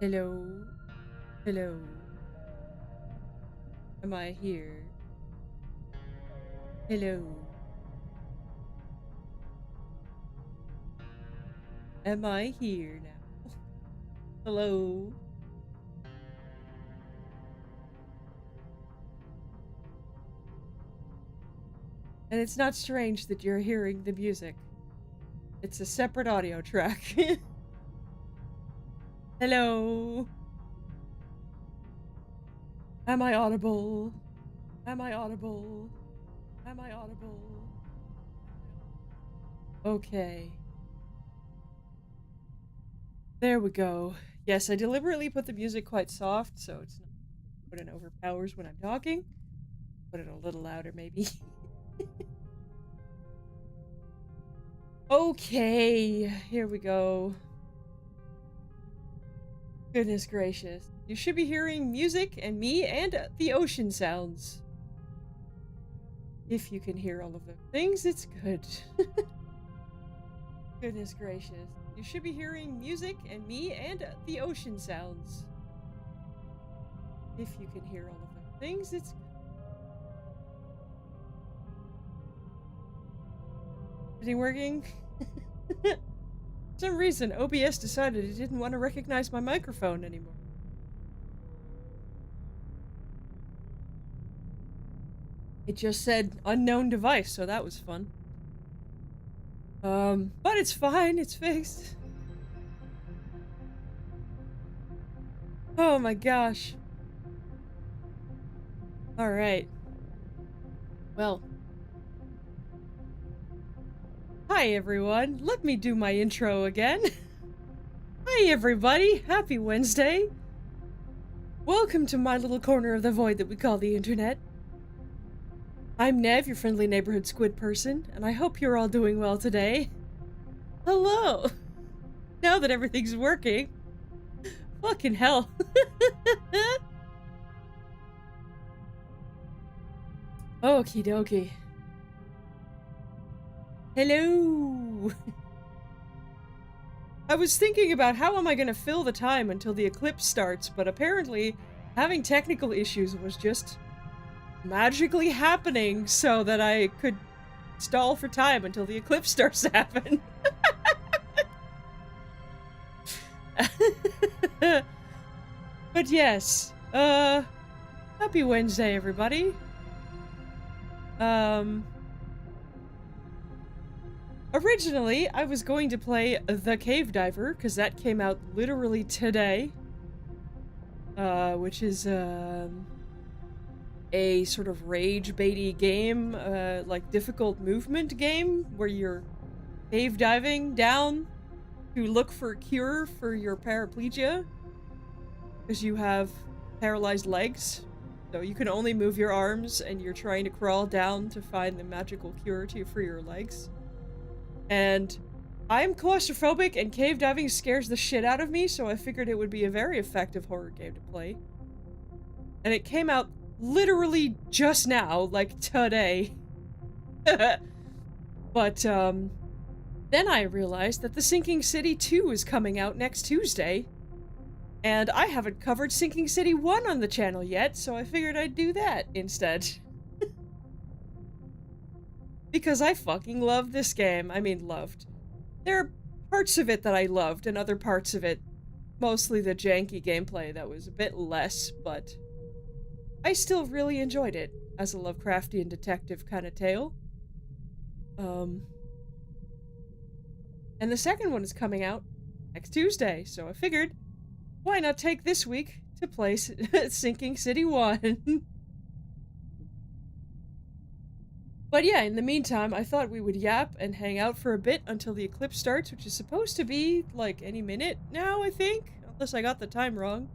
Hello? Hello? Am I here? Hello? Am I here now? Hello? And it's not strange that you're hearing the music. It's a separate audio track. Hello? Am I audible? Am I audible? Am I audible? Okay. There we go. Yes, I deliberately put the music quite soft, so it's not what it overpowers when I'm talking. Put it a little louder, maybe. Okay, here we go. Goodness gracious. You should be hearing music and me and the ocean sounds. If you can hear all of those things, it's good. Goodness gracious. You should be hearing music and me and the ocean sounds. If you can hear all of those things, it's good. Everything working? For some reason, OBS decided it didn't want to recognize my microphone anymore. It just said unknown device, so that was fun. But it's fine, it's fixed. Oh my gosh. Alright. Well. Hi everyone, let me do my intro again. Hi everybody, happy Wednesday. Welcome to my little corner of the void that we call the internet. I'm Nev, your friendly neighborhood squid person, and I hope you're all doing well today. Hello! Now that everything's working. Fucking hell. Okie dokie. Hello! I was thinking about how am I gonna fill the time until the eclipse starts, but apparently having technical issues was just magically happening so that I could stall for time until the eclipse starts to happen. But yes, happy Wednesday, everybody. Originally, I was going to play The Cave Diver, because that came out literally today. Which is, a sort of rage-baity game, like difficult movement game, where you're cave diving down to look for a cure for your paraplegia, because you have paralyzed legs, so you can only move your arms, and you're trying to crawl down to find the magical cure for your legs. And I'm claustrophobic, and cave diving scares the shit out of me, so I figured it would be a very effective horror game to play. And it came out literally just now, like today. But, then I realized that The Sinking City 2 is coming out next Tuesday. And I haven't covered Sinking City 1 on the channel yet, so I figured I'd do that instead. Because I fucking love this game. I mean, loved. There are parts of it that I loved, and other parts of it, mostly the janky gameplay, that was a bit less, but I still really enjoyed it as a Lovecraftian detective kind of tale. And the second one is coming out next Tuesday, so I figured, why not take this week to play Sinking City 1? But yeah, in the meantime, I thought we would yap and hang out for a bit until the eclipse starts, which is supposed to be, like, any minute now, I think? Unless I got the time wrong.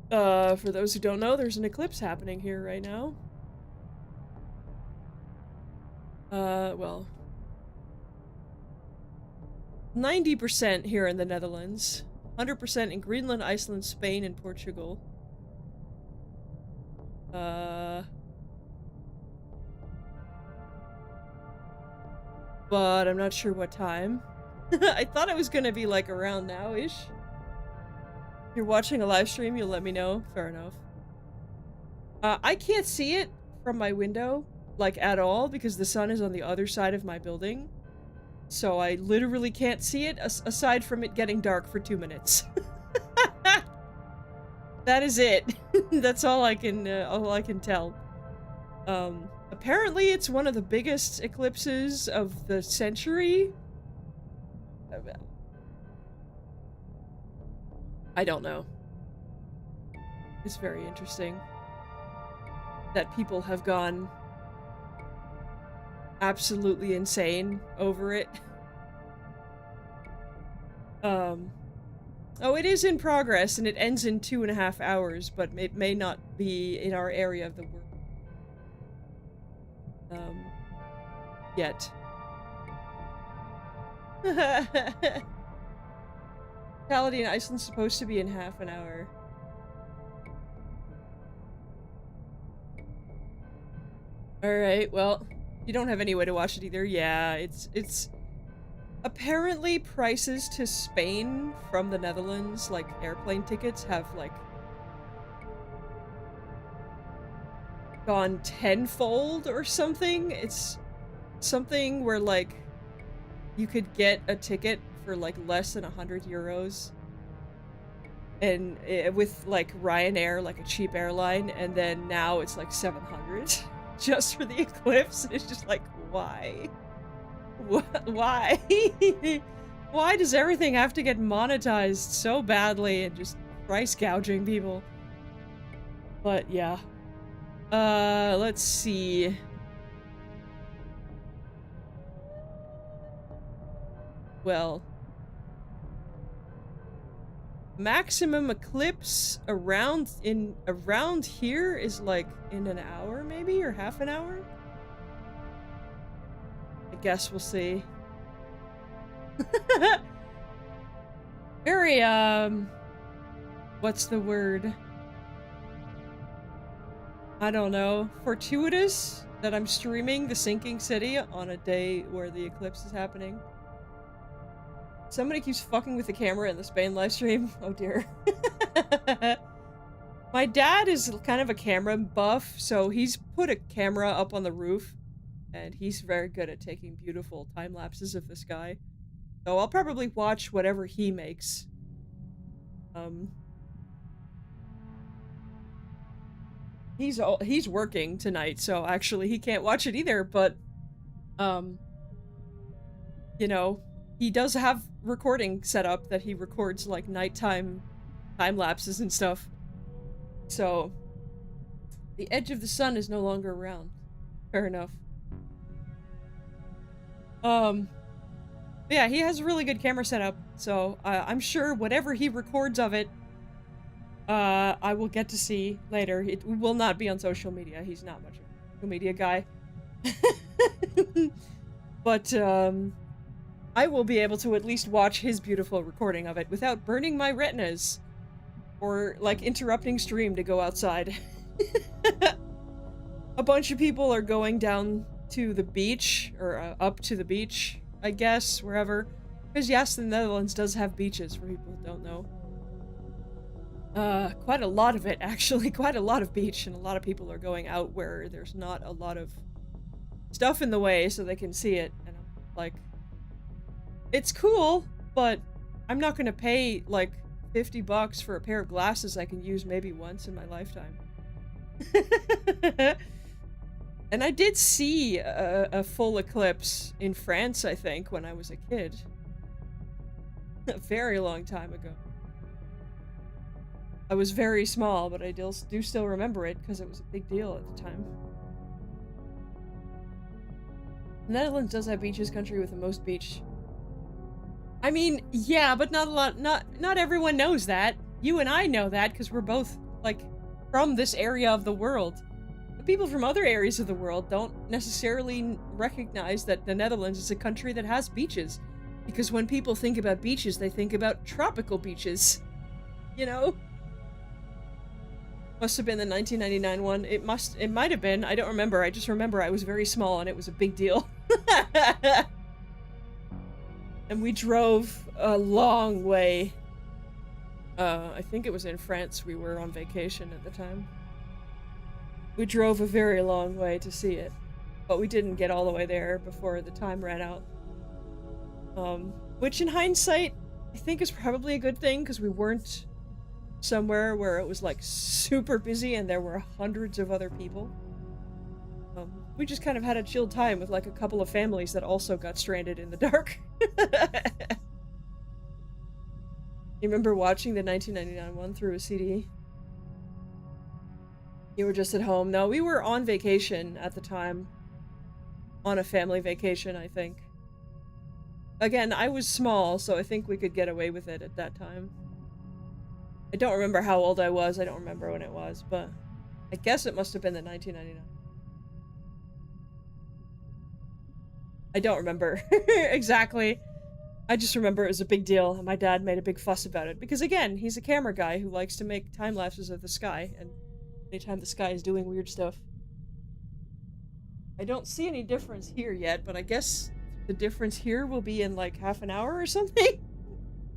For those who don't know, there's an eclipse happening here right now. Well, 90% here in the Netherlands, 100% in Greenland, Iceland, Spain, and Portugal. But I'm not sure what time. I thought it was gonna be like around now-ish. You're watching a live stream, you'll let me know. Fair enough. I can't see it from my window, like, at all, because the sun is on the other side of my building. So I literally can't see it, aside from it getting dark for 2 minutes. That is it. That's all I can tell. Apparently it's one of the biggest eclipses of the century. I don't know. It's very interesting that people have gone absolutely insane over it. Oh, it is in progress, and it ends in 2.5 hours, but it may not be in our area of the world. Yet. Mortality in Iceland's supposed to be in half an hour. Alright, well, you don't have any way to watch it either. Yeah, it's... Apparently, prices to Spain from the Netherlands, like airplane tickets, have, like, gone tenfold or something. It's something where, like, you could get a ticket for, like, less than 100 euros. And with, like, Ryanair, like a cheap airline, and then now it's, like, 700 just for the eclipse. It's just like, why? Why? Why does everything have to get monetized so badly and just price gouging people? But yeah. Let's see. Well, maximum eclipse around here is like in an hour maybe, or half an hour? I guess we'll see. Very, what's the word? I don't know. Fortuitous that I'm streaming The Sinking City on a day where the eclipse is happening. Somebody keeps fucking with the camera in the Spain livestream. Oh dear. My dad is kind of a camera buff, so he's put a camera up on the roof. And he's very good at taking beautiful time lapses of the sky. So I'll probably watch whatever he makes. He's working tonight, so actually he can't watch it either, but you know, he does have recording set up that he records like nighttime time lapses and stuff. So the edge of the sun is no longer around. Fair enough. Yeah, he has a really good camera setup, so I'm sure whatever he records of it, I will get to see later. It will not be on social media. He's not much of a social media guy. But, I will be able to at least watch his beautiful recording of it without burning my retinas. Or, like, interrupting stream to go outside. A bunch of people are going down to the beach, or up to the beach, I guess, wherever. Because yes, the Netherlands does have beaches, for people who don't know. Quite a lot of it, actually. Quite a lot of beach, and a lot of people are going out where there's not a lot of stuff in the way so they can see it. And I'm like, it's cool, but I'm not gonna pay, like, 50 bucks for a pair of glasses I can use maybe once in my lifetime. And I did see a full eclipse in France, I think, when I was a kid. A very long time ago. I was very small, but I do still remember it because it was a big deal at the time. The Netherlands does have beaches, country with the most beach. I mean, yeah, but not a lot, not everyone knows that. You and I know that because we're both, like, from this area of the world. The people from other areas of the world don't necessarily recognize that the Netherlands is a country that has beaches. Because when people think about beaches, they think about tropical beaches. You know? Must have been the 1999 one. It might have been. I don't remember. I just remember I was very small and it was a big deal. And we drove a long way. I think it was in France. We were on vacation at the time. We drove a very long way to see it, but we didn't get all the way there before the time ran out. Which in hindsight, I think is probably a good thing, because we weren't somewhere where it was like super busy and there were hundreds of other people. We just kind of had a chill time with like a couple of families that also got stranded in the dark. You remember watching the 1999 one through a CD? You were just at home. No, we were on vacation at the time. On a family vacation, I think. Again, I was small, so I think we could get away with it at that time. I don't remember how old I was. I don't remember when it was, but I guess it must have been the 1999. I don't remember exactly. I just remember it was a big deal, and my dad made a big fuss about it. Because again, he's a camera guy who likes to make time lapses of the sky, and anytime the sky is doing weird stuff. I don't see any difference here yet, but I guess the difference here will be in like half an hour or something?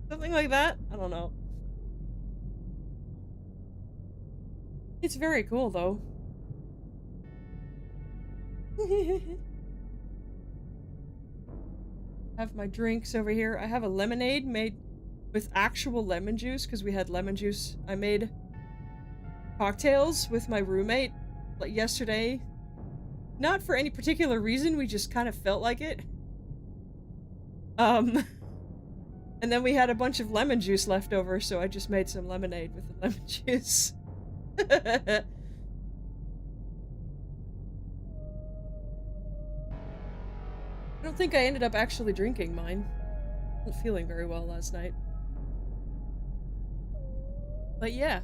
Something like that? I don't know. It's very cool, though. Have my drinks over here. I have a lemonade made with actual lemon juice, because we had lemon juice. I made cocktails with my roommate like yesterday. Not for any particular reason, we just kind of felt like it. And then we had a bunch of lemon juice left over, so I just made some lemonade with the lemon juice. I don't think I ended up actually drinking mine. I wasn't feeling very well last night. But yeah.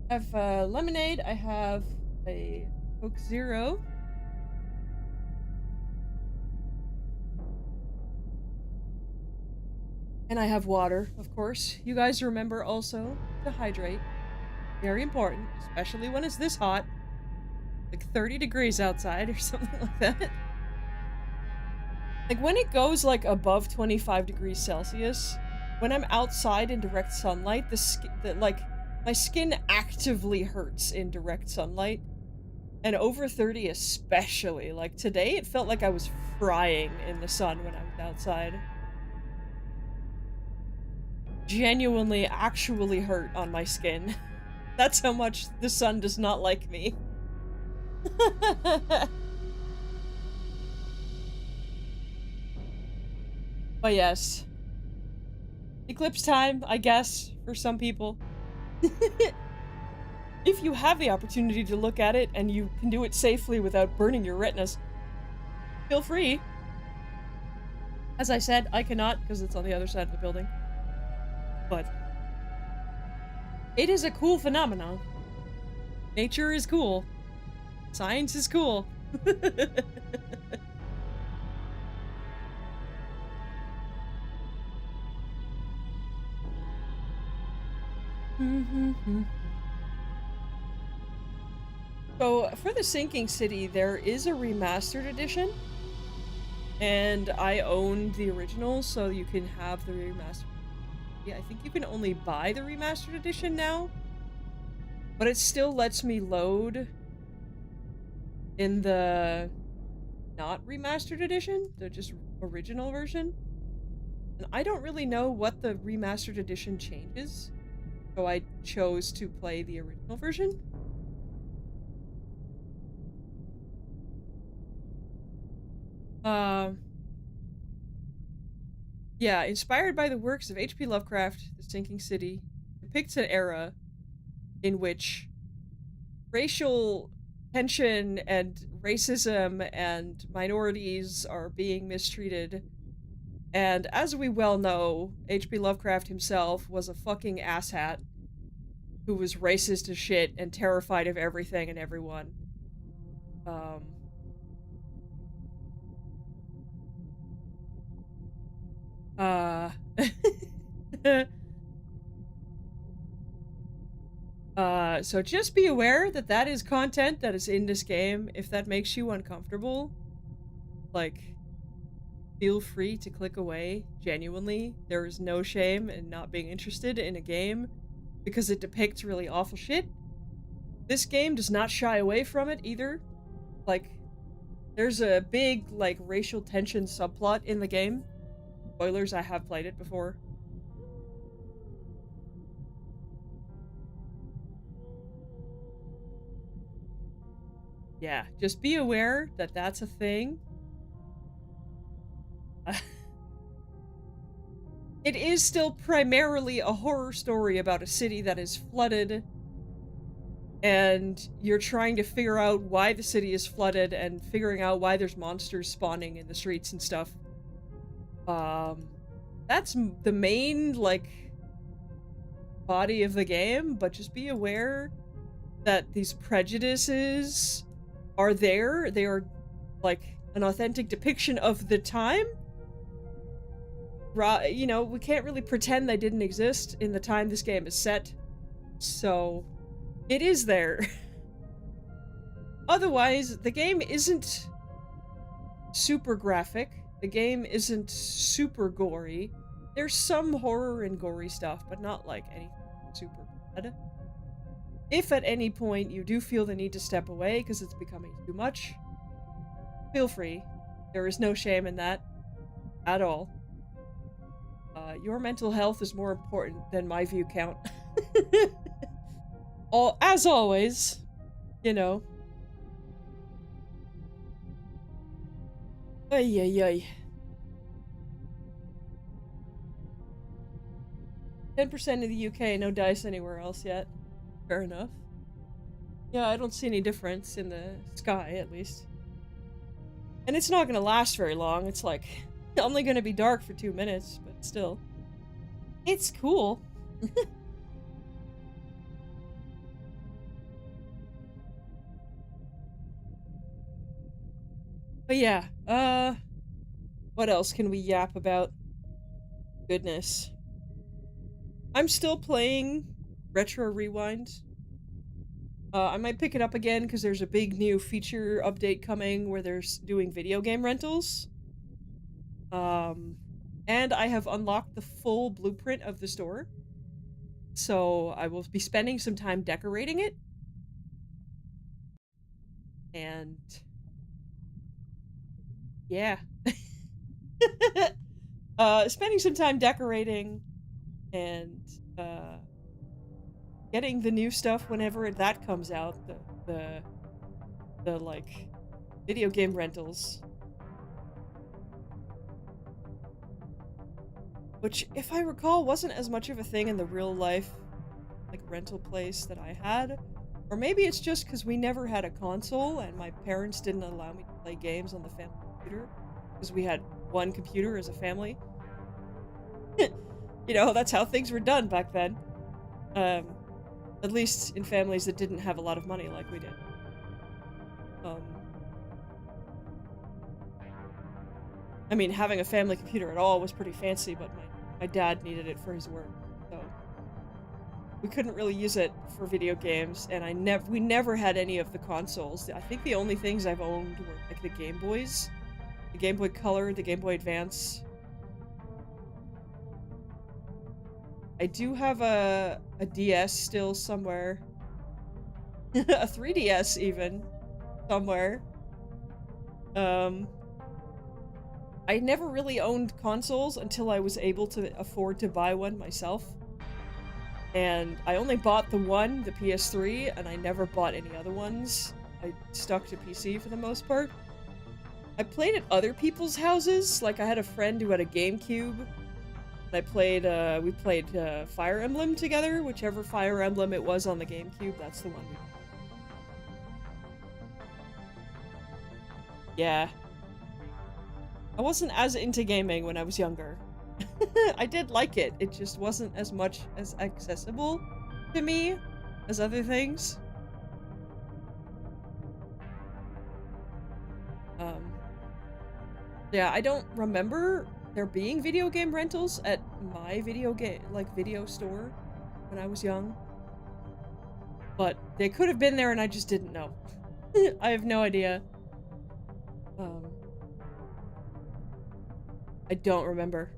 I have lemonade, I have a Coke Zero. And I have water, of course. You guys remember also to hydrate. Very important, especially when it's this hot. Like 30 degrees outside or something like that. Like when it goes like above 25 degrees Celsius, when I'm outside in direct sunlight, my skin actively hurts in direct sunlight. And over 30 especially. Like today, it felt like I was frying in the sun when I was outside. Genuinely, actually hurt on my skin. That's how much the sun does not like me. But yes. Eclipse time, I guess, for some people. If you have the opportunity to look at it and you can do it safely without burning your retinas, feel free. As I said, I cannot because it's on the other side of the building. But it is a cool phenomenon. Nature is cool. Science is cool. So, for the Sinking City, there is a remastered edition. And I owned the original, so you can have the remastered. Yeah, I think you can only buy the remastered edition now. But it still lets me load in the not remastered edition, the just original version. And I don't really know what the remastered edition changes, so I chose to play the original version. Yeah, inspired by the works of H.P. Lovecraft, The Sinking City depicts an era in which racial tension and racism and minorities are being mistreated. And as we well know, H.P. Lovecraft himself was a fucking asshat who was racist as shit and terrified of everything and everyone. So just be aware that that is content that is in this game. If that makes you uncomfortable, like, feel free to click away. Genuinely, there is no shame in not being interested in a game because it depicts really awful shit. This game does not shy away from it either. Like, there's a big, like, racial tension subplot in the game. Spoilers, I have played it before. Yeah, just be aware that that's a thing. It is still primarily a horror story about a city that is flooded, and you're trying to figure out why the city is flooded and figuring out why there's monsters spawning in the streets and stuff. That's the main, like, body of the game, but just be aware that these prejudices are there. They are, like, an authentic depiction of the time. You know, we can't really pretend they didn't exist in the time this game is set. So, it is there. Otherwise, the game isn't super graphic. The game isn't super gory. There's some horror and gory stuff, but not like anything super bad. If at any point you do feel the need to step away because it's becoming too much, feel free. There is no shame in that at all. Your mental health is more important than my view count. As always, you know. Ay, ay, ay. 10% of the UK, no dice anywhere else yet. Fair enough. Yeah, I don't see any difference in the sky, at least. And it's not gonna last very long. It's like, only gonna be dark for 2 minutes, but still. It's cool. But yeah, what else can we yap about? Goodness. I'm still playing Retro Rewind. I might pick it up again because there's a big new feature update coming where they're doing video game rentals. And I have unlocked the full blueprint of the store. So I will be spending some time decorating it. And yeah. Spending some time decorating and getting the new stuff whenever that comes out, the like video game rentals. Which, if I recall, wasn't as much of a thing in the real life, like, rental place that I had. Or maybe it's just because we never had a console and my parents didn't allow me to play games on the family computer. Because we had one computer as a family. You know, that's how things were done back then. At least in families that didn't have a lot of money like we did. I mean, having a family computer at all was pretty fancy, but my dad needed it for his work, so we couldn't really use it for video games, and we never had any of the consoles. I think the only things I've owned were, like, the Game Boys. The Game Boy Color, the Game Boy Advance. I do have a DS still somewhere. A 3DS even. Somewhere. I never really owned consoles until I was able to afford to buy one myself. And I only bought the PS3, and I never bought any other ones. I stuck to PC for the most part. I played at other people's houses. Like, I had a friend who had a GameCube. And we played Fire Emblem together. Whichever Fire Emblem it was on the GameCube, that's the one we played. Yeah. I wasn't as into gaming when I was younger. I did like it. It just wasn't as much as accessible to me as other things. Yeah, I don't remember there being video game rentals at my video store when I was young. But they could have been there and I just didn't know. I have no idea. I don't remember.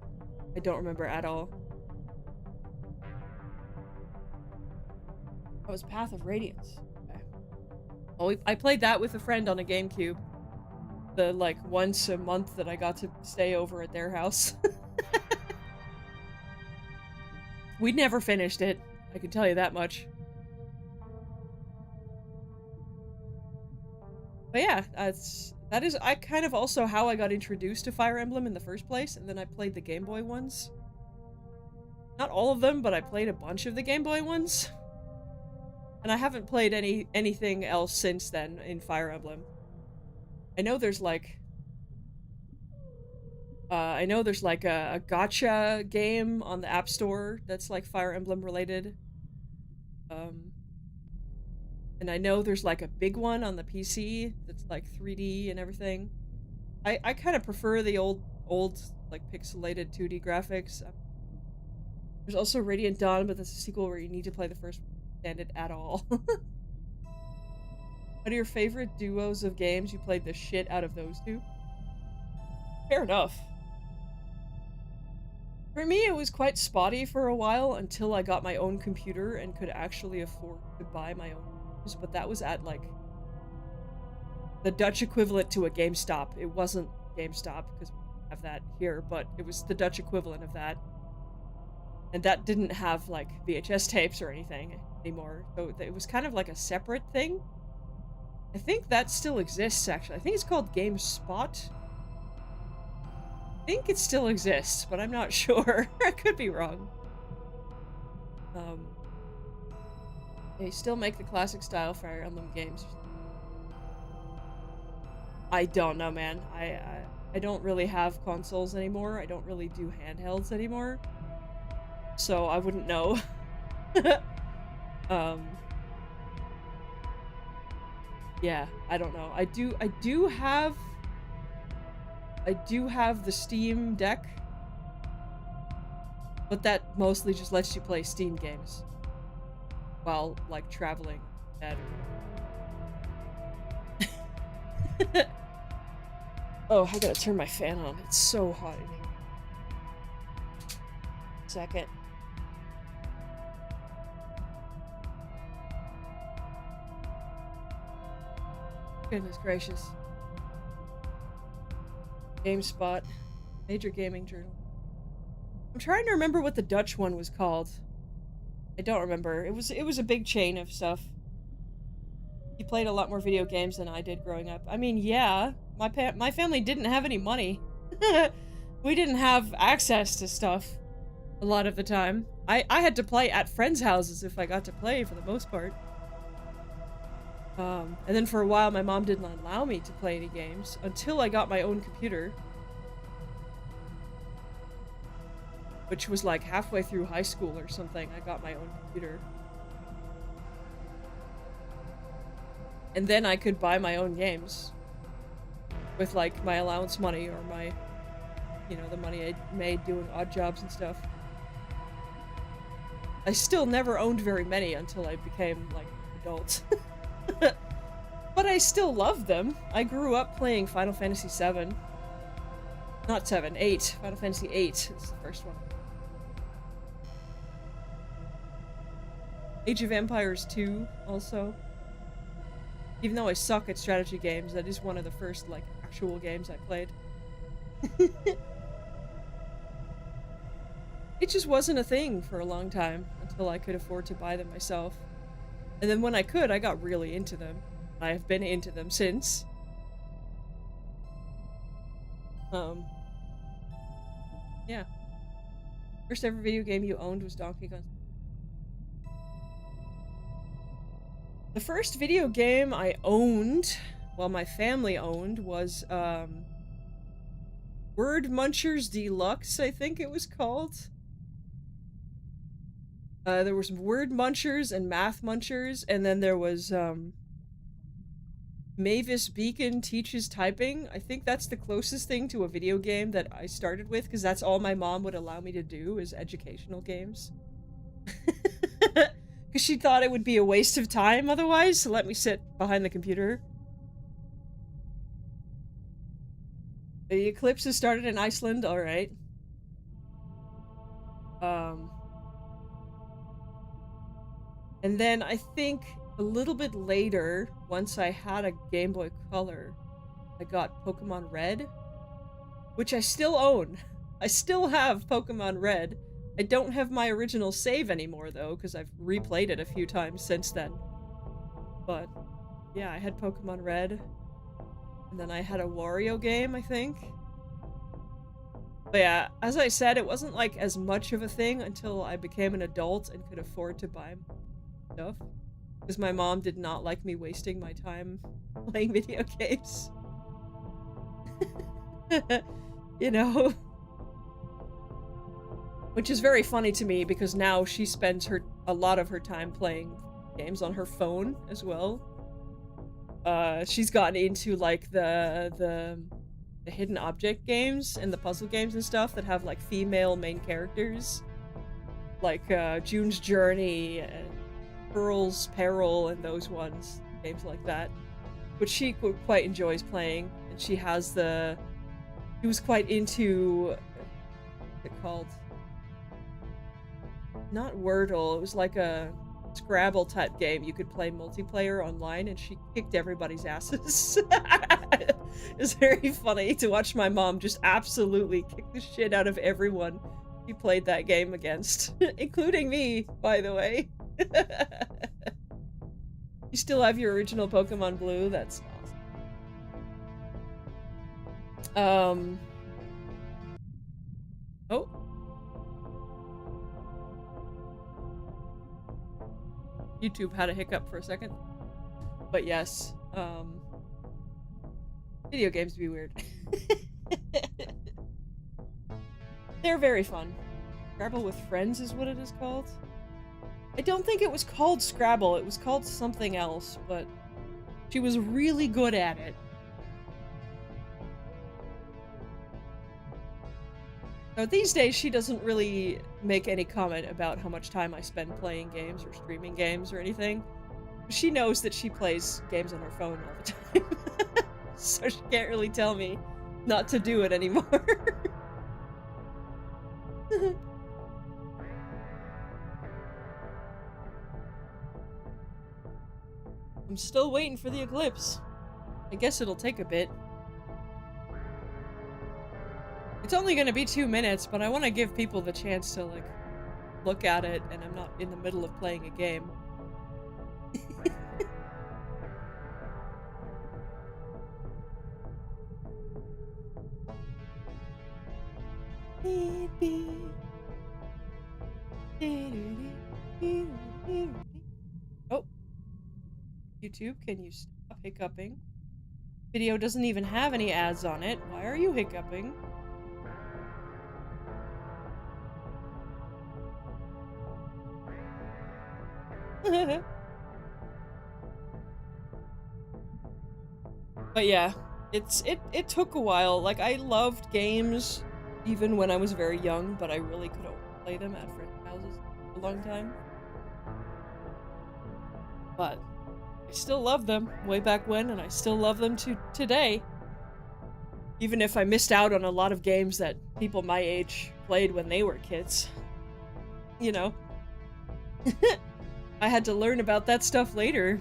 I don't remember at all. That was Path of Radiance. Okay. Well, I played that with a friend on a GameCube. The, like, once a month that I got to stay over at their house. We never finished it. I can tell you that much. But yeah, that is I kind of also how I got introduced to Fire Emblem in the first place, and then I played the Game Boy ones. Not all of them, but I played a bunch of the Game Boy ones. And I haven't played anything else since then in Fire Emblem. I know there's like a gacha game on the App Store that's like Fire Emblem related. And I know there's like a big one on the PC that's like 3D and everything. I kind of prefer the old like pixelated 2D graphics. There's also Radiant Dawn, but that's a sequel where you need to play the first one to understand it at all. What are your favorite duos of games? You played the shit out of those two. Fair enough. For me, it was quite spotty for a while until I got my own computer and could actually afford to buy my own games, but that was at, like, the Dutch equivalent to a GameStop. It wasn't GameStop, because we have that here, but it was the Dutch equivalent of that. And that didn't have, like, VHS tapes or anything anymore, so it was kind of like a separate thing. I think that still exists, actually. I think it's called GameSpot. I think it still exists, but I'm not sure. I could be wrong. They still make the classic style Fire Emblem games. I don't know, man. I don't really have consoles anymore. I don't really do handhelds anymore. So I wouldn't know. Yeah, I don't know. I do have the Steam Deck, but that mostly just lets you play Steam games while, like, traveling. Oh, I gotta turn my fan on. It's so hot in here. Second. Goodness gracious. GameSpot. Major Gaming Journal. I'm trying to remember what the Dutch one was called. I don't remember. It was a big chain of stuff. He played a lot more video games than I did growing up. I mean, yeah. My family didn't have any money. We didn't have access to stuff a lot of the time. I had to play at friends' houses if I got to play for the most part. And then for a while, my mom didn't allow me to play any games until I got my own computer. Which was like halfway through high school or something, I got my own computer. And then I could buy my own games. With, like, my allowance money or my, you know, the money I made doing odd jobs and stuff. I still never owned very many until I became, like, an adult. But I still loved them. I grew up playing Final Fantasy VII. Not 7, 8. Final Fantasy 8 is the first one. Age of Empires 2, also. Even though I suck at strategy games, that is one of the first, like, actual games I played. It just wasn't a thing for a long time, until I could afford to buy them myself. And then when I could, I got really into them. I have been into them since. Yeah. First ever video game you owned was Donkey Kong. The first video game I owned, well, my family owned, was, Word Munchers Deluxe, I think it was called. There was Word Munchers and Math Munchers, and then there was, Mavis Beacon Teaches Typing. I think that's the closest thing to a video game that I started with, because that's all my mom would allow me to do, is educational games. Because she thought it would be a waste of time otherwise to let me sit behind the computer. The eclipse has started in Iceland, alright. And then I think a little bit later, once I had a Game Boy Color, I got Pokemon Red, which I still own. I still have Pokemon Red. I don't have my original save anymore, though, because I've replayed it a few times since then. But, yeah, I had Pokemon Red. And then I had a Wario game, I think. But yeah, as I said, it wasn't like as much of a thing until I became an adult and could afford to buy stuff. Because my mom did not like me wasting my time playing video games. You know? Which is very funny to me because now she spends a lot of her time playing games on her phone as well. She's gotten into like the hidden object games and the puzzle games and stuff that have like female main characters. Like June's Journey and Pearl's Peril and those ones. Games like that. Which she quite enjoys playing. And she has she was quite into, what's it called? Not Wordle, it was like a Scrabble type game. You could play multiplayer online and she kicked everybody's asses. It's very funny to watch my mom just absolutely kick the shit out of everyone she played that game against. Including me, by the way. You still have your original Pokemon Blue? That's awesome. Oh. YouTube had a hiccup for a second. But yes, video games be weird. They're very fun. Scrabble with Friends is what it is called. I don't think it was called Scrabble, it was called something else, but she was really good at it. So these days, she doesn't really make any comment about how much time I spend playing games or streaming games or anything. She knows that she plays games on her phone all the time. So she can't really tell me not to do it anymore. I'm still waiting for the eclipse. I guess it'll take a bit. It's only gonna be 2 minutes, but I want to give people the chance to, like, look at it, and I'm not in the middle of playing a game. Oh. YouTube, can you stop hiccuping? Video doesn't even have any ads on it. Why are you hiccuping? But yeah, it took a while. Like, I loved games even when I was very young, but I really could only play them at friends' houses for a long time. But I still love them way back when, and I still love them today. Even if I missed out on a lot of games that people my age played when they were kids. You know? I had to learn about that stuff later.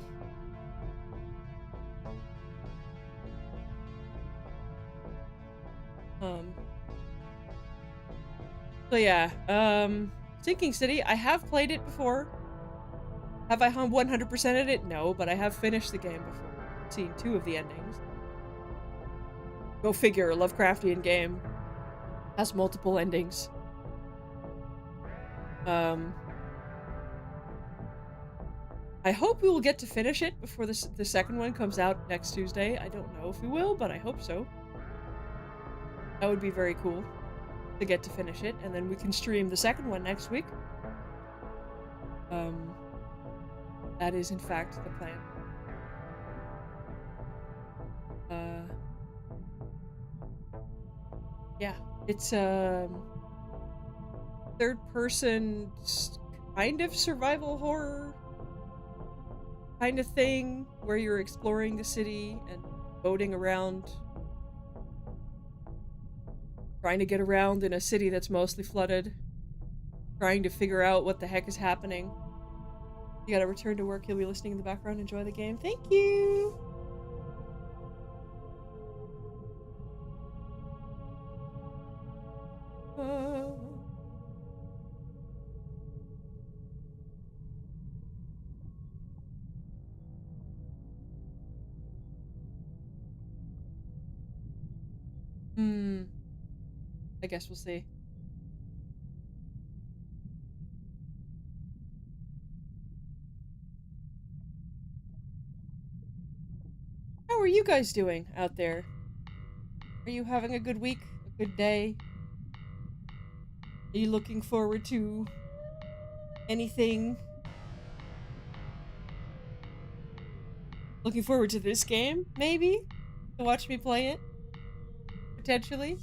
So yeah, Sinking City, I have played it before. Have I 100%ed it? No, but I have finished the game before. Seen 2 of the endings. Go figure, a Lovecraftian game has multiple endings. I hope we will get to finish it before the second one comes out next Tuesday. I don't know if we will, but I hope so. That would be very cool to get to finish it, and then we can stream the second one next week. That is in fact the plan. Yeah, it's third-person kind of survival horror kind of thing, where you're exploring the city and boating around. trying to get around in a city that's mostly flooded, trying to figure out what the heck is happening. You gotta return to work. You'll be listening in the background. Enjoy the game. Thank you! I guess we'll see. How are you guys doing out there? Are you having a good week? A good day? Are you looking forward to anything? Looking forward to this game, maybe? To watch me play it? Potentially?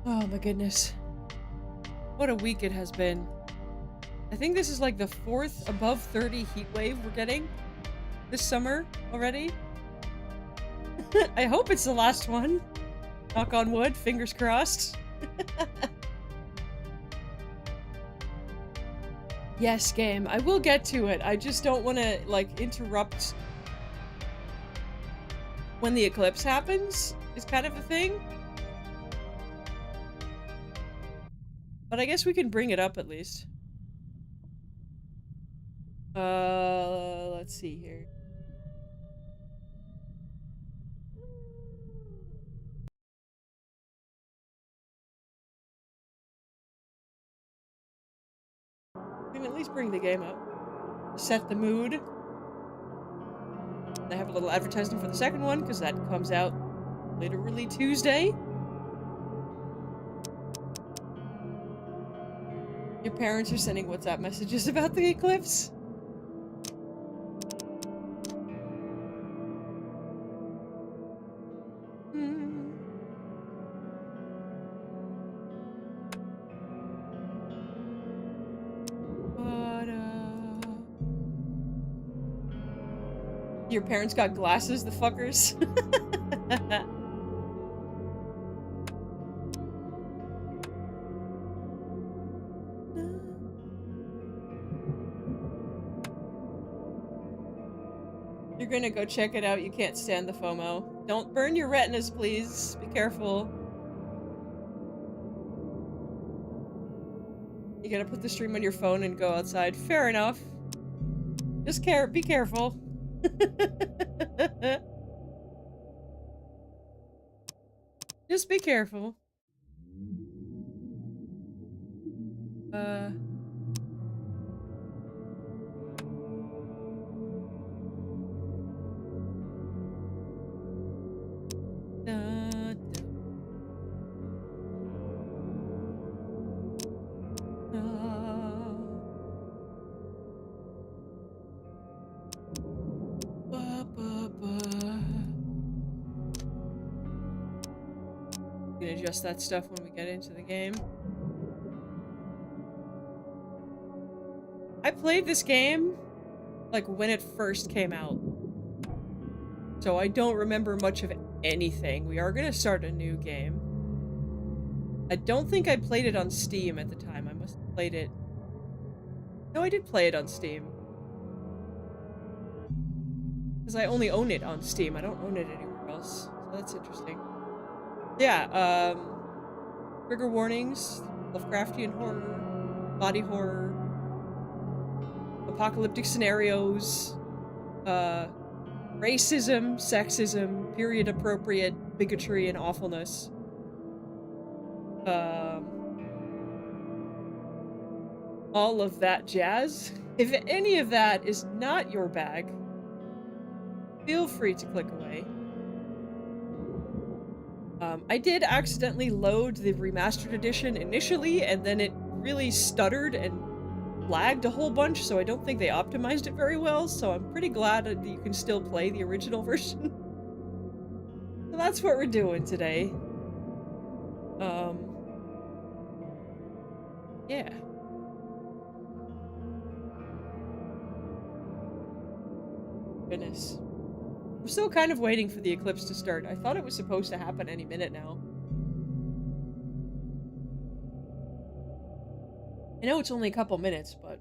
Oh my goodness. What a week it has been. I think this is like the 4th above 30 heat wave we're getting this summer already. I hope it's the last one. Knock on wood, fingers crossed. Yes, game. I will get to it. I just don't want to, like, interrupt when the eclipse happens, is kind of a thing. But I guess we can bring it up at least. Let's see here. We can at least bring the game up. Set the mood. I have a little advertising for the second one, because that comes out literally Tuesday. Your parents are sending WhatsApp messages about the eclipse? Your parents got glasses, the fuckers? You're gonna go check it out. You can't stand the FOMO. Don't burn your retinas, please. Be careful. You gotta put the stream on your phone and go outside. Fair enough. Just be careful. Just be careful. We can adjust that stuff when we get into the game. I played this game like when it first came out, so I don't remember much of anything. We are gonna start a new game. I don't think I played it on Steam at the time. I must have played it. No, I did play it on Steam. Because I only own it on Steam. I don't own it anywhere else. So that's interesting. Yeah, trigger warnings, Lovecraftian horror, body horror, apocalyptic scenarios, racism, sexism, period appropriate bigotry and awfulness. All of that jazz. If any of that is not your bag, feel free to click away. I did accidentally load the remastered edition initially, and then it really stuttered and lagged a whole bunch, so I don't think they optimized it very well, so I'm pretty glad that you can still play the original version. So that's what we're doing today. Yeah. Goodness. I'm still kind of waiting for the eclipse to start. I thought it was supposed to happen any minute now. I know it's only a couple minutes, but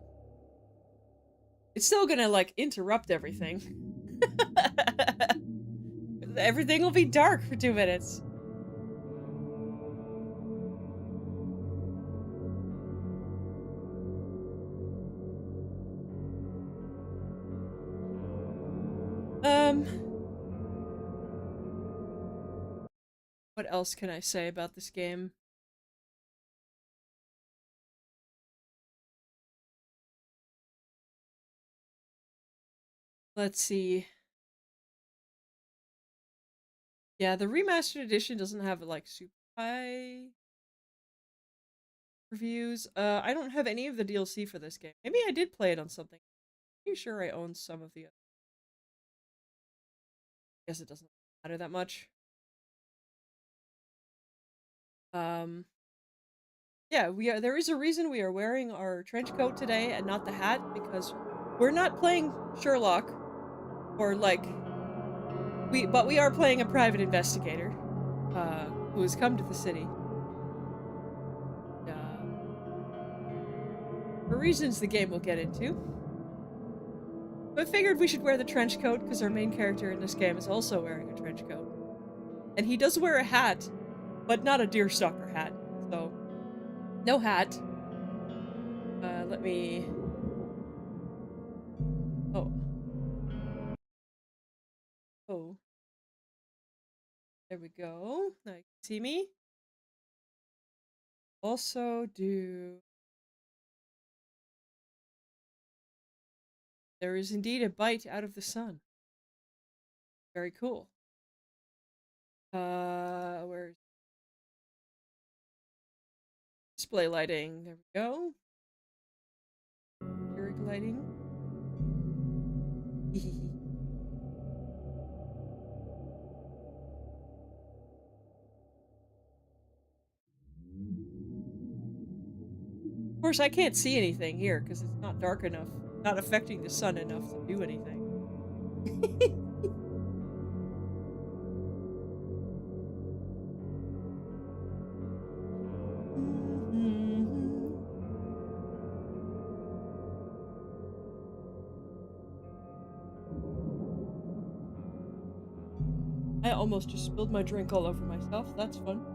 it's still gonna, like, interrupt everything. Everything will be dark for 2 minutes. What else can I say about this game? Let's see. Yeah, the remastered edition doesn't have, like, super high reviews. I don't have any of the DLC for this game. Maybe I did play it on something. Pretty sure I own some of the... Guess it doesn't matter that much. Yeah, there is a reason we are wearing our trench coat today and not the hat, because we're not playing Sherlock, or, like, but we are playing a private investigator, who has come to the city. For reasons the game will get into. But I figured we should wear the trench coat because our main character in this game is also wearing a trench coat. And he does wear a hat, but not a deerstalker hat. So, no hat. Let me... Oh. Oh. There we go. Now you can see me. Also do... There is indeed a bite out of the sun. Very cool. Where's display lighting? There we go. Spirit lighting. Of course, I can't see anything here because it's not dark enough, not affecting the sun enough to do anything. I almost just spilled my drink all over myself. That's fun.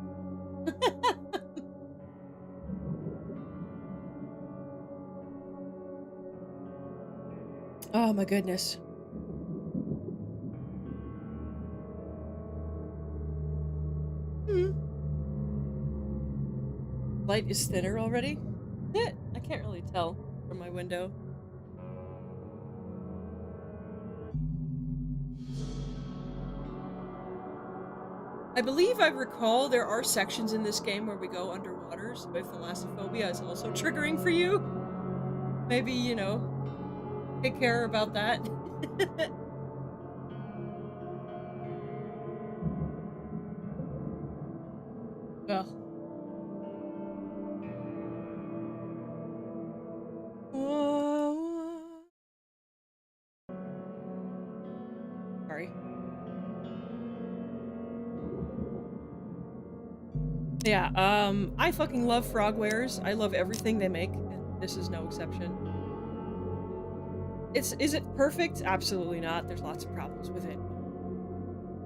Oh my goodness. Light is thinner already? I can't really tell from my window. I believe I recall there are sections in this game where we go underwater, so if thalassophobia is also triggering for you, maybe, you know, take care about that. Well. Sorry. Yeah, I fucking love Frogwares. I love everything they make, and this is no exception. Is it perfect? Absolutely not. There's lots of problems with it.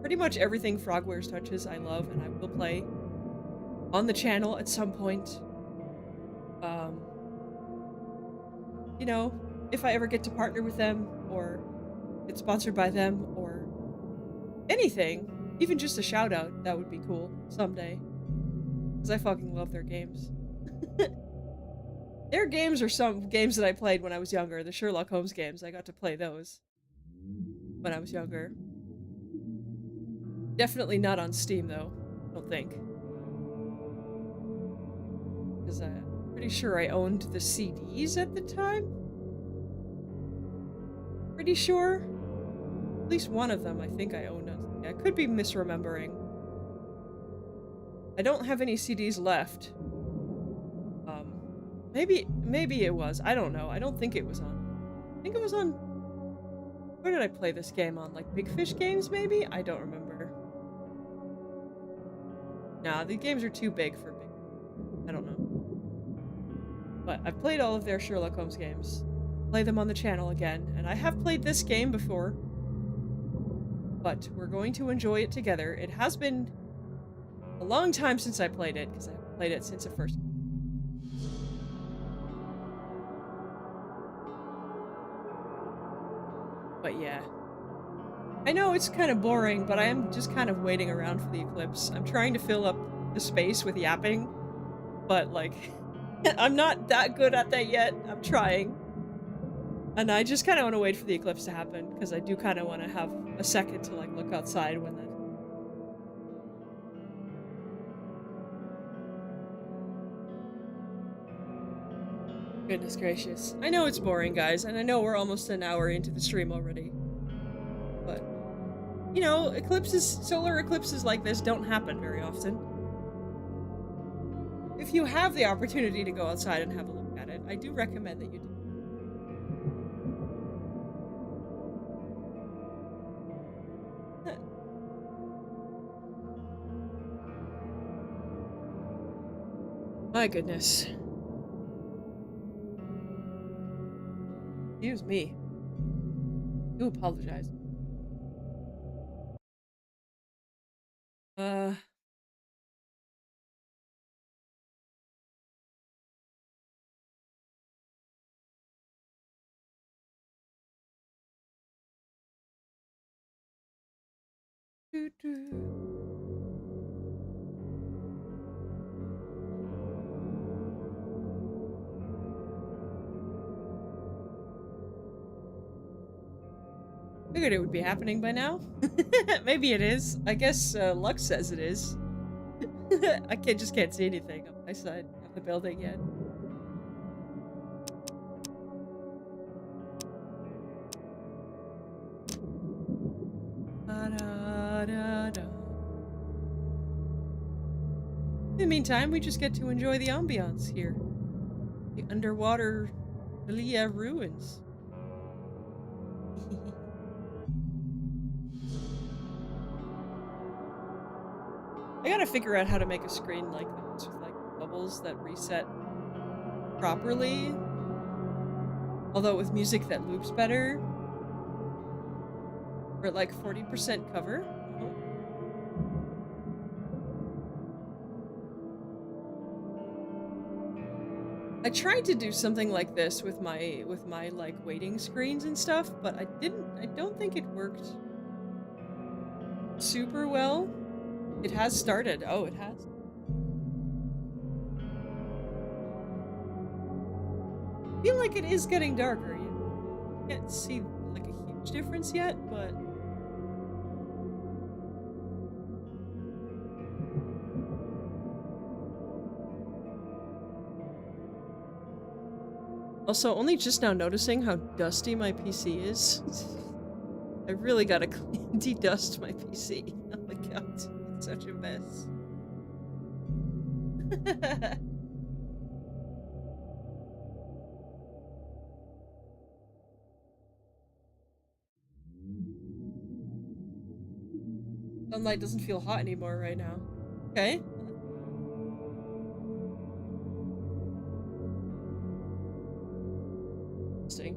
Pretty much everything Frogwares touches I love, and I will play on the channel at some point. You know, if I ever get to partner with them, or get sponsored by them, or anything, even just a shout out, that would be cool someday. Because I fucking love their games. Their games are some games that I played when I was younger. The Sherlock Holmes games, I got to play those when I was younger. Definitely not on Steam, though. I don't think. Because I'm pretty sure I owned the CDs at the time. Pretty sure. At least one of them I think I owned. I could be misremembering. I don't have any CDs left. Maybe it was. I don't know. I don't think it was on. I think it was on Where did I play this game on? Like Big Fish Games, maybe? I don't remember. Nah, the games are too big for Big. I don't know. But I've played all of their Sherlock Holmes games. Play them on the channel again, and I have played this game before. But we're going to enjoy it together. It has been a long time since I played it, because I haven't played it since it first. But yeah. I know it's kind of boring, but I am just kind of waiting around for the eclipse. I'm trying to fill up the space with yapping, but like, I'm not that good at that yet. I'm trying. And I just kind of want to wait for the eclipse to happen, because I do kind of want to have a second to like look outside when that. Goodness gracious. I know it's boring, guys, and I know we're almost an hour into the stream already. But, you know, solar eclipses like this don't happen very often. If you have the opportunity to go outside and have a look at it, I do recommend that you do. My goodness. Excuse me. I do apologize. Figured it would be happening by now. Maybe it is. I guess Lux says it is. I just can't see anything on my side of the building yet. In the meantime, we just get to enjoy the ambiance here. The underwater Lilia ruins. I gotta figure out how to make a screen like this with like bubbles that reset properly. Although with music that loops better. Or like 40% cover. Oh. I tried to do something like this with my like waiting screens and stuff, but I don't think it worked super well. It has started. Oh, it has. I feel like it is getting darker. You can't see like a huge difference yet, but also only just now noticing how dusty my PC is. I really gotta de-dust my PC. Oh my god, it's such a mess. Sunlight doesn't feel hot anymore right now. Okay. Interesting.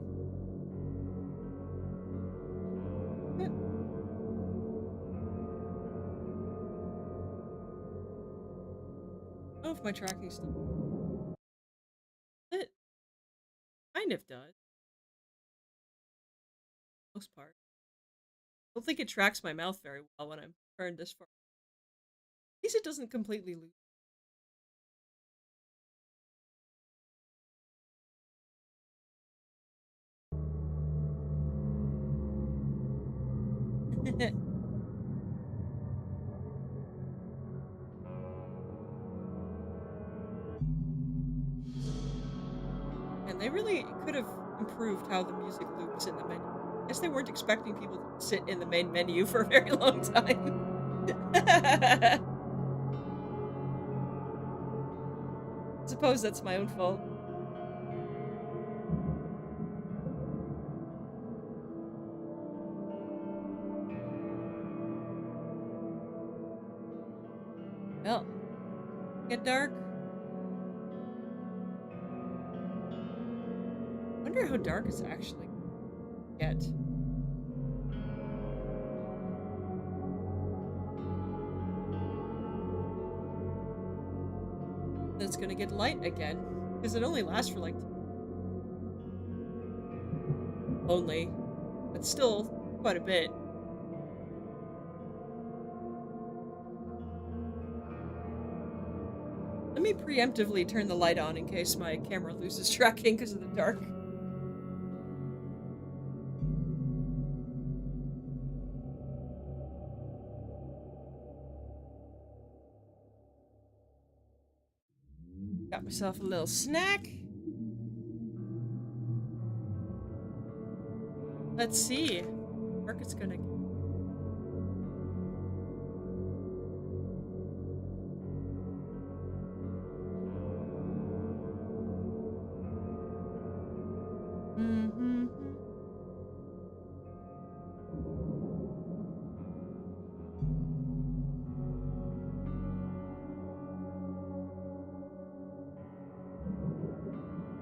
Yeah. I don't know if my tracking still. It kind of does. Most part. I don't think it tracks my mouth very well when I'm turned this far. At least it doesn't completely lose. And they really could have improved how the music loops in the menu. I guess they weren't expecting people to sit in the main menu for a very long time. I suppose that's my own fault. get dark? I wonder how dark it's actually get. It's gonna get light again, because it only lasts for like only, but still quite a bit. Let me preemptively turn the light on in case my camera loses tracking because of the dark. Got myself a little snack. Let's see. Dark it's gonna get.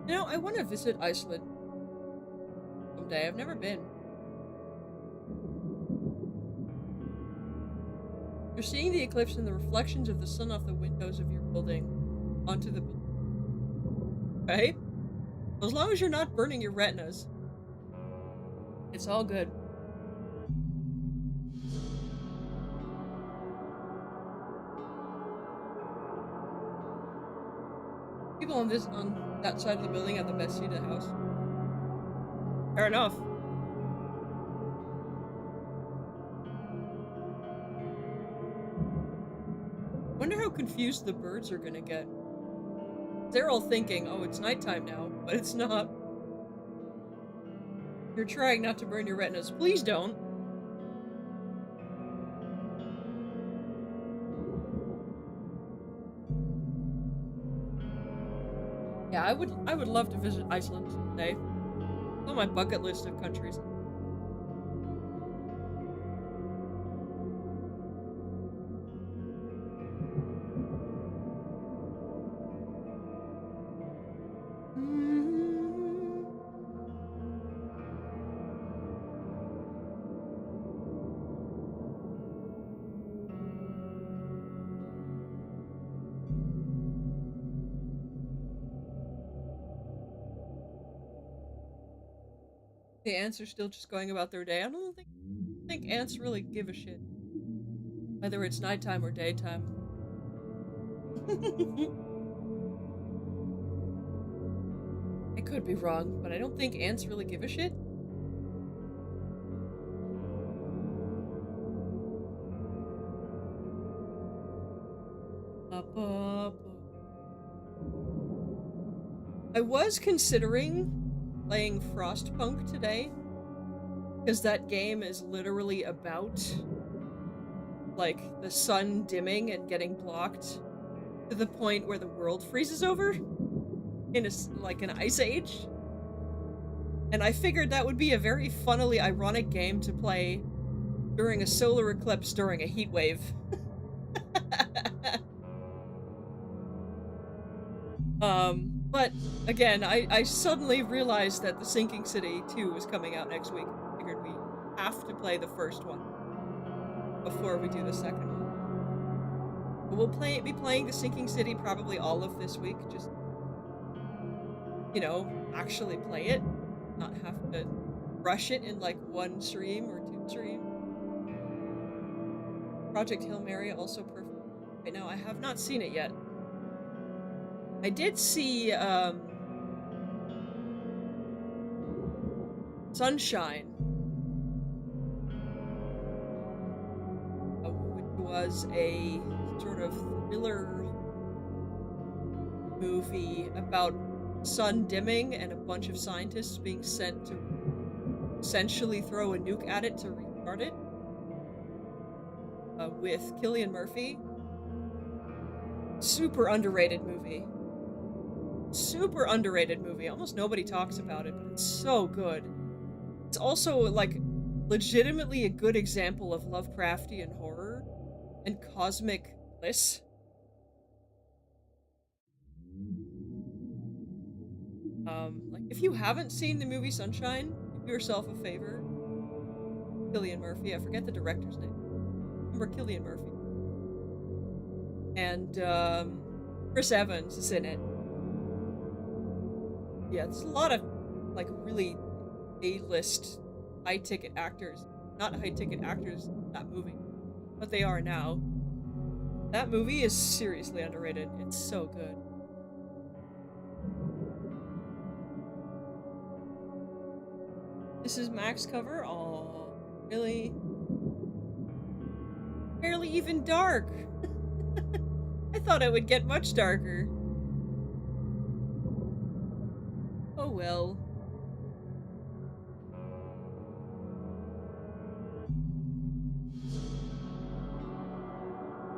You know, I want to visit Iceland someday. I've never been. You're seeing the eclipse and the reflections of the sun off the windows of your building onto the building. Right? As long as you're not burning your retinas, it's all good. People on that side of the building have the best seat of the house. Fair enough. Wonder how confused the birds are gonna get. They're all thinking, oh, it's nighttime now, but it's not. You're trying not to burn your retinas. Please don't. Yeah, I would love to visit Iceland someday. It's on my bucket list of countries. The ants are still just going about their day. I don't think ants really give a shit. Whether it's nighttime or daytime. I could be wrong, but I don't think ants really give a shit. I was considering playing Frostpunk today, because that game is literally about, like, the sun dimming and getting blocked to the point where the world freezes over in an ice age. And I figured that would be a very funnily ironic game to play during a solar eclipse during a heat wave. But again, I suddenly realized that The Sinking City 2 was coming out next week. I figured we have to play the first one before we do the second one. But we'll be playing The Sinking City probably all of this week, just, you know, actually play it, not have to rush it in like one stream or two streams. Project Hail Mary also perfect right now. I have not seen it yet. I did see Sunshine, which was a sort of thriller movie about sun dimming and a bunch of scientists being sent to essentially throw a nuke at it to restart it, with Cillian Murphy. Super underrated movie. Super underrated movie. Almost nobody talks about it, but it's so good. It's also, like, legitimately a good example of Lovecraftian horror and cosmic bliss. Like, if you haven't seen the movie Sunshine, do yourself a favor. Cillian Murphy, I forget the director's name. Remember Cillian Murphy. And, Chris Evans is in it. Yeah, there's a lot of, like, really A-list high-ticket actors. Not high-ticket actors in that movie, but they are now. That movie is seriously underrated. It's so good. This is Mac's cover. Oh, really? Barely even dark. I thought it would get much darker. Oh well.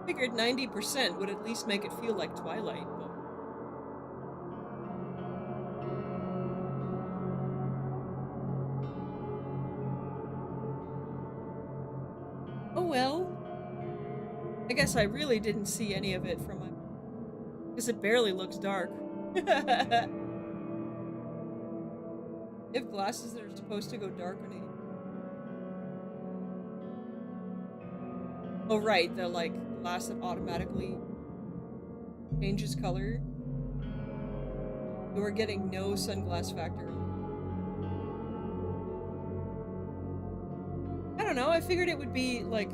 Figured 90% would at least make it feel like Twilight, but... Oh well. I guess I really didn't see any of it from my... because it barely looks dark. They have glasses that are supposed to go dark on it. Oh right, the like glass that automatically changes color. So we're getting no sunglass factor. I don't know, I figured it would be like...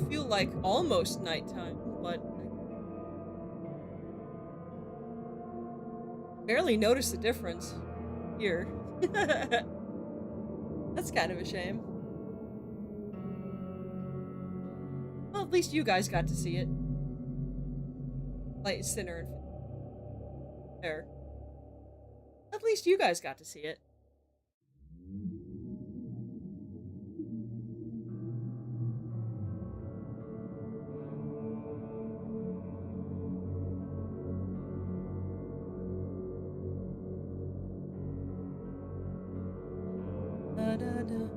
feel like almost nighttime, but... barely noticed the difference here. That's kind of a shame. Well, at least you guys got to see it. Light Sinner and there. At least you guys got to see it. Da, da, da.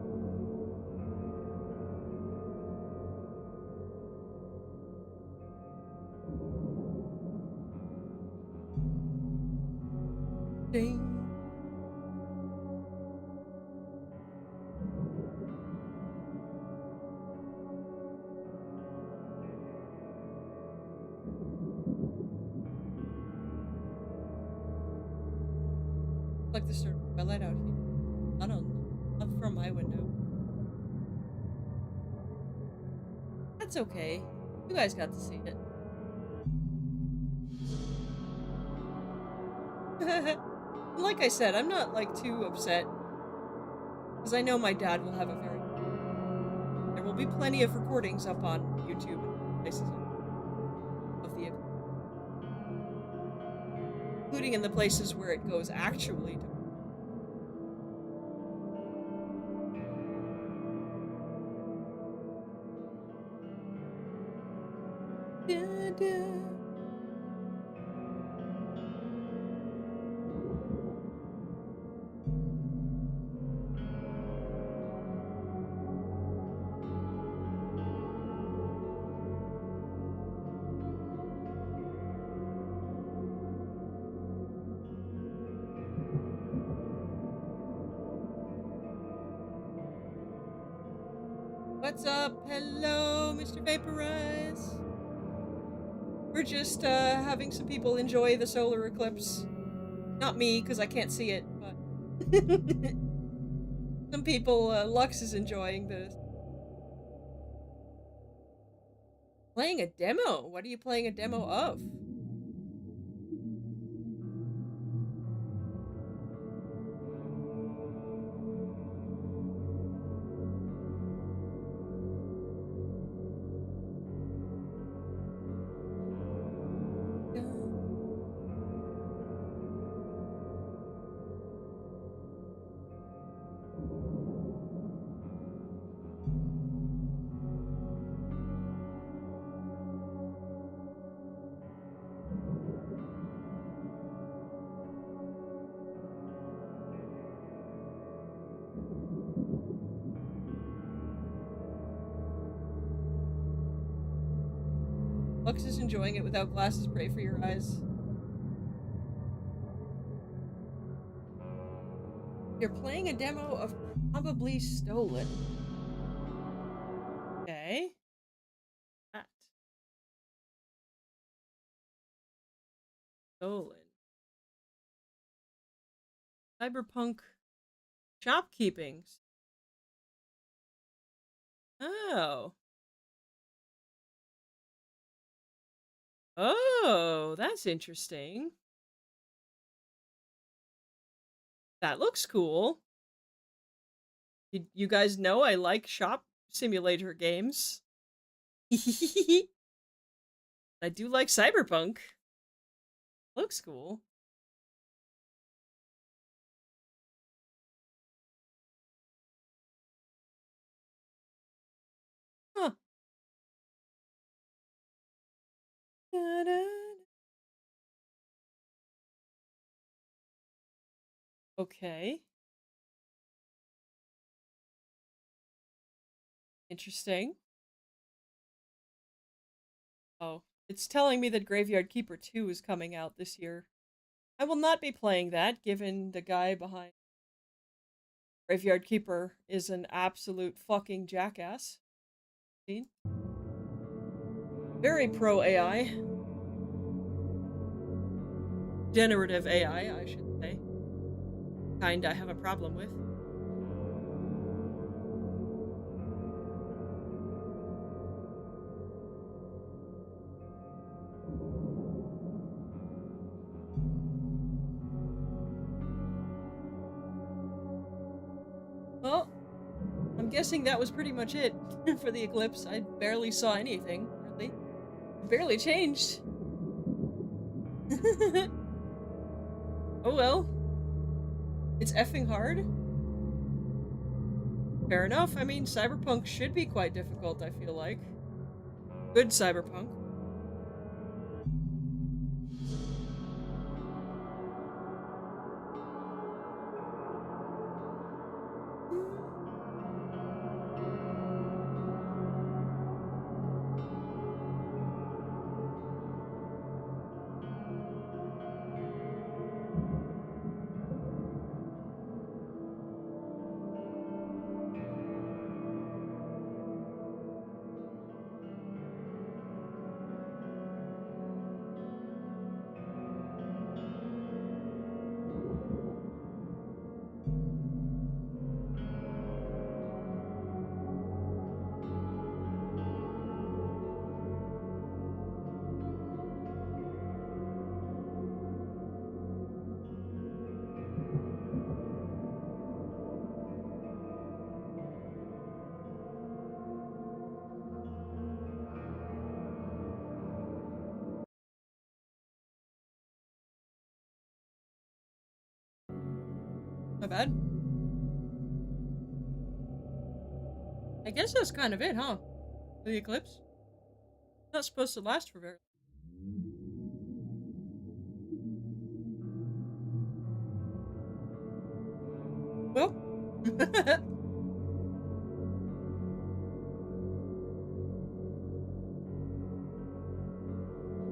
Ding. Like the sort of light out here. I don't know. Not from my window. That's okay. You guys got to see it. Like I said, I'm not like too upset. Because I know my dad will have a very... there will be plenty of recordings up on YouTube and places of the... including in the places where it goes actually to... da, da. What's up? Hello, Mr. Vaporize. We're just having some people enjoy the solar eclipse. Not me, because I can't see it, but some people, Lux is enjoying this. Playing a demo? What are you playing a demo of? Lux is enjoying it without glasses. Pray for your eyes. You're playing a demo of Probably Stolen. Okay. That. Stolen. Cyberpunk shopkeepings. Oh. Oh, that's interesting. That looks cool. You guys know I like shop simulator games. I do like Cyberpunk. Looks cool. Huh. Da-da. Okay. Interesting. Oh, it's telling me that Graveyard Keeper 2 is coming out this year. I will not be playing that, given the guy behind Graveyard Keeper is an absolute fucking jackass. See? Very pro AI. Generative AI, I should say. Kind I have a problem with. Well, I'm guessing that was pretty much it for the eclipse. I barely saw anything, really. It barely changed. Oh well. It's effing hard. Fair enough. I mean, Cyberpunk should be quite difficult, I feel like. Good Cyberpunk. Not bad. I guess that's kind of it, huh? The eclipse. Not supposed to last for very well.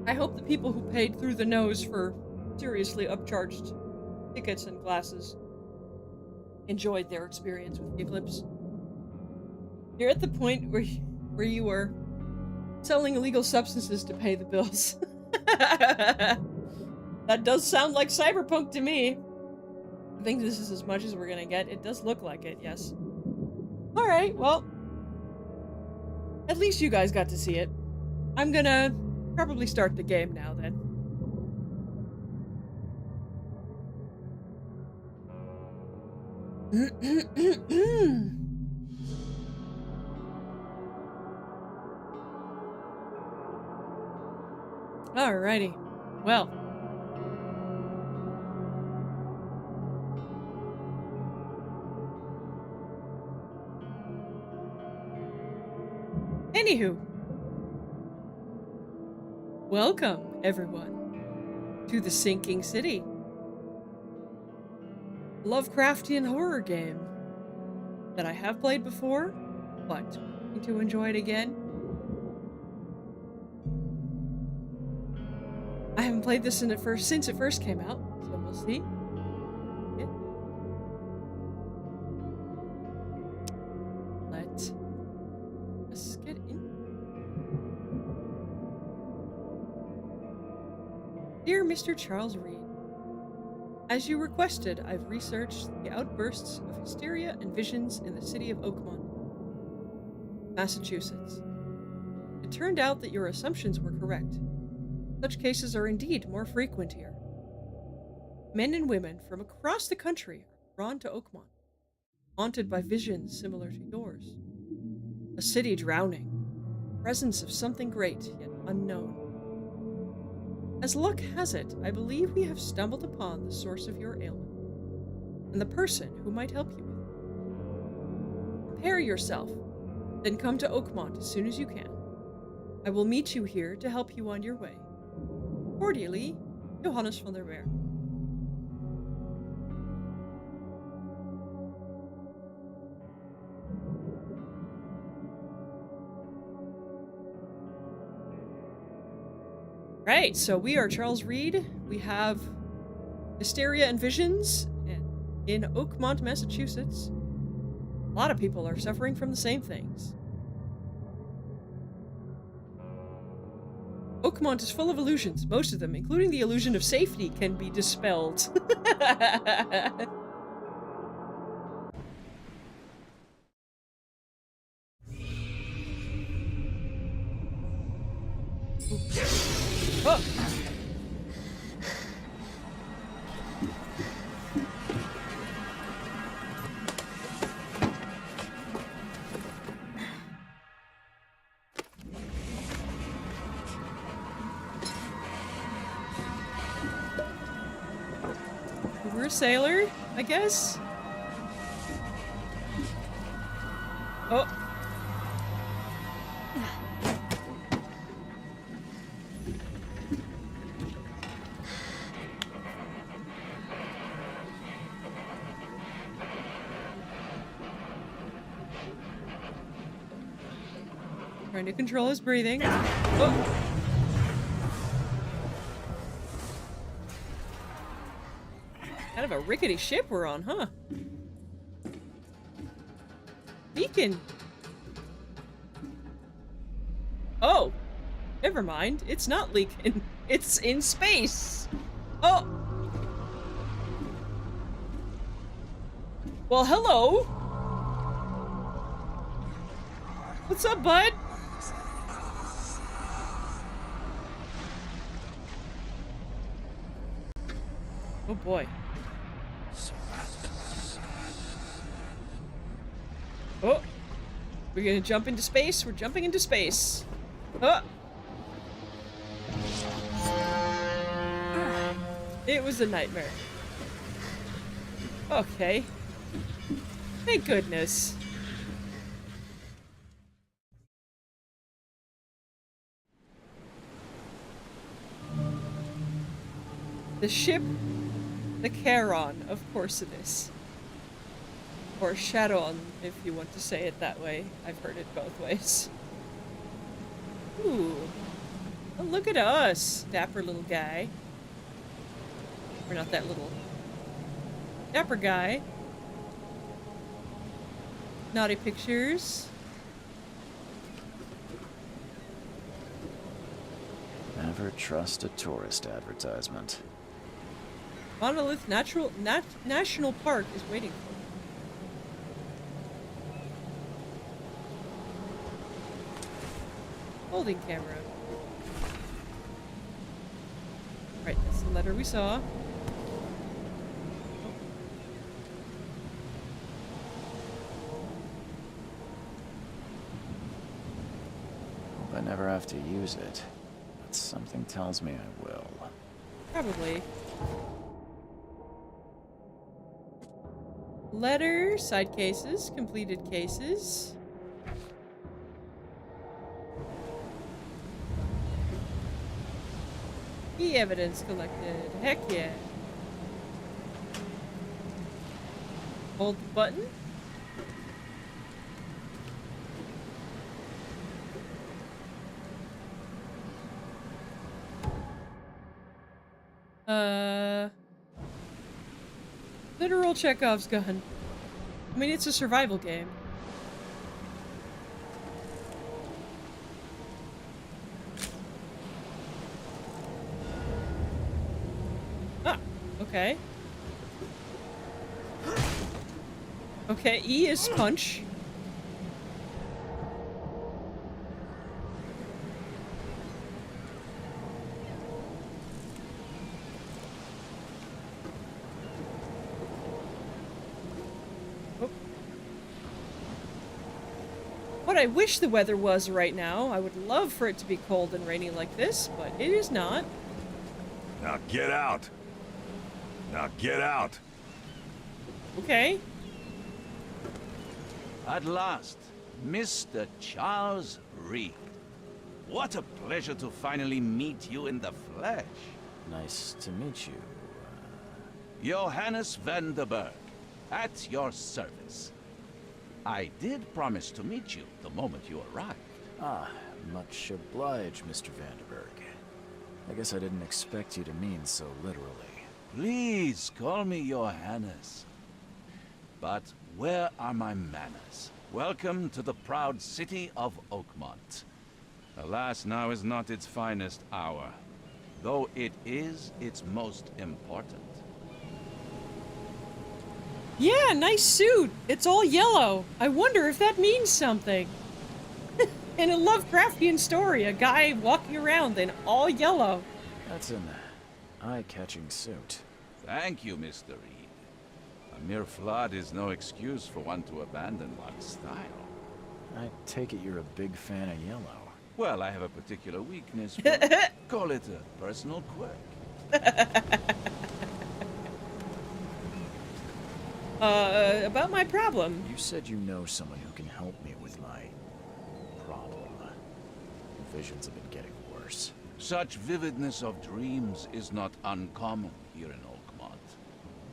I hope the people who paid through the nose for seriously upcharged tickets and glasses enjoyed their experience with the eclipse. You're at the point where you are selling illegal substances to pay the bills. That does sound like Cyberpunk to me. I think this is as much as we're gonna get. It does look like it, yes. Alright, well. At least you guys got to see it. I'm gonna probably start the game now then. Alrighty. Well. Anywho. Welcome, everyone, to the Sinking City. Lovecraftian horror game that I have played before, but I'm going to enjoy it again. I haven't played this since it first came out, so we'll see. Yeah. Dear Mr. Charles Reed, as you requested, I've researched the outbursts of hysteria and visions in the city of Oakmont, Massachusetts. It turned out that your assumptions were correct. Such cases are indeed more frequent here. Men and women from across the country are drawn to Oakmont, haunted by visions similar to yours. A city drowning, presence of something great yet unknown. As luck has it, I believe we have stumbled upon the source of your ailment, and the person who might help you with it. Prepare yourself, then come to Oakmont as soon as you can. I will meet you here to help you on your way. Cordially, Johannes van der Meer. Right, so we are Charles Reed. We have hysteria and visions in Oakmont, Massachusetts. A lot of people are suffering from the same things. Oakmont is full of illusions. Most of them, including the illusion of safety, can be dispelled. Oh. We're a sailor, I guess. Oh. Trying to control his breathing. Oh. Kind of a rickety ship we're on, huh? Beacon. Oh. Never mind. It's not leaking. It's in space. Oh. Well, hello. What's up, bud? Oh boy. Oh! We're gonna jump into space? We're jumping into space. Oh! It was a nightmare. Okay. Thank goodness. The ship, the Charon, of course it is. Or Charon, if you want to say it that way. I've heard it both ways. Ooh. Oh, look at us, dapper little guy. We're not that little. Dapper guy. Naughty pictures. Never trust a tourist advertisement. Monolith National Park is waiting for you. Holding camera. Right, that's the letter we saw. Hope I never have to use it, but something tells me I will. Probably. Letter, side cases, completed cases. Key evidence collected. Heck yeah. Hold the button. Literal Chekhov's gun. I mean, it's a survival game. Okay. Okay, E is punch. Oh. What I wish the weather was right now. I would love for it to be cold and rainy like this, but it is not. Now get out. Now get out. Okay. At last, Mr. Charles Reed. What a pleasure to finally meet you in the flesh. Nice to meet you. Johannes van der Berg, at your service. I did promise to meet you the moment you arrived. Ah, much obliged, Mr. Vanderberg. I guess I didn't expect you to mean so literally. Please call me Johannes. But where are my manners? Welcome to the proud city of Oakmont. Alas, now is not its finest hour, though it is its most important. Yeah, nice suit. It's all yellow. I wonder if that means something. In a Lovecraftian story, a guy walking around in all yellow. That's an eye-catching suit. Thank you, Mr. Reed. A mere flood is no excuse for one to abandon one's style. I take it you're a big fan of yellow. Well, I have a particular weakness for call it a personal quirk. About my problem. You said you know someone who can help me with my problem. Visions have been getting worse. Such vividness of dreams is not uncommon here in Oakmont.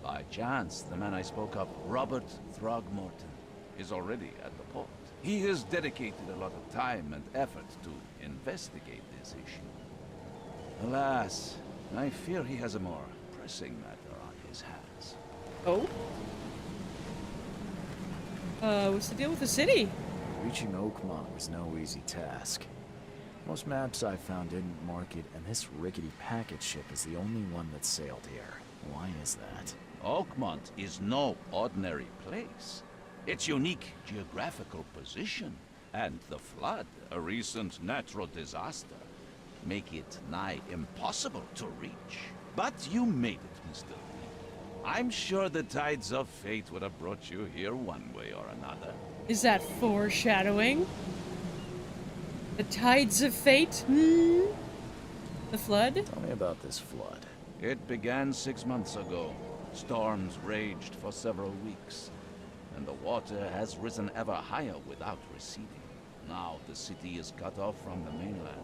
By chance, the man I spoke of, Robert Throgmorton, is already at the port. He has dedicated a lot of time and effort to investigate this issue. Alas, I fear he has a more pressing matter on his hands. Oh? What's the deal with the city? Reaching Oakmont was no easy task. Most maps I found didn't mark it, and this rickety packet ship is the only one that sailed here. Why is that? Oakmont is no ordinary place. Its unique geographical position and the flood, a recent natural disaster, make it nigh impossible to reach. But you made it, Mr. Lee. I'm sure the tides of fate would have brought you here one way or another. Is that foreshadowing? The tides of fate? Hmm? The flood? Tell me about this flood. It began 6 months ago. Storms raged for several weeks, and the water has risen ever higher without receding. Now the city is cut off from the mainland.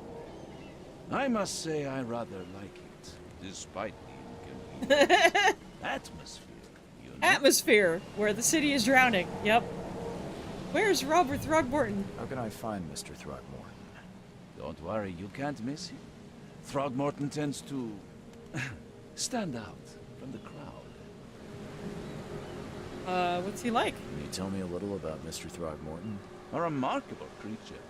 I must say I rather like it, despite the inconvenience. Atmosphere, you know? Atmosphere, where the city is drowning. Yep. Where's Robert Throgmorton? How can I find Mr. Throgmorton? Don't worry, you can't miss him. Throgmorton tends to stand out from the crowd. What's he like? Can you tell me a little about Mr. Throgmorton? A remarkable creature.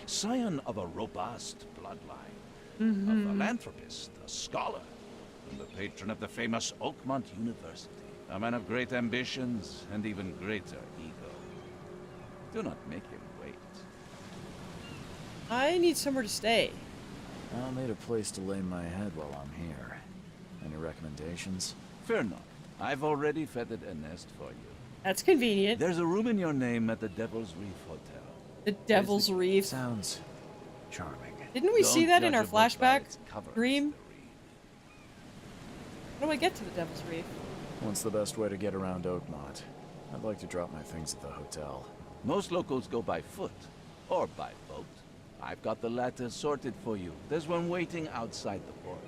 Scion of a robust bloodline. A philanthropist, a scholar, and the patron of the famous Oakmont University. A man of great ambitions and even greater ego. Do not make him wait. I need somewhere to stay. I'll need a place to lay my head while I'm here. Any recommendations? Fear not. I've already feathered a nest for you. That's convenient. There's a room in your name at the Devil's Reef Hotel. The Devil's Reef. Sounds charming. Didn't we see Don't that in judge our a book by flashback its cover, dream? Mr. Reed. How do I get to the Devil's Reef? What's the best way to get around Oakmont? I'd like to drop my things at the hotel. Most locals go by foot or by boat. I've got the latter sorted for you. There's one waiting outside the port.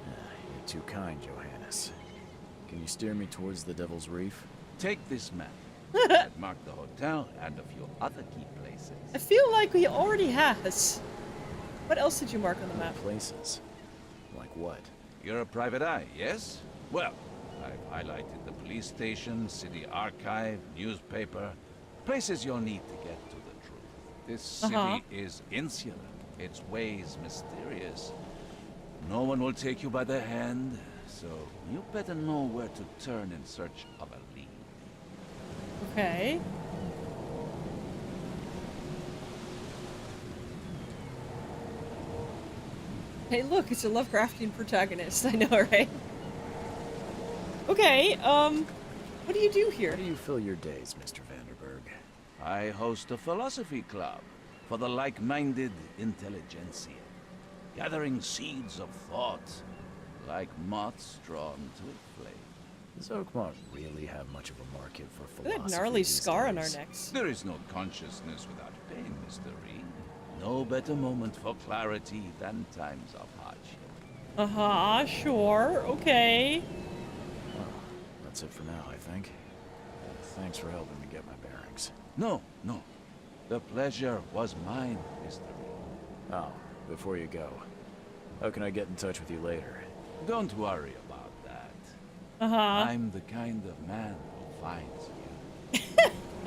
You're too kind, Johannes. Can you steer me towards the Devil's Reef? Take this map. I've marked the hotel and a few other key places. I feel like he already has. What else did you mark on the map? Places? Like what? You're a private eye, yes? Well, I've highlighted the police station, city archive, newspaper, places you'll need to get to the truth. This city is insular, its ways mysterious. No one will take you by the hand, so you better know where to turn in search of a lead. Okay. Hey, look, it's a Lovecraftian protagonist. I know, right? Okay, what do you do here? How do you fill your days, Mr. Vanderberg? I host a philosophy club for the like-minded intelligentsia, gathering seeds of thought like moths drawn to a flame. Does Oakmont really have much of a market for Look at philosophy that gnarly these scar on our days? necks. There is no consciousness without pain, Mr. Reed. No better moment for clarity than times of hardship. Uh-huh, sure, okay. Well, that's it for now, I think. Thanks for helping me get my bearings. No. The pleasure was mine, Mr. Reed. Oh, before you go, how can I get in touch with you later? Don't worry about that. Uh-huh. I'm the kind of man who finds you.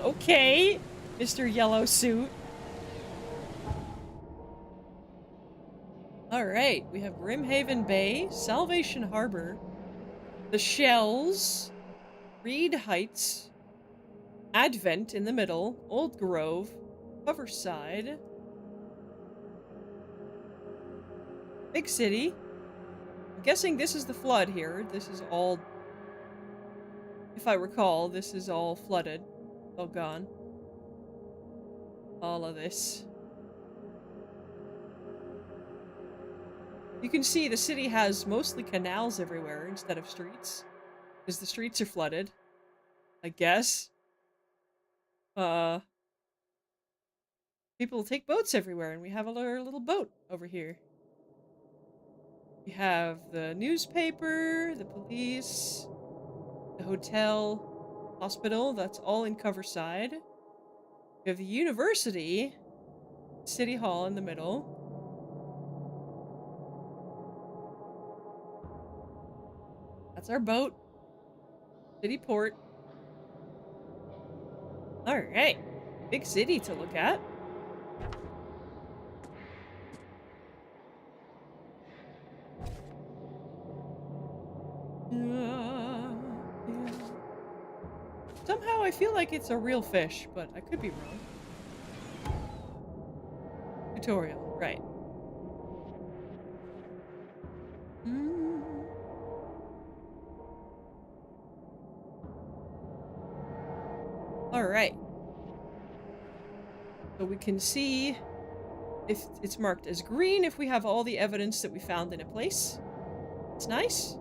Okay, Mr. Yellow Suit. Alright, we have Grimhaven Bay, Salvation Harbor, the Shells, Reed Heights, Advent in the middle, Old Grove, Coverside, Big City. I'm guessing this is the flood here. This is all, if I recall, this is all flooded. All gone. All of this. You can see the city has mostly canals everywhere instead of streets. Because the streets are flooded. I guess. People take boats everywhere, and we have a little boat over here. We have the newspaper, the police, the hotel, hospital, that's all in Coverside. We have the university, City Hall in the middle. That's our boat. City port. Alright. Big city to look at. Somehow I feel like it's a real fish, but I could be wrong. Tutorial, right. Alright. So we can see if it's marked as green if we have all the evidence that we found in a place. It's nice.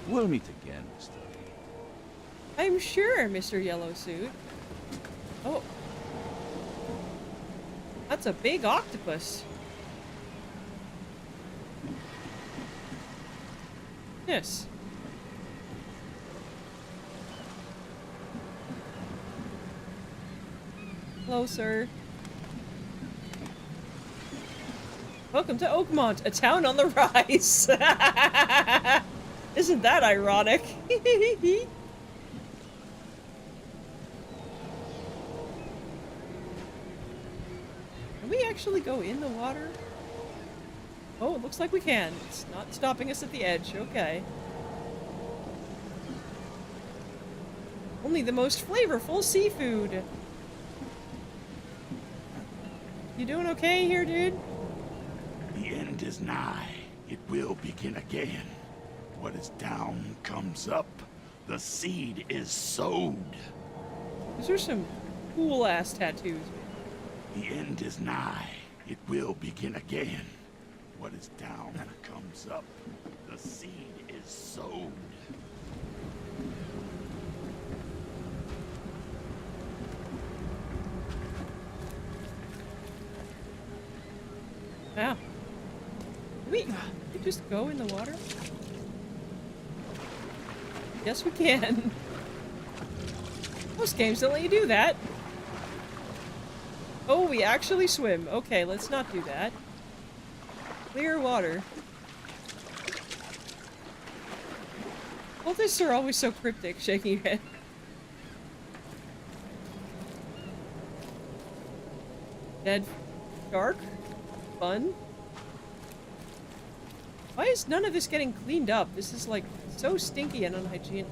We'll meet again, Mr. Reed. I'm sure, Mr. Yellow Suit. Oh. That's a big octopus. Yes. Closer. Welcome to Oakmont, a town on the rise. Isn't that ironic? Can we actually go in the water? Oh, it looks like we can. It's not stopping us at the edge. Okay. Only the most flavorful seafood. You doing okay here, dude? The end is nigh. It will begin again. What is down comes up. The seed is sowed. These are some cool-ass tattoos. The end is nigh. It will begin again. What is down comes up. The seed is sowed. Wow. Can we just go in the water? Yes, we can. Most games don't let you do that. Oh, we actually swim. Okay, let's not do that. Clear water. Cultists are always so cryptic, shaking your head. Dead shark? Fun. Why is none of this getting cleaned up? This is like so stinky and unhygienic.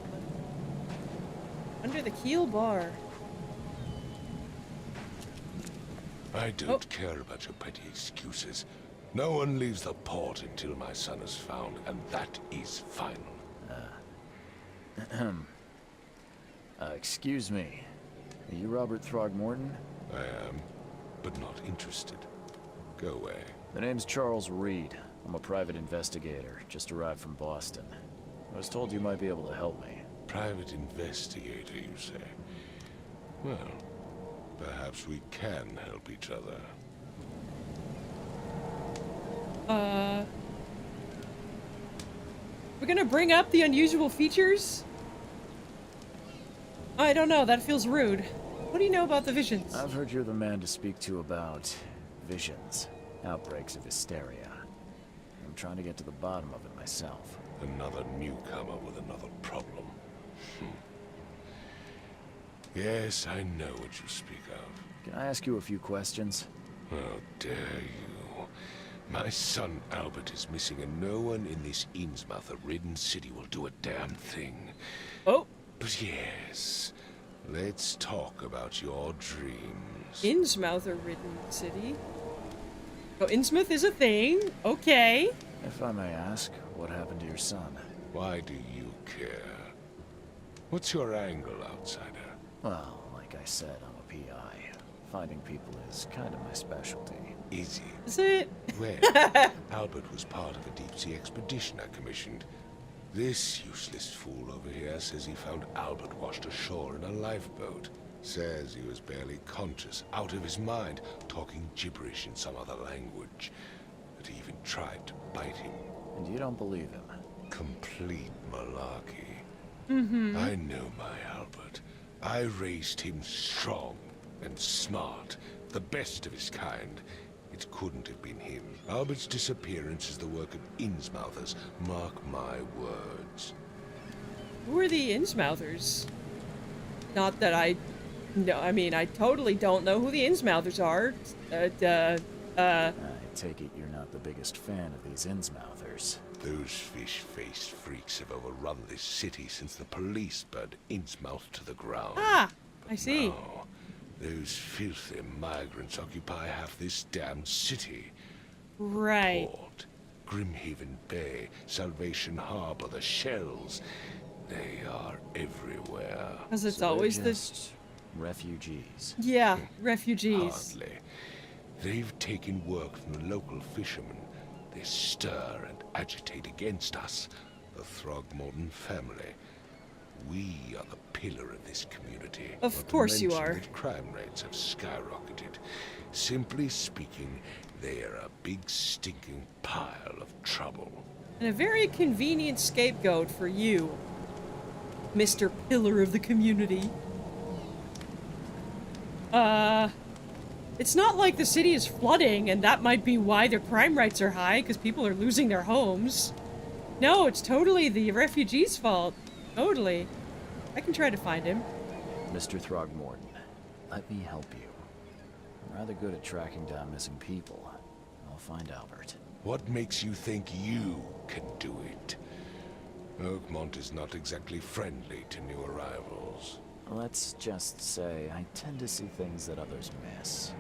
Under the keel bar. I don't care about your petty excuses. No one leaves the port until my son is found, and that is final. Excuse me. Are you Robert Throgmorton? I am, but not interested. Go away. The name's Charles Reed. I'm a private investigator, just arrived from Boston. I was told you might be able to help me. Private investigator, you say? Well, perhaps we can help each other. We're gonna bring up the unusual features? I don't know, that feels rude. What do you know about the visions? I've heard you're the man to speak to about visions, outbreaks of hysteria. I'm trying to get to the bottom of it myself. Another newcomer with another problem. Yes, I know what you speak of. Can I ask you a few questions? How dare you? My son Albert is missing, and no one in this Innsmouth-ridden city will do a damn thing. Oh, But yes, let's talk about your dreams. Innsmouth-ridden city. Oh, Innsmouth is a thing. Okay. If I may ask, what happened to your son? Why do you care? What's your angle, outsider? Well, like I said, I'm a PI. Finding people is kind of my specialty. Is it? Is it? Well, Albert was part of a deep-sea expedition I commissioned. This useless fool over here says he found Albert washed ashore in a lifeboat. Says he was barely conscious, out of his mind, talking gibberish in some other language. That he even tried to bite him. And you don't believe him? Complete malarkey. Mm-hmm. I know my Albert. I raised him strong and smart, the best of his kind. It couldn't have been him. Albert's disappearance is the work of Innsmouthers. Mark my words. Who are the Innsmouthers? Not that I... No, I mean, I totally don't know who the Innsmouthers are. I take it you're not the biggest fan of these Innsmouthers. Those fish-faced freaks have overrun this city since the police burned Innsmouth to the ground. Ah, I see. Now, those filthy migrants occupy half this damned city. Right. Port, Grimhaven Bay, Salvation Harbor, the Shells. They are everywhere. Because it's So they're always the... just refugees. Yeah, refugees. Hardly. They've taken work from the local fishermen. They stir and agitate against us, the Throgmorton family. We are the pillar of this community. Of not to course you mention are. that crime rates have skyrocketed. Simply speaking, they are a big stinking pile of trouble. And a very convenient scapegoat for you, Mr. Pillar of the Community. It's not like the city is flooding, and that might be why their crime rates are high, because people are losing their homes. No, it's totally the refugees' fault. Totally. I can try to find him. Mr. Throgmorton, let me help you. I'm rather good at tracking down missing people. I'll find Albert. What makes you think you can do it? Oakmont is not exactly friendly to new arrivals. Let's just say I tend to see things that others miss.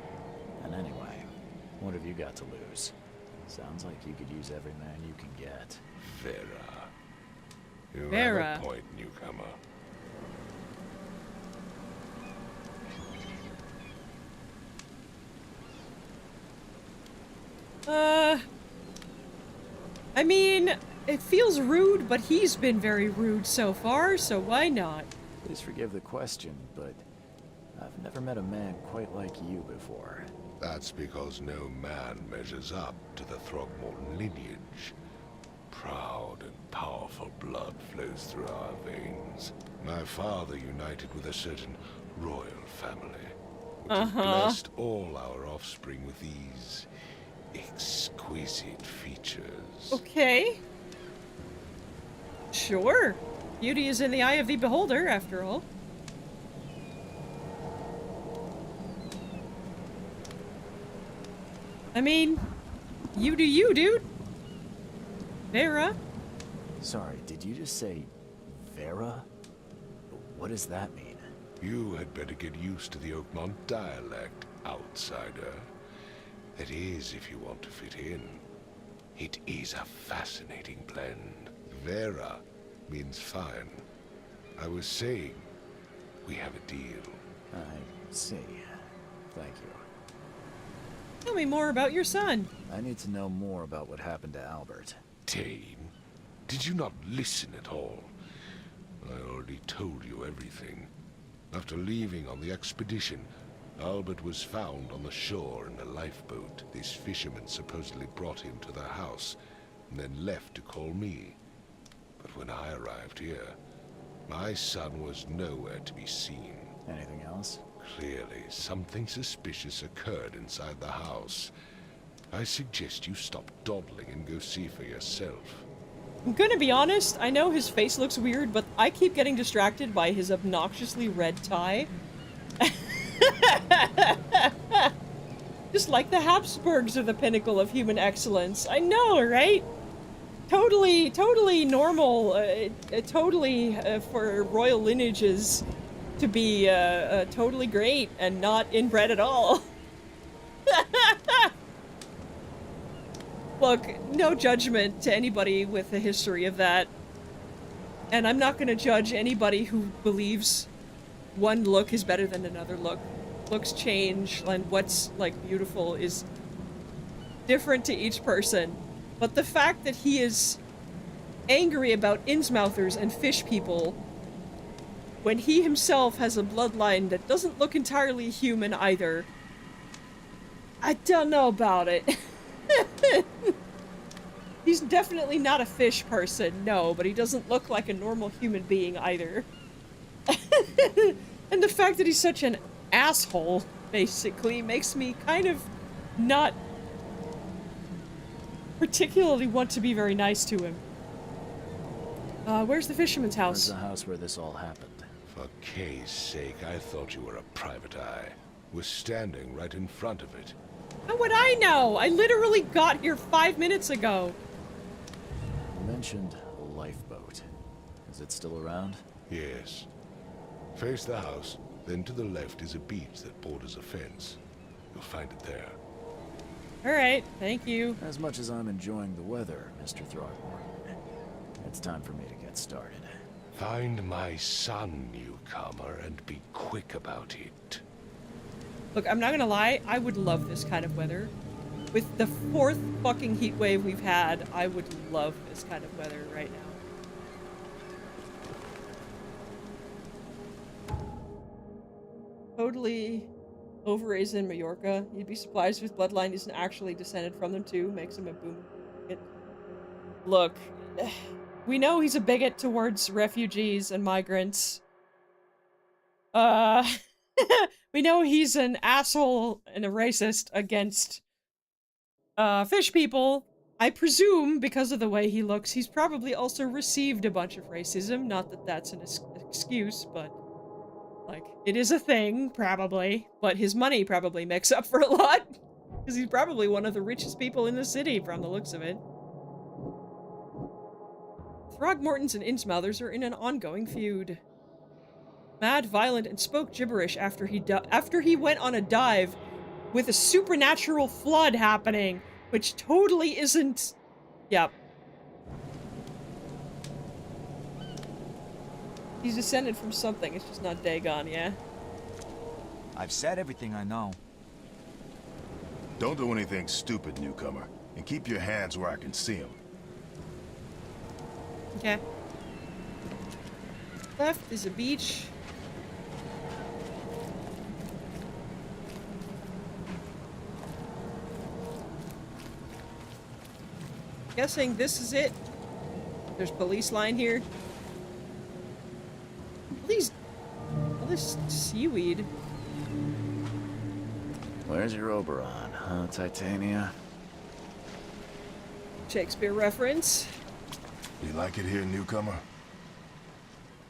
And anyway, what have you got to lose? Sounds like you could use every man you can get. Vera. You Vera. have a point, newcomer. I mean, it feels rude, but he's been very rude so far, so why not? Please forgive the question, but I've never met a man quite like you before. That's because no man measures up to the Throgmorton lineage. Proud and powerful blood flows through our veins. My father united with a certain royal family, which has blessed all our offspring with these exquisite features. Okay. Sure. Beauty is in the eye of the beholder, after all. I mean, you do you, dude. Vera? Sorry, did you just say Vera? What does that mean? You had better get used to the Oakmont dialect, outsider. That is, if you want to fit in. It is a fascinating blend. Vera means fine. I was saying, we have a deal. I see. Thank you. Tell me more about your son. I need to know more about what happened to Albert. Tane, did you not listen at all? I already told you everything. After leaving on the expedition, Albert was found on the shore in a lifeboat. This fisherman supposedly brought him to their house, and then left to call me. But when I arrived here, my son was nowhere to be seen. Anything else? Clearly, something suspicious occurred inside the house. I suggest you stop dawdling and go see for yourself. I'm gonna be honest, I know his face looks weird, but I keep getting distracted by his obnoxiously red tie. Just like the Habsburgs are the pinnacle of human excellence. I know, right? Totally normal. Totally for royal lineages to be totally great and not inbred at all. Look, no judgment to anybody with a history of that. And I'm not gonna judge anybody who believes one look is better than another look. Looks change, and what's, like, beautiful is different to each person. But the fact that he is angry about Innsmouthers and fish people when he himself has a bloodline that doesn't look entirely human either, I don't know about it. He's definitely not a fish person, no, but he doesn't look like a normal human being either. And the fact that he's such an asshole, basically, makes me kind of not particularly want to be very nice to him. Where's the fisherman's house? Where's the house where this all happened? For Kay's sake, I thought you were a private eye. Was standing right in front of it. How would I know? I literally got here 5 minutes ago. You mentioned a lifeboat. Is it still around? Yes. Face the house, then to the left is a beach that borders a fence. You'll find it there. Alright, thank you. As much as I'm enjoying the weather, Mr. Throgmorton, it's time for me to get started. Find my son, newcomer, and be quick about it. Look, I'm not gonna lie, I would love this kind of weather. With the 4th fucking heat wave we've had, I would love this kind of weather right now. Totally over-raised in Mallorca. You'd be surprised if his bloodline isn't actually descended from them too. Makes him a boomer. Look, we know he's a bigot towards refugees and migrants. We know he's an asshole and a racist against fish people. I presume, because of the way he looks, he's probably also received a bunch of racism. Not that that's an excuse, but, like, it is a thing, probably. But his money probably makes up for a lot. Because he's probably one of the richest people in the city, from the looks of it. Throgmortons and Innsmouthers are in an ongoing feud. Mad, violent, and spoke gibberish after he went on a dive with a supernatural flood happening, which totally isn't... Yep. He's descended from something, it's just not Dagon, yeah? I've said everything I know. Don't do anything stupid, newcomer. And keep your hands where I can see them. Okay. Left is a beach. Guessing this is it. There's police line here. All this seaweed. Where's your Oberon, huh, Titania? Shakespeare reference. You like it here, newcomer?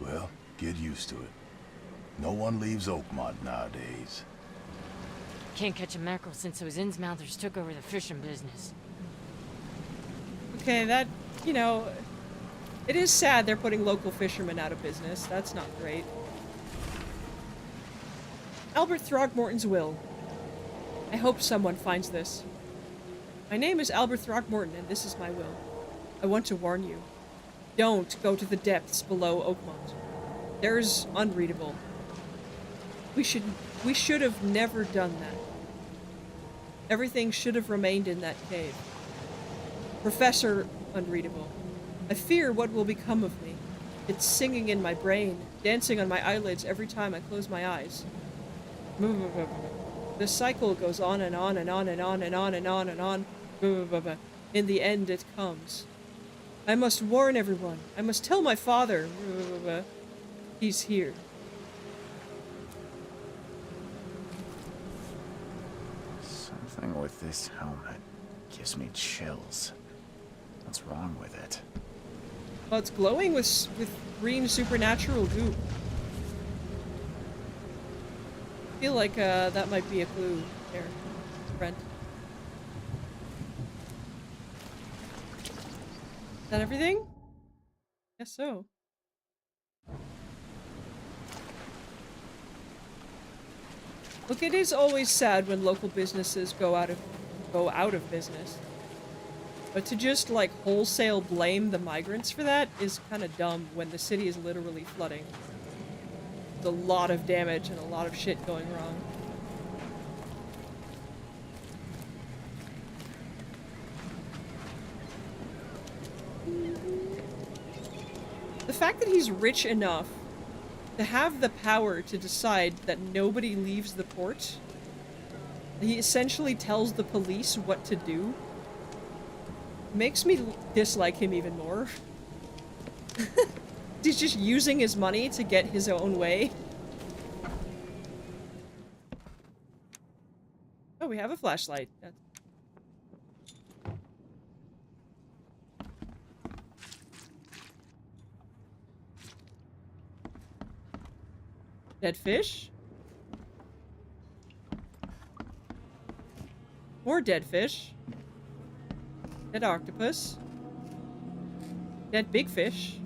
Well, get used to it. No one leaves Oakmont nowadays. Can't catch a mackerel since those Innsmouthers took over the fishing business. Okay, that you know, it is sad they're putting local fishermen out of business. That's not great. Albert Throgmorton's will. I hope someone finds this. My name is Albert Throgmorton, and this is my will. I want to warn you. Don't go to the depths below Oakmont. There's unreadable. We should have never done that. Everything should have remained in that cave. Professor Unreadable. I fear what will become of me. It's singing in my brain, dancing on my eyelids every time I close my eyes. The cycle goes on and on and on and on and on and on and on. In the end, it comes. I must warn everyone. I must tell my father. He's here. Something with this helmet gives me chills. What's wrong with it? Well, it's glowing with green supernatural goop. I feel like that might be a clue there, Brent. Is that everything? Guess so. Look, it is always sad when local businesses go out of business. But to just, like, wholesale blame the migrants for that is kind of dumb when the city is literally flooding. There's a lot of damage and a lot of shit going wrong. The fact that he's rich enough to have the power to decide that nobody leaves the port, he essentially tells the police what to do, makes me dislike him even more. He's just using his money to get his own way. Oh, we have a flashlight. That's... Dead fish? More dead fish. Dead octopus. Dead big fish.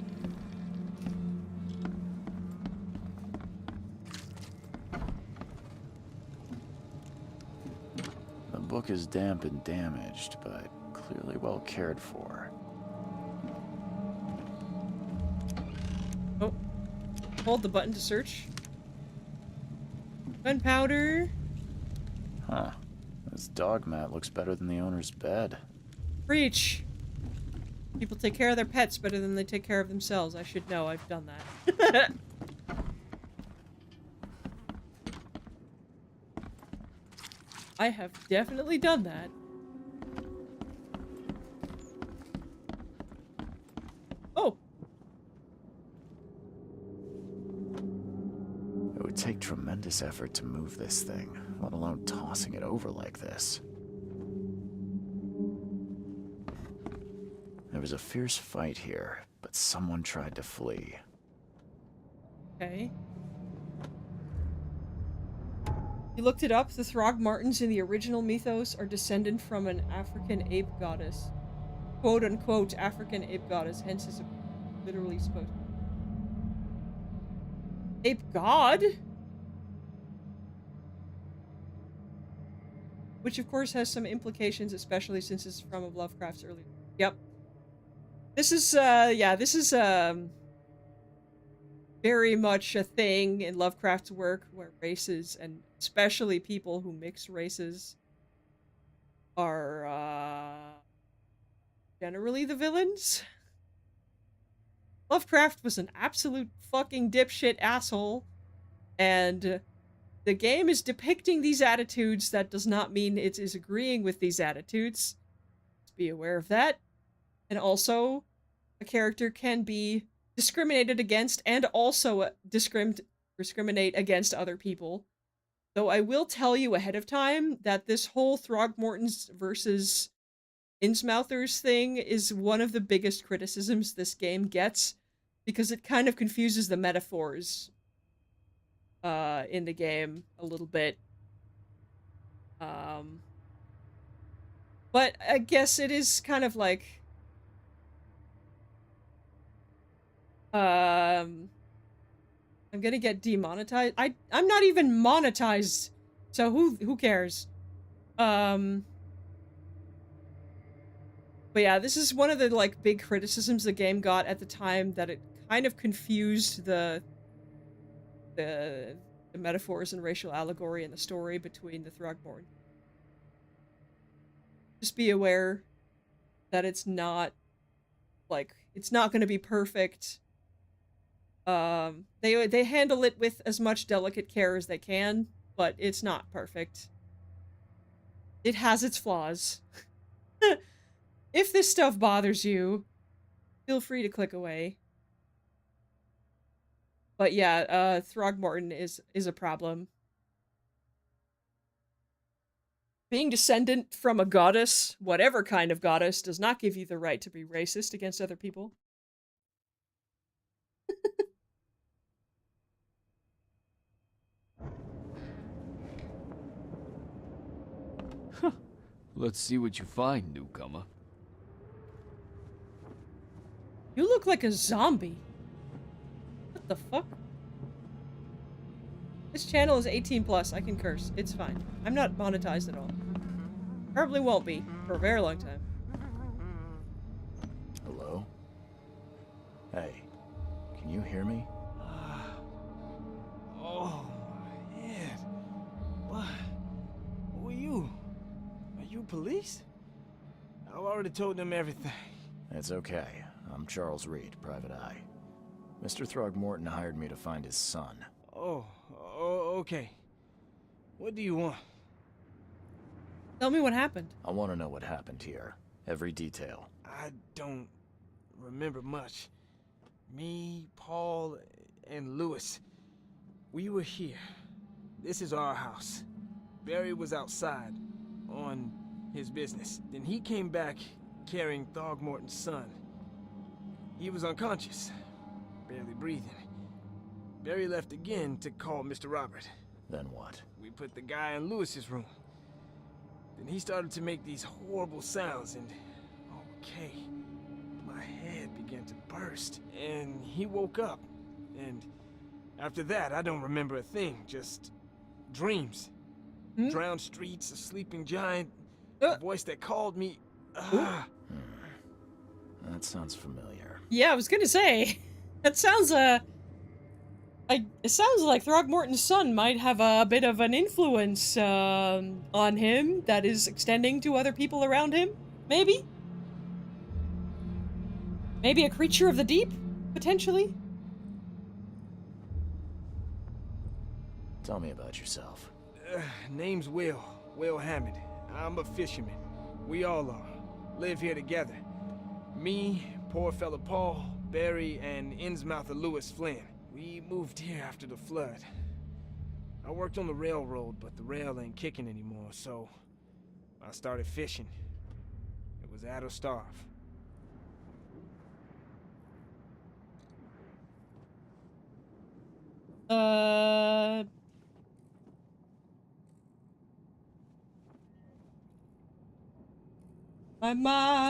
The book is damp and damaged, but clearly well cared for. Oh. Hold the button to search. Gunpowder. Huh. This dog mat looks better than the owner's bed. Preach. People take care of their pets better than they take care of themselves. I should know. I've done that. I have definitely done that. Oh. It would take tremendous effort to move this thing, let alone tossing it over like this. There was a fierce fight here, but someone tried to flee. Okay. You looked it up. The Throgmortons in the original mythos are descended from an African ape goddess. Quote unquote African ape goddess, hence is literally supposed to. Ape god? Which of course has some implications, especially since it's from Lovecraft's early. Yep. This is, this is, very much a thing in Lovecraft's work where races, and especially people who mix races, are, generally the villains. Lovecraft was an absolute fucking dipshit asshole, and the game is depicting these attitudes. That does not mean it is agreeing with these attitudes. Just be aware of that. And also, a character can be discriminated against and also discriminate against other people. Though I will tell you ahead of time that this whole Throgmortons versus Innsmouthers thing is one of the biggest criticisms this game gets, because it kind of confuses the metaphors in the game a little bit. But I guess it is kind of like, I'm gonna get demonetized. I'm not even monetized, so who cares? But yeah, this is one of the like big criticisms the game got at the time, that it kind of confused the metaphors and racial allegory in the story between the Throgmorton. Just be aware that it's not going to be perfect. They handle it with as much delicate care as they can, but it's not perfect. It has its flaws. If this stuff bothers you, feel free to click away. But yeah, Throgmorton is a problem. Being descendant from a goddess, whatever kind of goddess, does not give you the right to be racist against other people. Let's see what you find, newcomer. You look like a zombie. What the fuck? This channel is 18 plus. I can curse. It's fine. I'm not monetized at all. Probably won't be for a very long time. Hello? Hey, can you hear me? Oh, my head. What? Who are you? Are you police? I've already told them everything. It's okay. I'm Charles Reed, Private Eye. Mr. Throgmorton hired me to find his son. Oh, okay. What do you want? Tell me what happened. I want to know what happened here. Every detail. I don't remember much. Me, Paul, and Lewis, we were here. This is our house. Barry was outside, on his business. Then he came back carrying Throgmorton's son. He was unconscious, barely breathing. Barry left again to call Mr. Robert. Then what? We put the guy in Lewis's room. Then he started to make these horrible sounds and... okay, my head began to burst. And he woke up. And after that, I don't remember a thing, just dreams. Drowned streets, a sleeping giant, a voice that called me... That sounds familiar. Yeah, I was gonna say. That sounds, it sounds like Throgmorton's son might have a bit of an influence, on him that is extending to other people around him, maybe? Maybe a creature of the deep, potentially? Tell me about yourself. Name's Will Hammond. I'm a fisherman. We all are. Live here together. Me, poor fella Paul, Barry, and Innsmouther Lewis Flynn. We moved here after the flood. I worked on the railroad, but the rail ain't kicking anymore, so I started fishing. It was add or starve.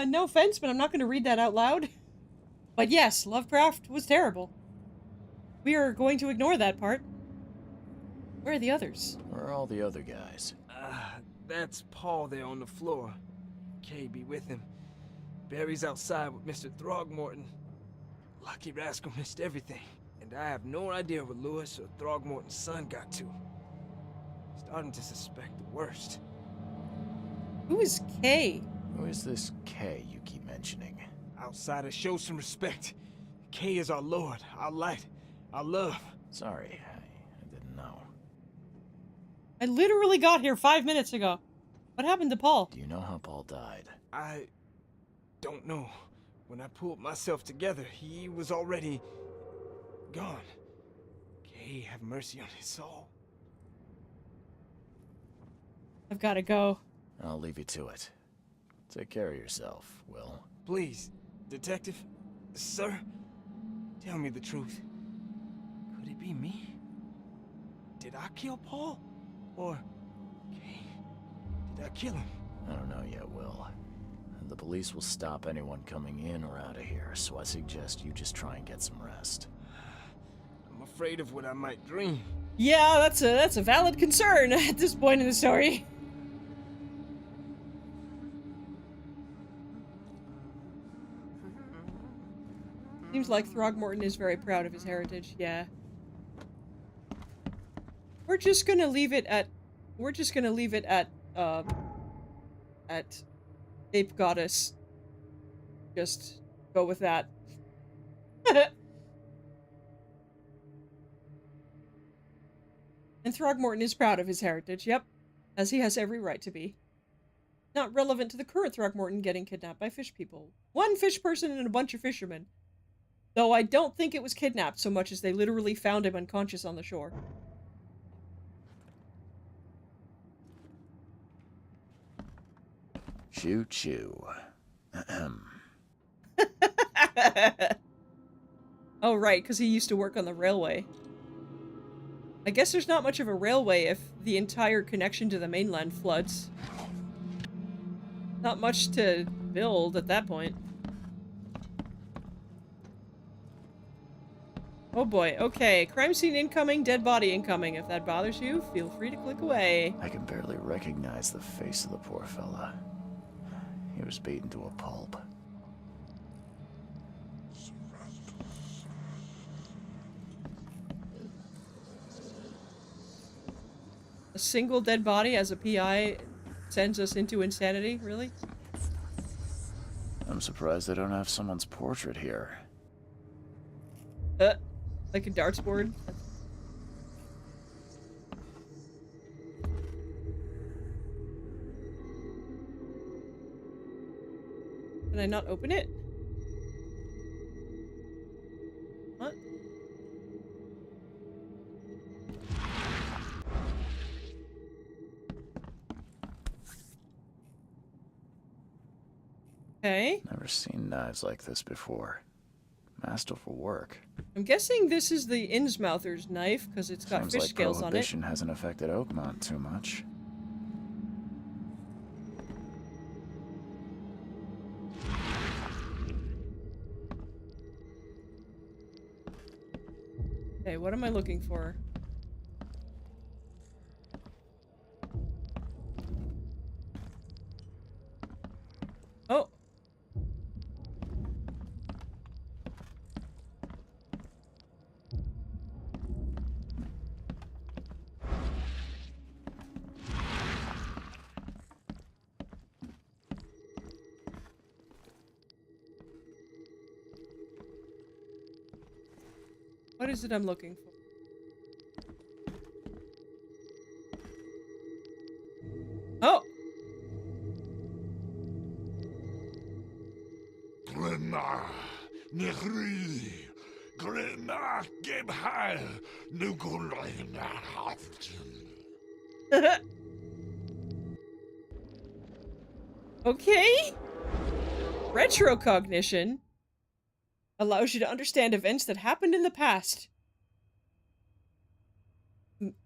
No offense, but I'm not gonna read that out loud. But yes, Lovecraft was terrible. We are going to ignore that part. Where are the others? Where are all the other guys? That's Paul there on the floor. Kay be with him. Barry's outside with Mr. Throgmorton. Lucky rascal missed everything. And I have no idea where Lewis or Throgmorton's son got to. Starting to suspect the worst. Who is Kay? Who is this K you keep mentioning? Outsiders, show some respect. Kay is our lord, our light, our love. Sorry, I didn't know. I literally got here 5 minutes ago. What happened to Paul? Do you know how Paul died? I don't know. When I pulled myself together, he was already gone. Kay, have mercy on his soul. I've gotta go. I'll leave you to it. Take care of yourself, Will. Please, detective, sir, tell me the truth. Could it be me? Did I kill Paul? Or, Kay, did I kill him? I don't know yet, Will. and the police will stop anyone coming in or out of here, so I suggest you just try and get some rest. I'm afraid of what I might dream. Yeah, that's a valid concern at this point in the story. Seems like Throgmorton is very proud of his heritage, yeah. We're just gonna leave it at Ape Goddess. Just go with that. And Throgmorton is proud of his heritage, yep. As he has every right to be. Not relevant to the current Throgmorton getting kidnapped by fish people. One fish person and a bunch of fishermen. Though I don't think it was kidnapped so much as they literally found him unconscious on the shore. Choo choo. Ahem. Oh, right, because he used to work on the railway. I guess there's not much of a railway if the entire connection to the mainland floods. Not much to build at that point. Oh boy, okay. Crime scene incoming, dead body incoming. If that bothers you, feel free to click away. I can barely recognize the face of the poor fella. He was beaten to a pulp. A single dead body as a PI sends us into insanity? Really? I'm surprised they don't have someone's portrait here. Like a darts board? Can I not open it? What? Okay. Never seen knives like this before. Masterful work. I'm guessing this is the Innsmouther's knife, because it's got Sounds fish like scales on it. Prohibition hasn't affected Oakmont too much. Okay, what am I looking for? Oh! What is it I'm looking for? Oh! Glenna, Nehri, Glenna, Gebhal, Nugulena, Okay! Retrocognition allows you to understand events that happened in the past.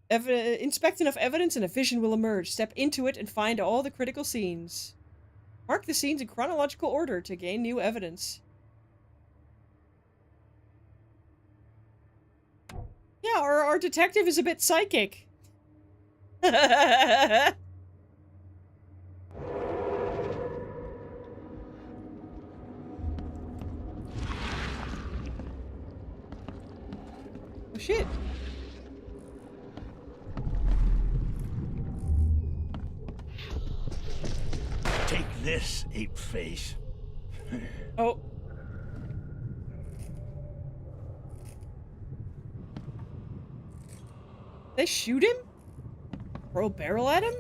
Inspect enough evidence and a vision will emerge. Step into it and find all the critical scenes. Mark the scenes in chronological order to gain new evidence. Yeah, our detective is a bit psychic. Oh shit. Take this, ape face. Oh. They shoot him? Throw a barrel at him?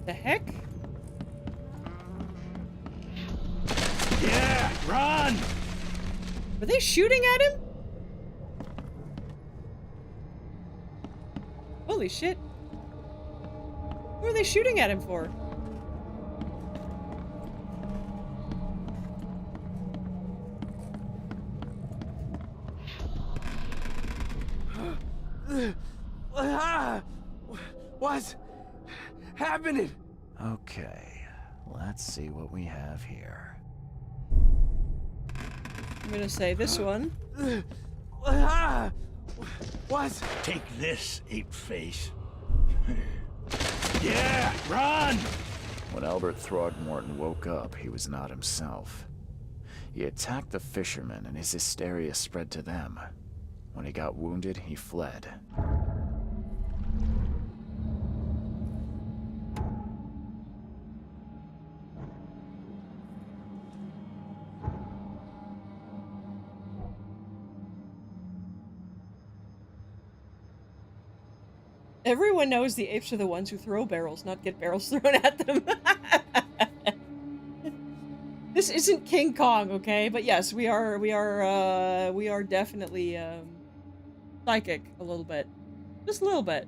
The heck? Yeah, run! Were they shooting at him? Holy shit. What were they shooting at him for? What's happening? Okay, let's see what we have here. I'm gonna say this one. What? Take this, ape face. Yeah, run! When Albert Throgmorton woke up, he was not himself. He attacked the fishermen, and his hysteria spread to them. When he got wounded, he fled. Everyone knows the apes are the ones who throw barrels, not get barrels thrown at them. This isn't King Kong, okay? But yes, we are definitely psychic a little bit, just a little bit.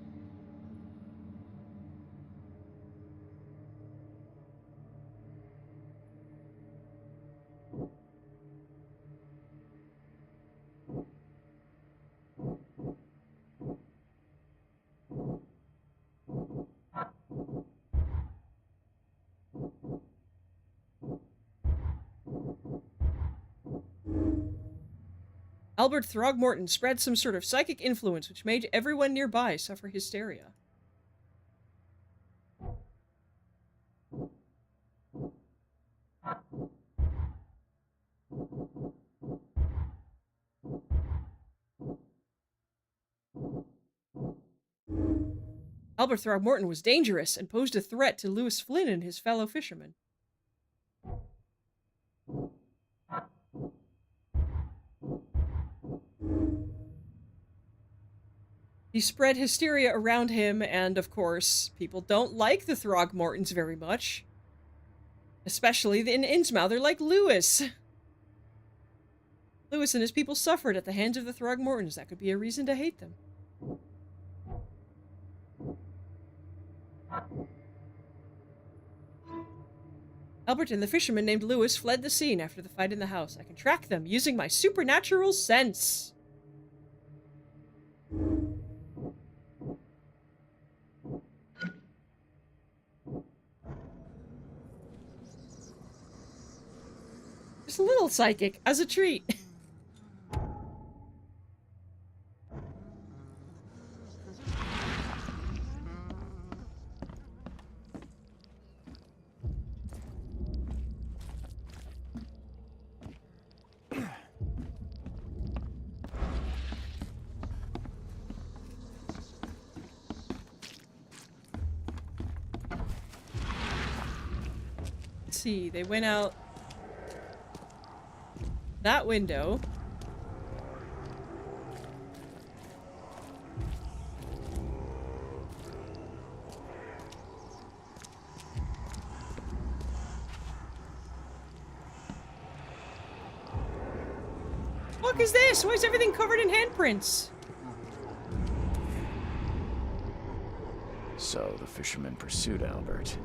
Albert Throgmorton spread some sort of psychic influence which made everyone nearby suffer hysteria. Albert Throgmorton was dangerous and posed a threat to Lewis Flynn and his fellow fishermen. He spread hysteria around him, and of course, people don't like the Throgmortons very much. Especially in Innsmouth, they're like Lewis. Lewis and his people suffered at the hands of the Throgmortons. That could be a reason to hate them. Albert and the fisherman named Lewis fled the scene after the fight in the house. I can track them using my supernatural sense. Just a little psychic, as a treat. Let's see, they went out that window. What is this? Why is everything covered in handprints? So the fishermen pursued Albert,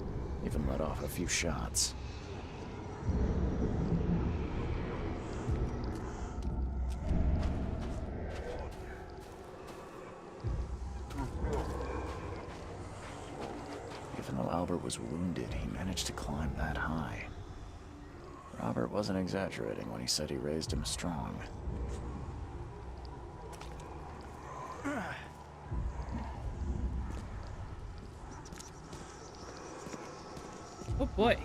even let off a few shots. Even though Albert was wounded, he managed to climb that high. Robert wasn't exaggerating when he said he raised him strong. Oh boy.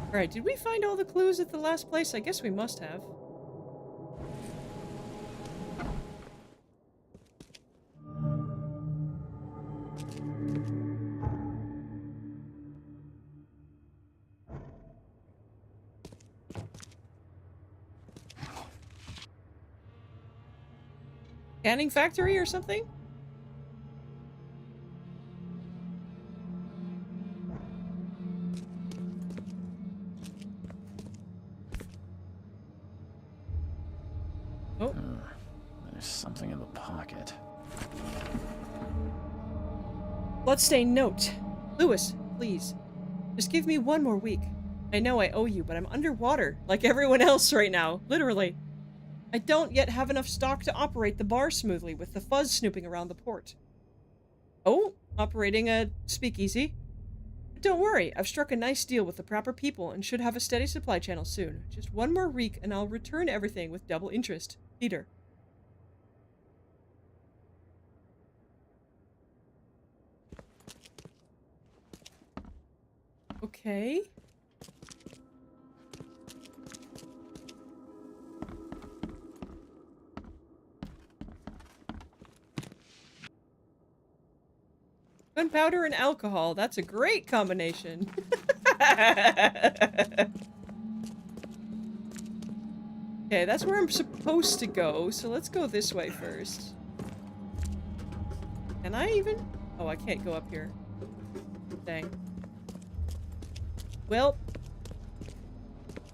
Alright, did we find all the clues at the last place? I guess we must have. Canning factory or something? Oh. There's something in the pocket. Bloodstained note. Lewis, please. Just give me one more week. I know I owe you, but I'm underwater, like everyone else right now. Literally. I don't yet have enough stock to operate the bar smoothly with the fuzz snooping around the port. Oh, operating a speakeasy. But don't worry, I've struck a nice deal with the proper people and should have a steady supply channel soon. Just one more week and I'll return everything with double interest. Peter. Okay. Gunpowder and alcohol. That's a great combination. Okay, that's where I'm supposed to go, so let's go this way first. Can I even? Oh, I can't go up here. Dang. Well,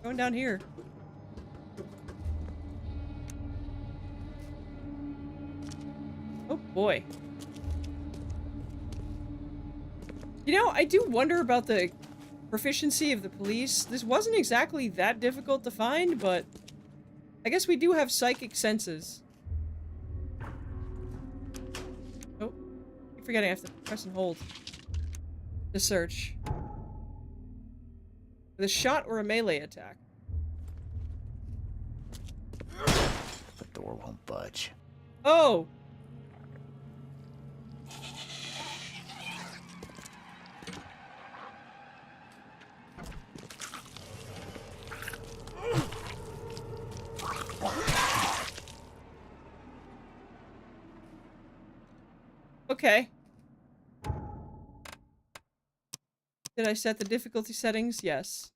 going down here. Oh boy. You know, I do wonder about the proficiency of the police. This wasn't exactly that difficult to find, but I guess we do have psychic senses. Oh, I keep forgetting I have to press and hold to search. With a shot or a melee attack. The door won't budge. Oh! Okay. Did I set the difficulty settings? Yes.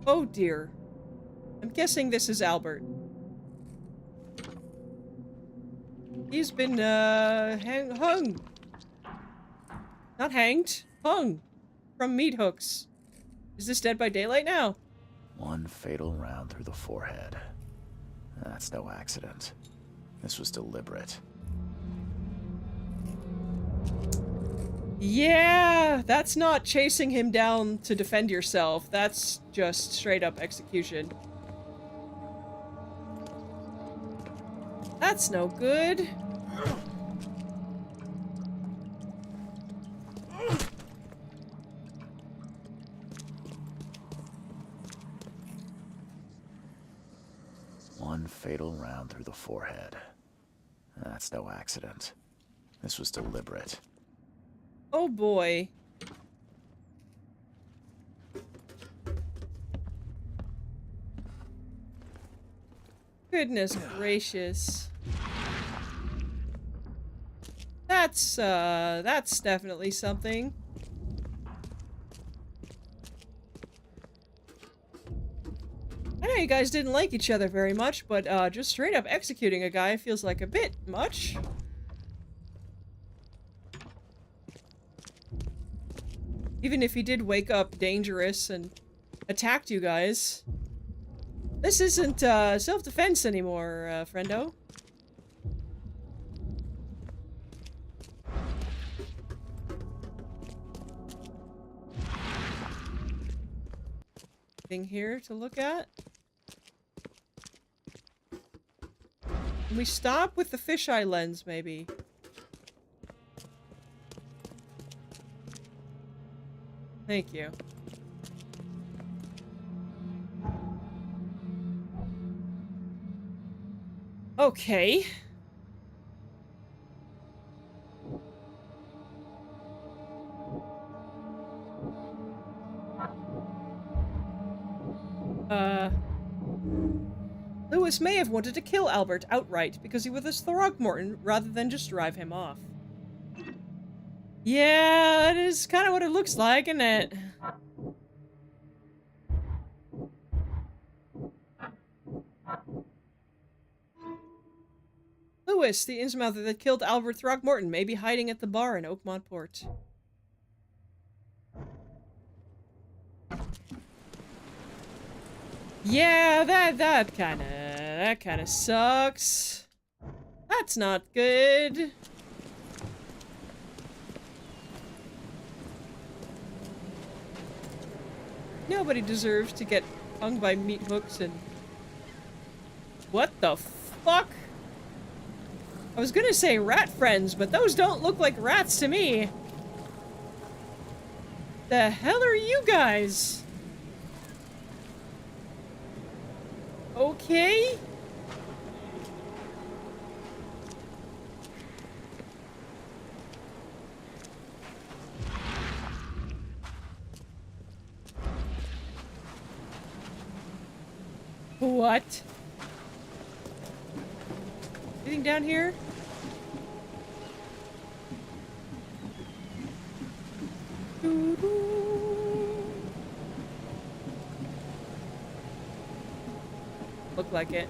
Oh dear. I'm guessing this is Albert. He's been, hung. Not hanged. Hung. From meat hooks. Is this Dead by Daylight now? One fatal round through the forehead. That's no accident. This was deliberate. Yeah, that's not chasing him down to defend yourself. That's just straight up execution. That's no good. One fatal round through the forehead. That's no accident. This was deliberate. Oh boy. Goodness gracious. That's definitely something. I know you guys didn't like each other very much, but just straight up executing a guy feels like a bit much. Even if he did wake up dangerous and attacked you guys. This isn't self-defense anymore, friendo. Thing here to look at. Can we stop with the fisheye lens, maybe? Thank you. Okay. Lewis may have wanted to kill Albert outright because he was a Throgmorton rather than just drive him off. Yeah, that is kind of what it looks like, isn't it? Lewis, the Innsmouther that killed Albert Throgmorton, may be hiding at the bar in Oakmont Port. Yeah, that kinda sucks. That's not good. Nobody deserves to get hung by meat hooks and... What the fuck? I was gonna say rat friends, but those don't look like rats to me. The hell are you guys? Okay. What? Anything down here? Look like it.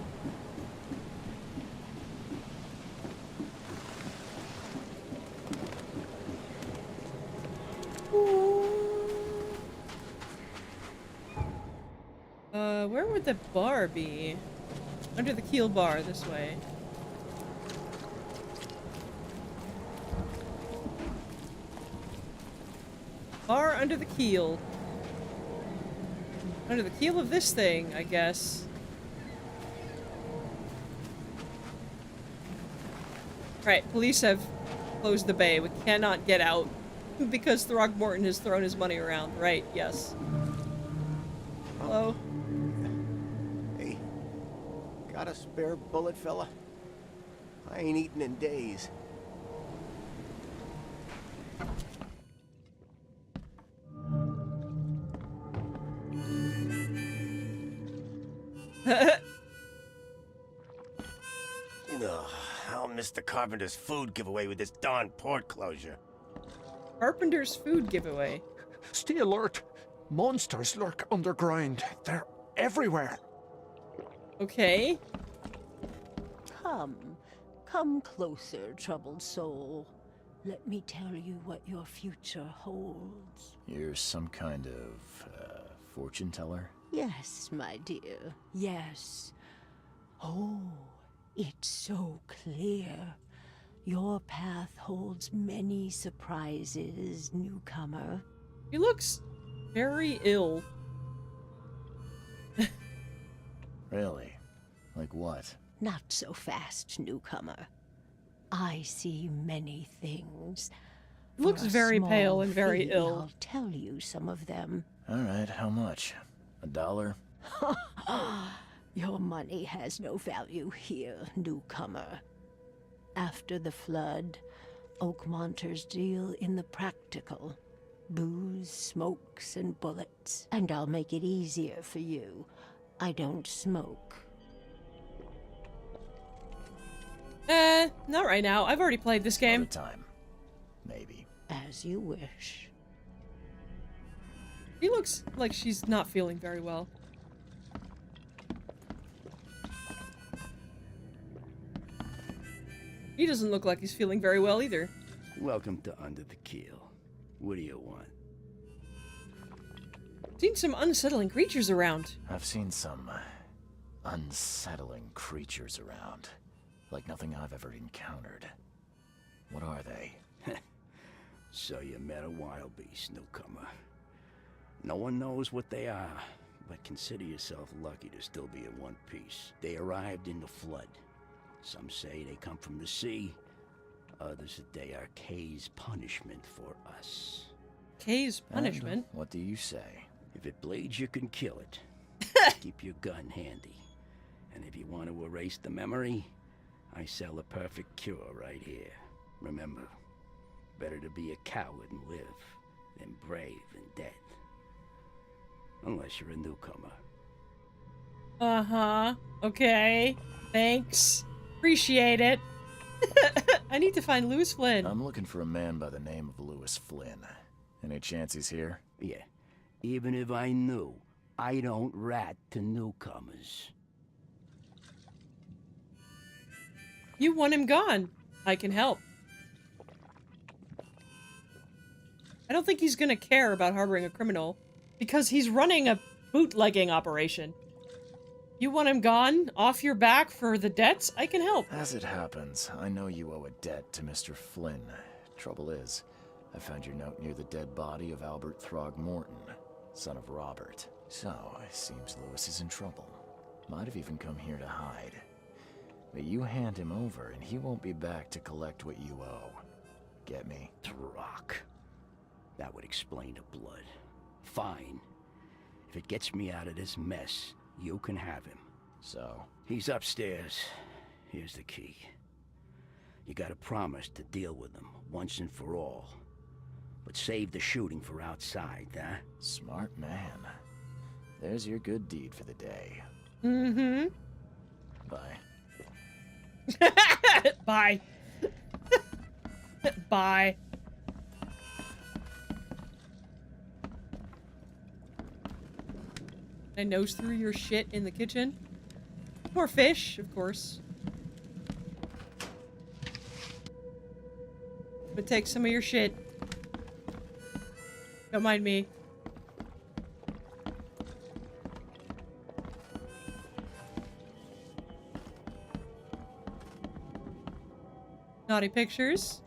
Where would the bar be? Under the keel bar, this way. Bar under the keel. Under the keel of this thing, I guess. Right, police have closed the bay. We cannot get out because Throgmorton has thrown his money around. Right, yes. Hello? Hey, got a spare bullet, fella? I ain't eaten in days. I'll miss the Carpenter's food giveaway with this darn port closure. Carpenter's food giveaway. Stay alert. Monsters lurk underground. They're everywhere. Okay. Come closer, troubled soul. Let me tell you what your future holds. You're some kind of, fortune teller? Yes, my dear, yes. Oh, it's so clear. Your path holds many surprises, newcomer. He looks very ill. Really? Like what? Not so fast, newcomer. I see many things. Looks For a very small pale and very fee, ill. I'll tell you some of them. Alright, how much? $1? Your money has no value here, newcomer. After the flood, Oakmonters deal in the practical. Booze, smokes, and bullets. And I'll make it easier for you. I don't smoke. Not right now. I've already played this game. Another time. Maybe. As you wish. She looks like she's not feeling very well. He doesn't look like he's feeling very well either. Welcome to Under the Keel. What do you want? Seen some unsettling creatures around. I've seen some unsettling creatures around. Like nothing I've ever encountered. What are they? So you met a wild beast, newcomer. No one knows what they are, but consider yourself lucky to still be in one piece. They arrived in the flood. Some say they come from the sea. Others that they are Kay's punishment for us. Kay's punishment? And what do you say? If it bleeds, you can kill it. Keep your gun handy. And if you want to erase the memory, I sell a perfect cure right here. Remember, better to be a coward and live than brave and dead. Unless you're a newcomer. Uh-huh. Okay. Thanks. Appreciate it. I need to find Lewis Flynn. I'm looking for a man by the name of Lewis Flynn. Any chance he's here? Yeah. Even if I knew, I don't rat to newcomers. You want him gone. I can help. I don't think he's gonna care about harboring a criminal, because he's running a bootlegging operation. You want him gone? Off your back for the debts? I can help. As it happens, I know you owe a debt to Mr. Flynn. Trouble is, I found your note near the dead body of Albert Throgmorton, son of Robert. So, it seems Lewis is in trouble. Might have even come here to hide. But you hand him over and he won't be back to collect what you owe. Get me? Throck. That would explain the blood. Fine. If it gets me out of this mess, you can have him. So? He's upstairs. Here's the key. You gotta promise to deal with him once and for all. But save the shooting for outside, huh? Smart man. There's your good deed for the day. Mm-hmm. Bye. Bye. Bye. I nose through your shit in the kitchen. More fish, of course. But take some of your shit. Don't mind me. Naughty pictures.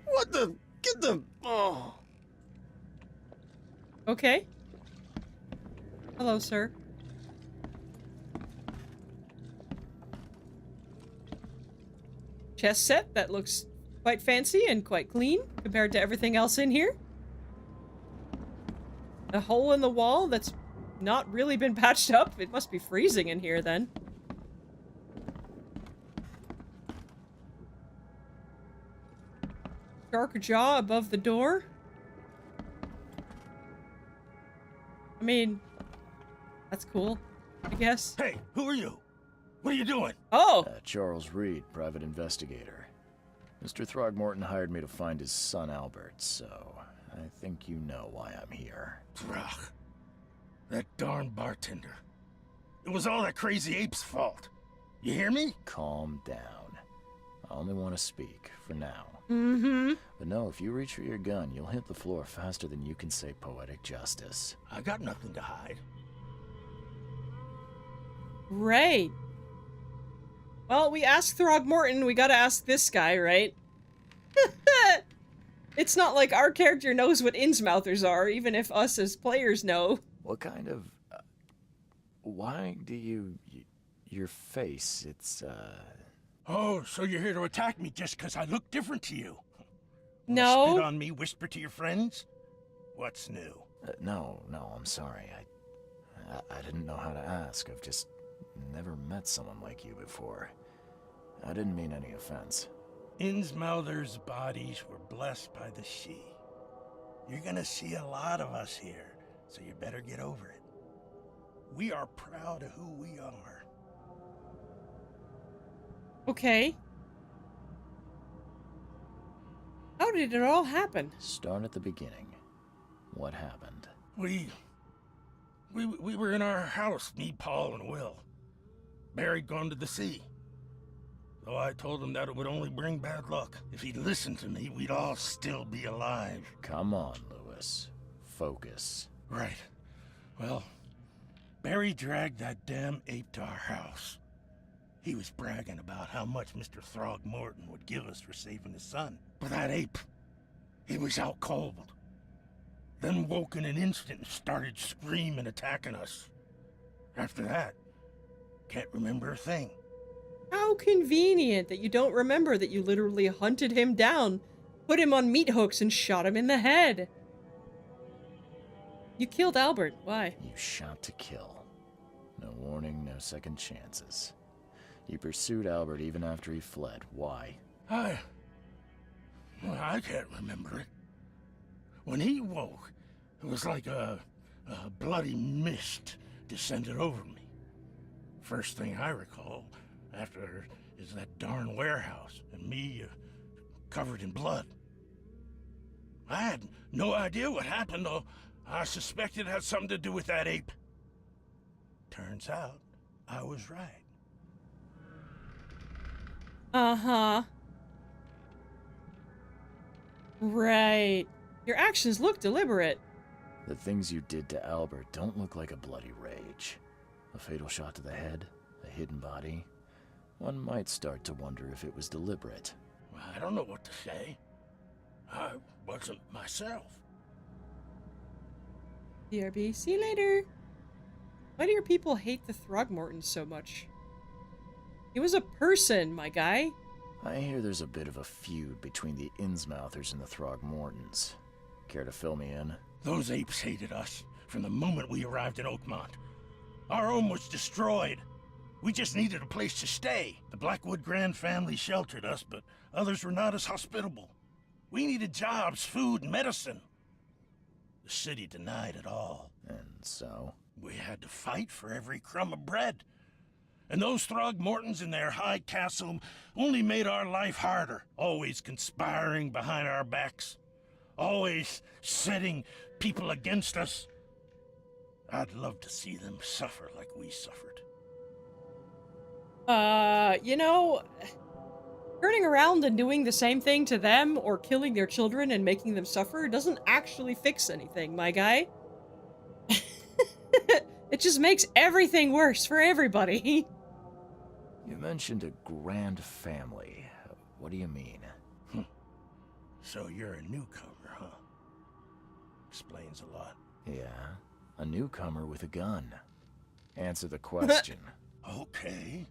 What the? Get the... Oh. Okay. Hello, sir. Chess set that looks quite fancy and quite clean compared to everything else in here. A hole in the wall that's not really been patched up. It must be freezing in here then. Shark jaw above the door. I mean, that's cool, I guess. Hey, who are you? What are you doing? Oh! Charles Reed, private investigator. Mr. Throgmorton hired me to find his son Albert, so I think you know why I'm here. Throg. That darn bartender. It was all that crazy ape's fault. You hear me? Calm down. I only want to speak, for now. Mm-hmm. But no, if you reach for your gun, you'll hit the floor faster than you can say poetic justice. I got nothing to hide. Right. Well, we asked Throgmorton, we gotta ask this guy, right? It's not like our character knows what Innsmouthers are, even if us as players know. What kind of... why do you... your face, it's, Oh, so you're here to attack me just because I look different to you? No. Spit on me, whisper to your friends? What's new? No, I'm sorry. I didn't know how to ask. I've just never met someone like you before. I didn't mean any offense. Innsmouthers' bodies were blessed by the she. You're gonna see a lot of us here, so you better get over it. We are proud of who we are. Okay. How did it all happen? Start at the beginning. What happened? We were in our house, me, Paul, and Will. Barry'd gone to the sea. So I told him that it would only bring bad luck. If he'd listened to me, we'd all still be alive. Come on, Lewis. Focus. Right. Well, Barry dragged that damn ape to our house. He was bragging about how much Mr. Throgmorton would give us for saving his son. But that ape, he was out cold. Then woke in an instant and started screaming, attacking us. After that, can't remember a thing. How convenient that you don't remember that you literally hunted him down, put him on meat hooks, and shot him in the head. You killed Albert. Why? You shot to kill. No warning, no second chances. You pursued Albert even after he fled. Why? I can't remember it. When he woke, it was like a bloody mist descended over me. First thing I recall after is that darn warehouse and me covered in blood. I had no idea what happened, though. I suspected it had something to do with that ape. Turns out, I was right. Uh-huh. Right. Your actions look deliberate. The things you did to Albert don't look like a bloody rage. A fatal shot to the head, a hidden body. One might start to wonder if it was deliberate. I don't know what to say. I wasn't myself. BRB, see you later. Why do your people hate the Throgmortons so much? He was a person, my guy. I hear there's a bit of a feud between the Innsmouthers and the Throgmortons. Care to fill me in? Those apes hated us from the moment we arrived in Oakmont. Our home was destroyed. We just needed a place to stay. The Blackwood Grand family sheltered us, but others were not as hospitable. We needed jobs, food, and medicine. The city denied it all. And so? We had to fight for every crumb of bread. And those Throgmortons in their high castle only made our life harder, always conspiring behind our backs, always setting people against us. I'd love to see them suffer like we suffered. You know, turning around and doing the same thing to them or killing their children and making them suffer doesn't actually fix anything, my guy. It just makes everything worse for everybody. You mentioned a grand family. What do you mean? So you're a newcomer, huh? Explains a lot. Yeah, a newcomer with a gun. Answer the question. Okay.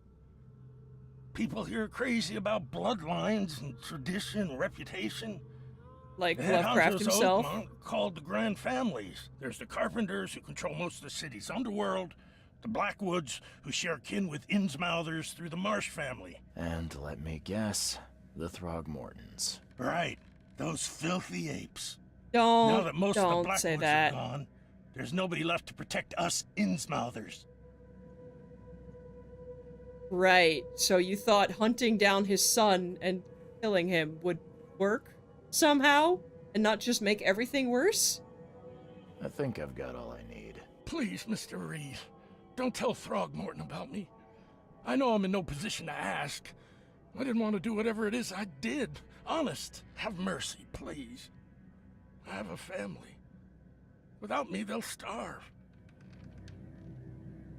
People here are crazy about bloodlines and tradition and reputation. Like The Lovecraft Houses himself. Oakmont are called the Grand Families. There's the Carpenters, who control most of the city's underworld, the Blackwoods, who share kin with Innsmouthers through the Marsh family. And let me guess, the Throgmortons. Right, those filthy apes. Don't, Now that most of the don't Blackwoods say are that. gone, there's nobody left to protect us Innsmouthers. Right, so you thought hunting down his son and killing him would work somehow? And not just make everything worse? I think I've got all I need. Please, Mr. Reed, don't tell Throgmorton about me. I know I'm in no position to ask. I didn't want to do whatever it is I did. Honest, have mercy, please. I have a family. Without me, they'll starve.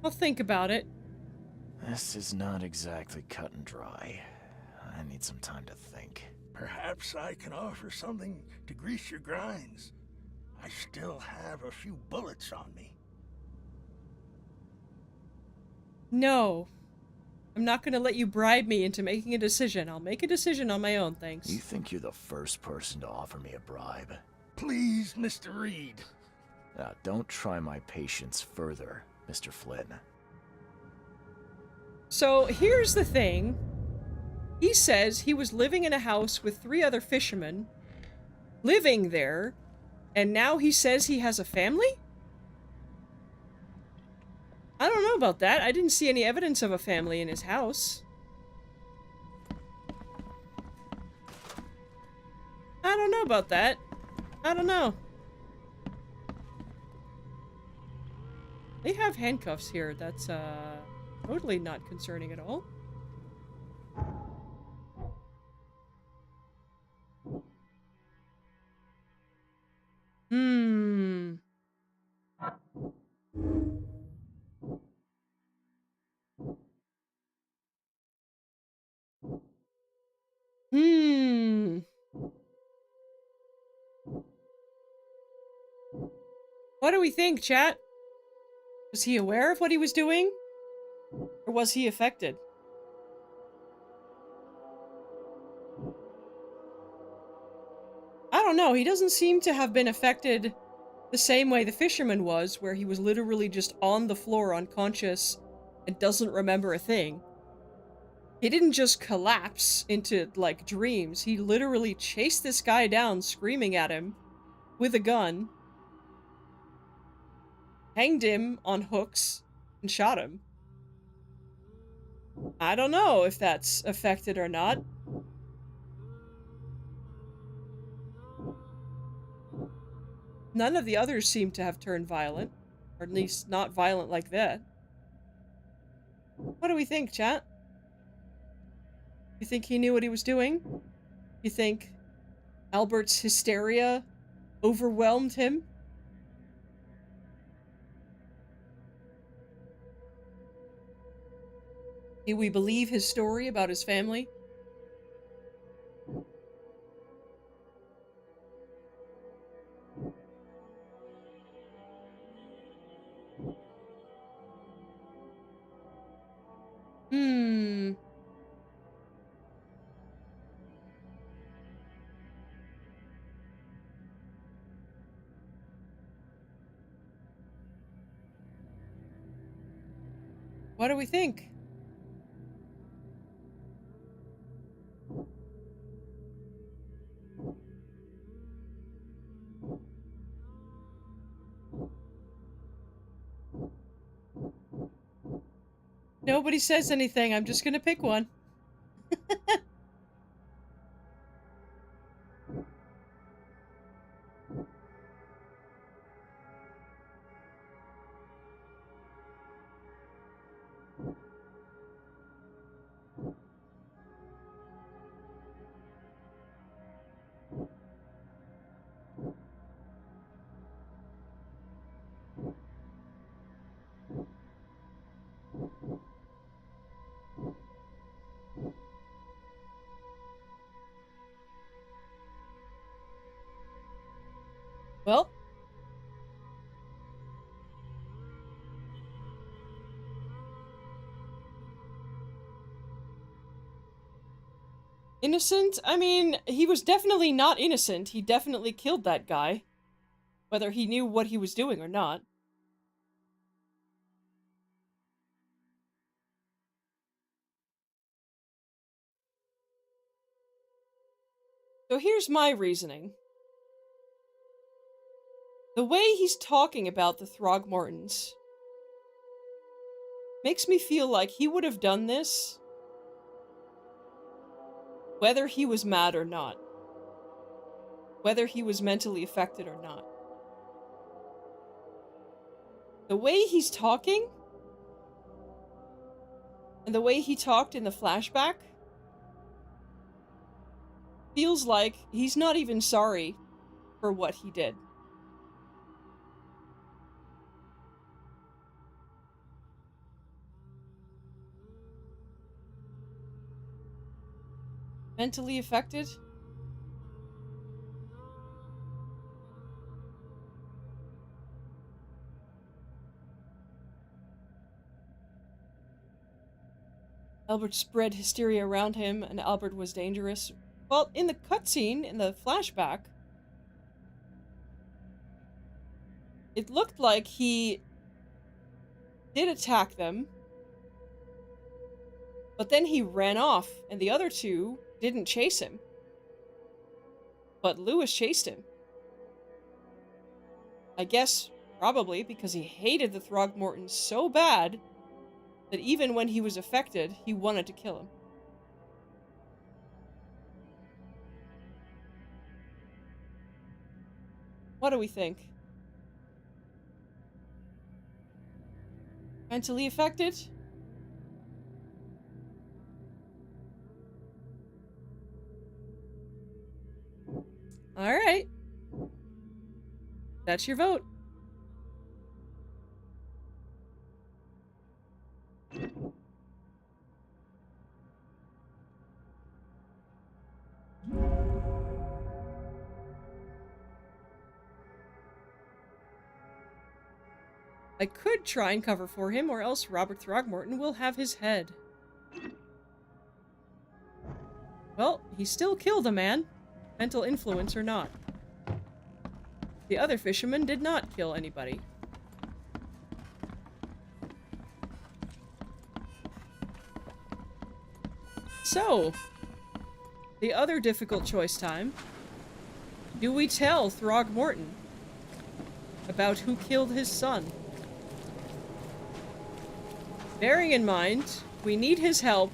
I'll think about it. This is not exactly cut and dry. I need some time to think. Perhaps I can offer something to grease your grinds. I still have a few bullets on me. No. I'm not gonna let you bribe me into making a decision. I'll make a decision on my own, thanks. You think you're the first person to offer me a bribe? Please, Mr. Reed. Now, don't try my patience further, Mr. Flynn. So, here's the thing. He says he was living in a house with 3 other fishermen, living there, and now he says he has a family? I don't know about that. I didn't see any evidence of a family in his house. I don't know about that. I don't know. They have handcuffs here. That's, totally not concerning at all. Hmm. What do we think, chat? Was he aware of what he was doing? Or was he affected? I don't know. He doesn't seem to have been affected the same way the fisherman was, where he was literally just on the floor unconscious and doesn't remember a thing. He didn't just collapse into, like, dreams. He literally chased this guy down, screaming at him with a gun, hanged him on hooks, and shot him. I don't know if that's affected or not. None of the others seem to have turned violent. Or at least not violent like that. What do we think, chat? You think he knew what he was doing? You think Albert's hysteria overwhelmed him? Do we believe his story about his family? What do we think? Nobody says anything. I'm just gonna pick one. Well, innocent? I mean, he was definitely not innocent. He definitely killed that guy. Whether he knew what he was doing or not. So here's my reasoning. The way he's talking about the Throgmortons makes me feel like he would have done this whether he was mad or not. Whether he was mentally affected or not. The way he's talking, and the way he talked in the flashback, feels like he's not even sorry for what he did. Mentally affected? Albert spread hysteria around him, and Albert was dangerous. Well, in the cutscene, in the flashback, it looked like he did attack them, but then he ran off, and the other two didn't chase him. But Lewis chased him. I guess, probably, because he hated the Throgmortons so bad that even when he was affected, he wanted to kill him. What do we think? Mentally affected? Alright. That's your vote. I could try and cover for him, or else Robert Throgmorton will have his head. Well, he still killed a man, mental influence or not. The other fisherman did not kill anybody. So, the other difficult choice time. Do we tell Throgmorton about who killed his son? Bearing in mind, we need his help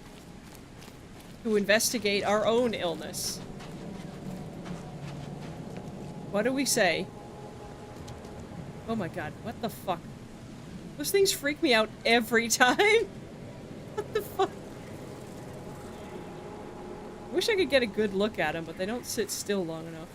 to investigate our own illness. What do we say? Oh my god, what the fuck? Those things freak me out every time. What the fuck? I wish I could get a good look at them, but they don't sit still long enough.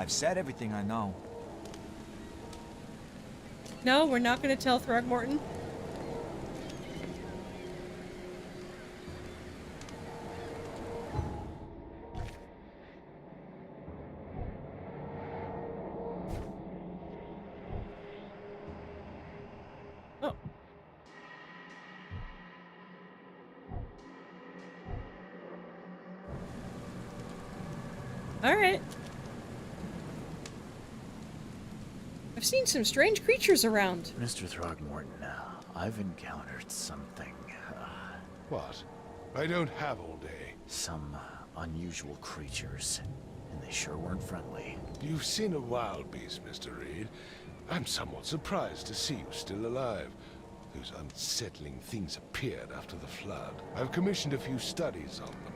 I've said everything I know. No, we're not going to tell Throgmorton. Alright. I've seen some strange creatures around. Mr. Throgmorton, I've encountered something. What? I don't have all day. Some unusual creatures. And they sure weren't friendly. You've seen a wild beast, Mr. Reed. I'm somewhat surprised to see you still alive. Those unsettling things appeared after the flood. I've commissioned a few studies on them,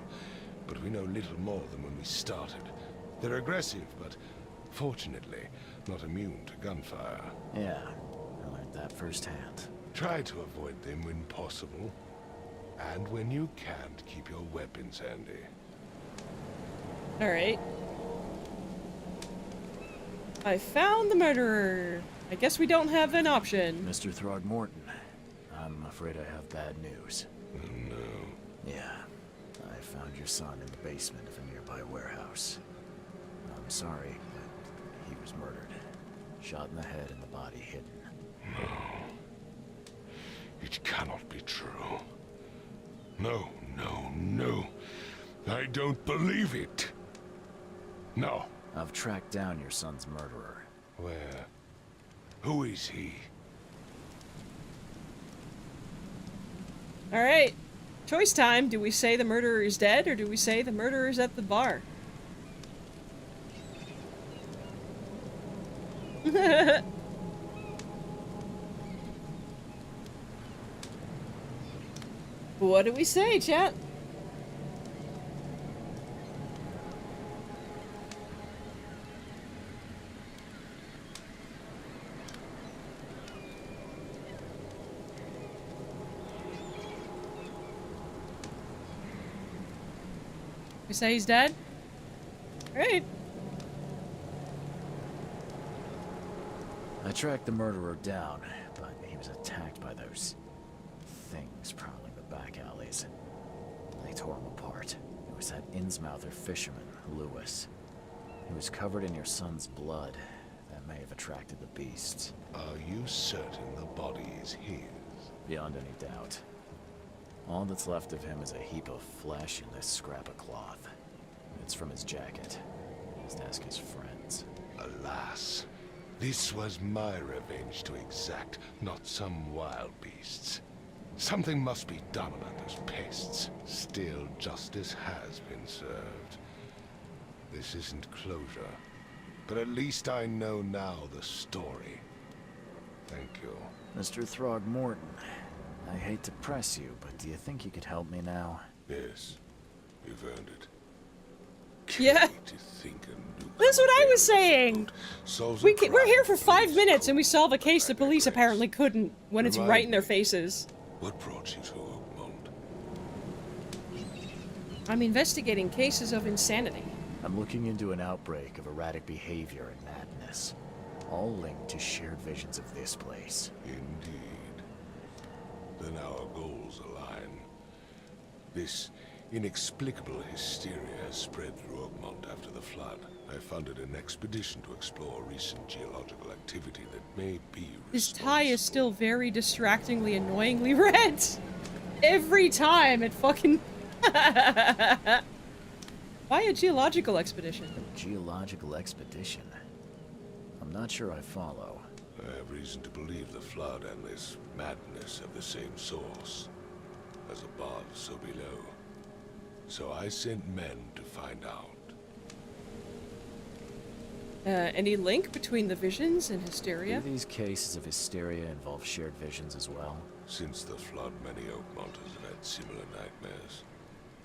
but we know little more than when we started. They're aggressive, but fortunately, not immune to gunfire. Yeah, I learned that firsthand. Try to avoid them when possible. And when you can't, keep your weapons handy. Alright. I found the murderer. I guess we don't have an option. Mr. Throgmorton, I'm afraid I have bad news. Oh, no. Yeah, I found your son in the basement of a nearby warehouse. I'm sorry, but he was murdered. Shot in the head and the body hidden. No. It cannot be true. No, no, no. I don't believe it. No. I've tracked down your son's murderer. Where? Who is he? Alright. Choice time. Do we say the murderer is dead, or do we say the murderer is at the bar? What do we say, chat? We say he's dead? Alright. I tracked the murderer down, but he was attacked by those things prowling the back alleys. They tore him apart. It was that Innsmouther fisherman, Lewis. He was covered in your son's blood. That may have attracted the beasts. Are you certain the body is his? Beyond any doubt. All that's left of him is a heap of flesh and this scrap of cloth. It's from his jacket. Just ask his friends. Alas. This was my revenge to exact, not some wild beast's. Something must be done about those pests. Still, justice has been served. This isn't closure, but at least I know now the story. Thank you. Mr. Throgmorton, I hate to press you, but do you think you could help me now? Yes, you've earned it. Yeah. That's what I was saying. We're here for 5 minutes and we solve a case the police apparently couldn't when it's right in their faces. What brought you to Oakmont? I'm investigating cases of insanity. I'm looking into an outbreak of erratic behavior and madness, all linked to shared visions of this place. Indeed. Then our goals align. This inexplicable hysteria has spread through Oakmont after the flood. I funded an expedition to explore recent geological activity that may be His tie is still very distractingly, annoyingly red. Every time it fucking... Why a geological expedition? A geological expedition? I'm not sure I follow. I have reason to believe the flood and this madness have the same source. As above, so below. So I sent men to find out. Any link between the visions and hysteria? Do these cases of hysteria involve shared visions as well? Since the flood, many Oakmonters have had similar nightmares.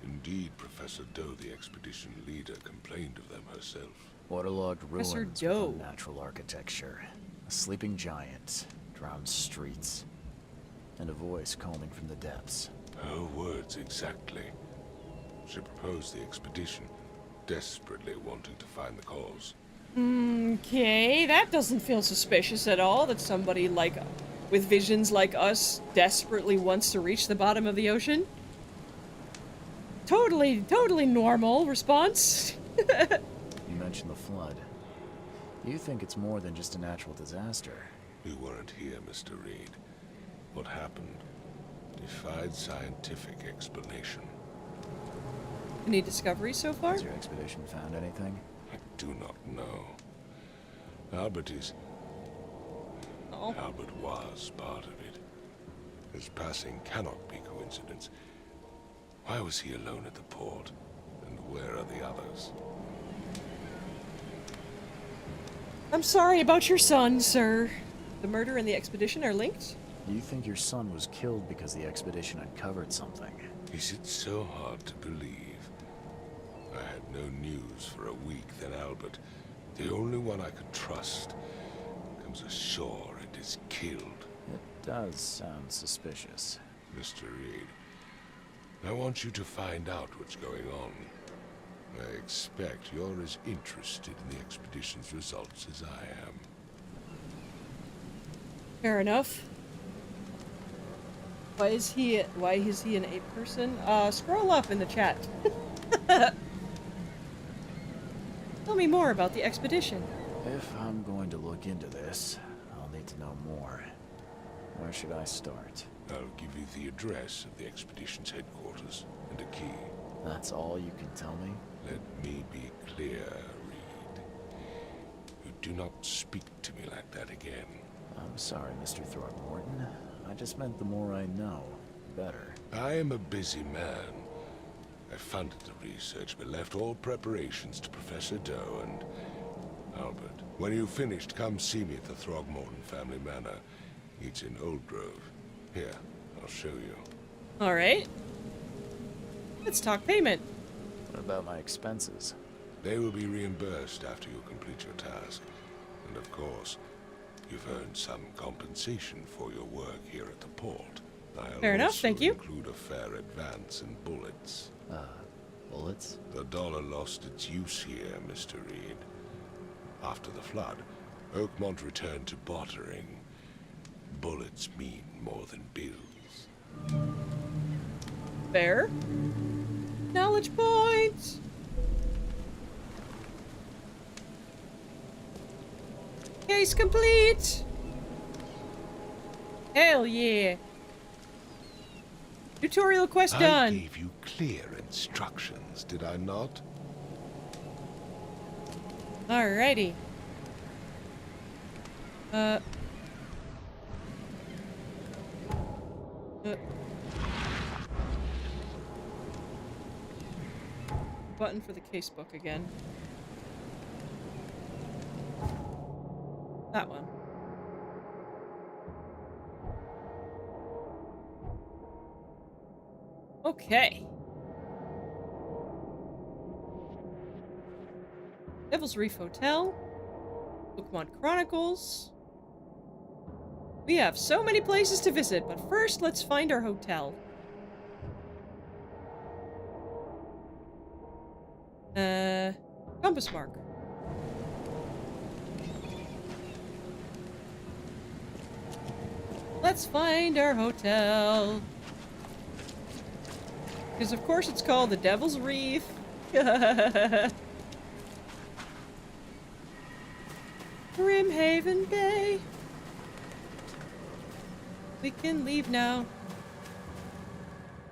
Indeed, Professor Doe, the expedition leader, complained of them herself. Waterlogged ruins Professor with Doe. unnatural architecture, a sleeping giant, drowned streets, and a voice calling from the depths. Her words exactly. She proposed the expedition, desperately wanting to find the cause. Okay, that doesn't feel suspicious at all, that somebody with visions like us desperately wants to reach the bottom of the ocean. Totally normal response. You mentioned the flood. You think it's more than just a natural disaster? You weren't here, Mr. Reed. What happened defied scientific explanation. Any discoveries so far? Has your expedition found anything? do not know. Albert is... Oh. Albert was part of it. His passing cannot be coincidence. Why was he alone at the port? And where are the others? I'm sorry about your son, sir. The murder and the expedition are linked? Do you think your son was killed because the expedition uncovered something? Is it so hard to believe? I had no news for a week, then Albert, the only one I could trust, comes ashore and is killed. It does sound suspicious. Mr. Reed, I want you to find out what's going on. I expect you're as interested in the expedition's results as I am. Fair enough. Why is he an ape person? Scroll up in the chat. Tell me more about the expedition. If I'm going to look into this, I'll need to know more. Where should I start? I'll give you the address of the expedition's headquarters and a key. That's all you can tell me? Let me be clear, Reed. You do not speak to me like that again. I'm sorry, Mr. Throckmorton. I just meant the more I know, the better. I am a busy man. I funded the research, but left all preparations to Professor Doe and Albert. When you've finished, come see me at the Throgmorton family manor. It's in Old Grove. Here, I'll show you. Alright. Let's talk payment. What about my expenses? They will be reimbursed after you complete your task. And of course, you've earned some compensation for your work here at the port. Fair enough, thank you. Include a fair advance in bullets. Bullets? The dollar lost its use here, Mr. Reed. After the flood, Oakmont returned to bartering. Bullets mean more than bills. Fair. Knowledge points. Case complete. Hell yeah. Tutorial quest done. I gave you clear instructions, did I not? Alrighty. Button for the casebook again. That one. Okay. Devil's Reef Hotel. Oakmont Chronicles. We have so many places to visit, but first let's find our hotel. Compass mark. Let's find our hotel. Because of course it's called the Devil's Reef. Grimhaven Bay. We can leave now.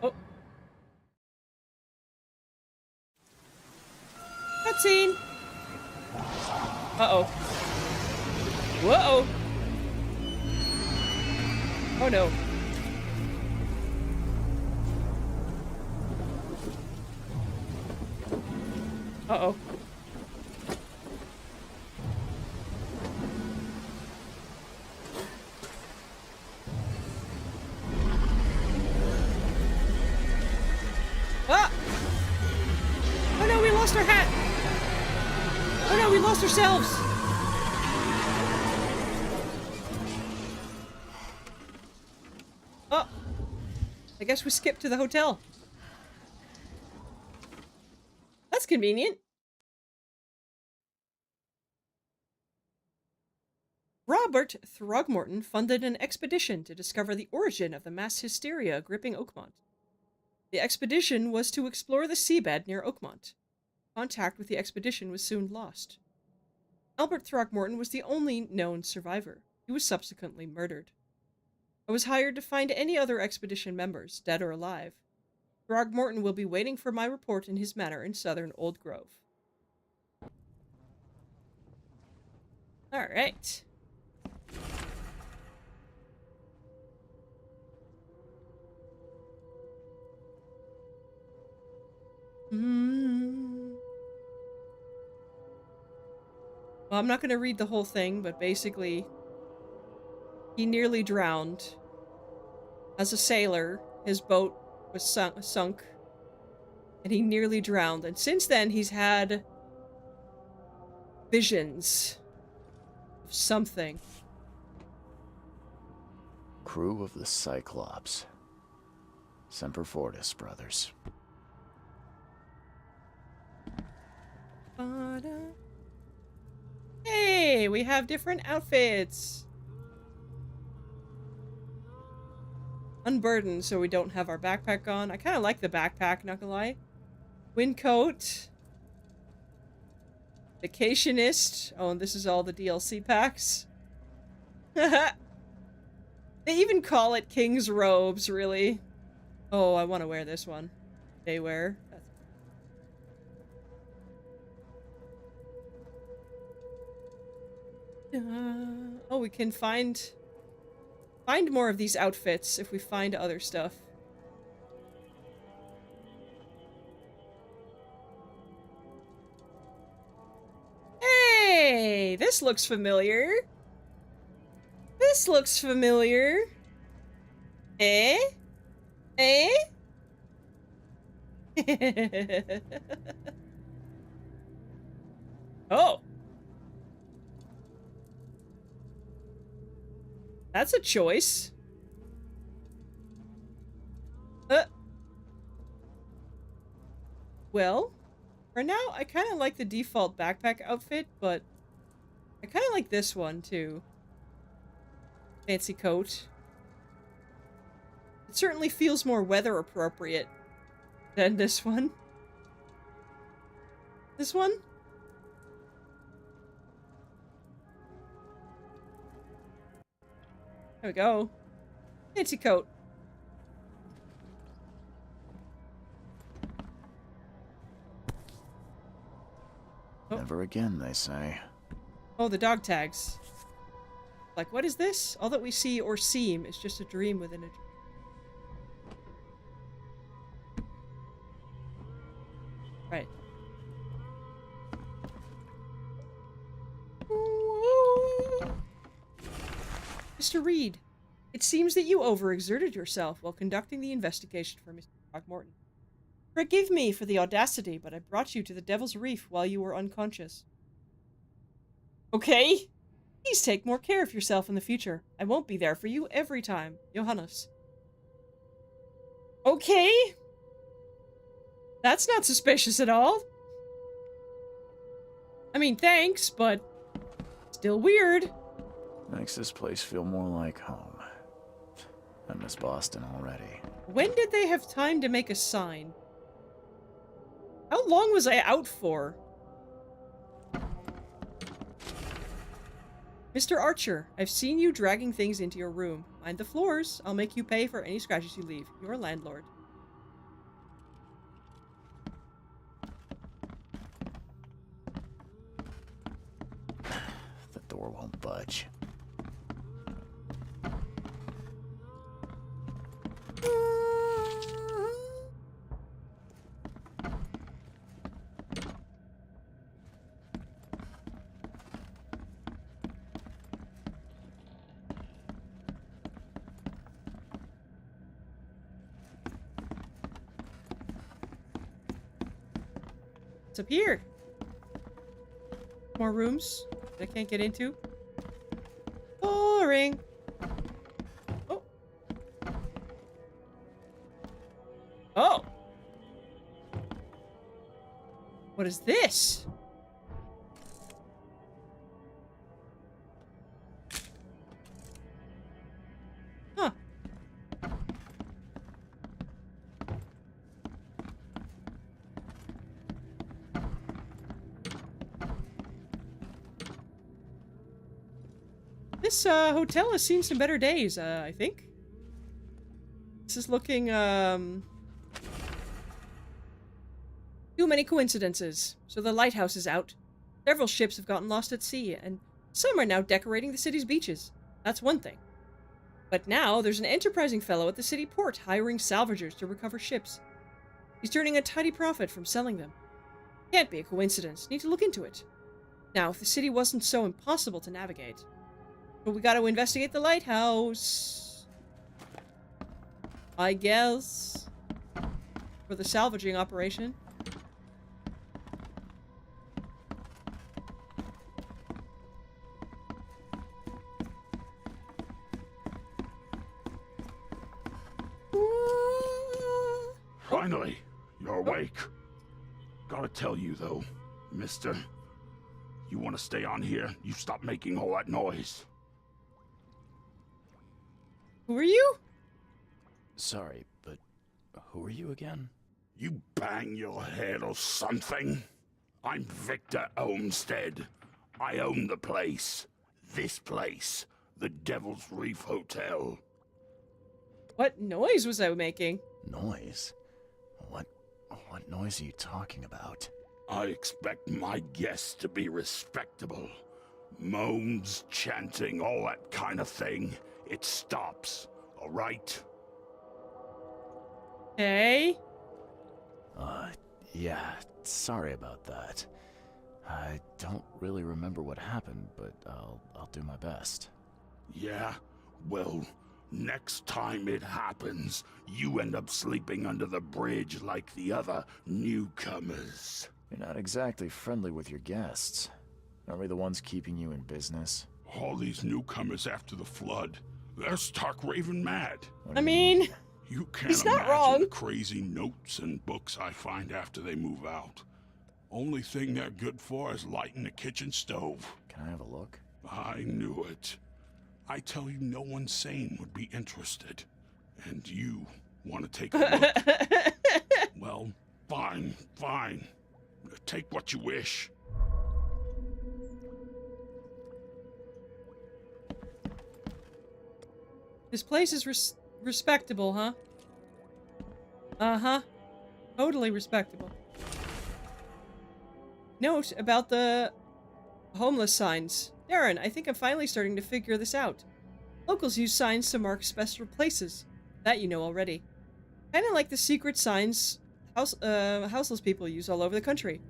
Oh. Cutscene. Uh-oh. Whoa. Oh no. Uh-oh. Ah! Oh no, we lost our hat! Oh no, we lost ourselves! Oh! I guess we skipped to the hotel. That's convenient. Robert Throgmorton funded an expedition to discover the origin of the mass hysteria gripping Oakmont. The expedition was to explore the seabed near Oakmont. Contact with the expedition was soon lost. Albert Throgmorton was the only known survivor. He was subsequently murdered. I was hired to find any other expedition members, dead or alive. Throgmorton will be waiting for my report in his manor in southern Old Grove. All right. Well, I'm not going to read the whole thing, but basically, he nearly drowned. As a sailor, his boat was sunk, and he nearly drowned. And since then, he's had visions of something. Crew of the Cyclops. Semper Fortis, brothers. Hey, we have different outfits. Unburdened, so we don't have our backpack on. I kind of like the backpack, not gonna lie. Windcoat. Vacationist. Oh, and this is all the DLC packs. They even call it King's Robes, really. Oh, I want to wear this one. They wear. Oh, we can find more of these outfits if we find other stuff. Hey, this looks familiar. This looks familiar. Eh? Eh? Oh. That's a choice. Well, for now, I kind of like the default backpack outfit, but I kind of like this one, too. Fancy coat. It certainly feels more weather appropriate than this one. This one? There we go. Fancy coat. Oh. Never again, they say. Oh, the dog tags. Like, what is this? All that we see or seem is just a dream within a dream. Right. Mr. Reed, it seems that you overexerted yourself while conducting the investigation for Mr. Throckmorton. Forgive me for the audacity, but I brought you to the Devil's Reef while you were unconscious. Okay? Please take more care of yourself in the future. I won't be there for you every time. Johannes. Okay? That's not suspicious at all. I mean, thanks, but still weird. Makes this place feel more like home. I miss Boston already. When did they have time to make a sign? How long was I out for? Mr. Archer, I've seen you dragging things into your room. Mind the floors. I'll make you pay for any scratches you leave. You're a landlord. The door won't budge. It's up here. More rooms that I can't get into. Boring. Oh. Oh. What is this? Huh. This hotel has seen some better days, I think. This is looking, too many coincidences. So the lighthouse is out. Several ships have gotten lost at sea, and Some are now decorating the city's beaches. That's one thing. But now there's an enterprising fellow at the city port hiring salvagers to recover ships. He's turning a tidy profit from selling them. Can't be a coincidence. Need to look into it. Now, if the city wasn't so impossible to navigate. But we gotta investigate the lighthouse. I guess. For the salvaging operation. Finally, you're awake. Gotta tell you though, mister, you want to stay on here, you stop making all that noise. Who are you? Sorry, but who are you again? You bang your head or something? I'm Victor Olmsted. I own the place. This place. The Devil's Reef Hotel. What noise was I making? Noise? What noise are you talking about? I expect my guests to be respectable. Moans, chanting, all that kind of thing. It stops, all right? Hey? Yeah, sorry about that. I don't really remember what happened, but I'll do my best. Yeah? Well, next time it happens, you end up sleeping under the bridge like the other newcomers. You're not exactly friendly with your guests. Aren't we the ones keeping you in business? All these newcomers after the flood, they're stark raving mad. I mean, you can't he's not imagine wrong. the crazy notes and books I find after they move out. Only thing they're good for is lighting the kitchen stove. Can I have a look? I knew it. I tell you, no one sane would be interested. And you want to take a look? Well, fine, fine. Take what you wish. This place is respectable, huh? Uh-huh. Totally respectable. Note about the homeless signs. Darren, I think I'm finally starting to figure this out. Locals use signs to mark special places. That you know already. Kinda like the secret signs houseless people use all over the country.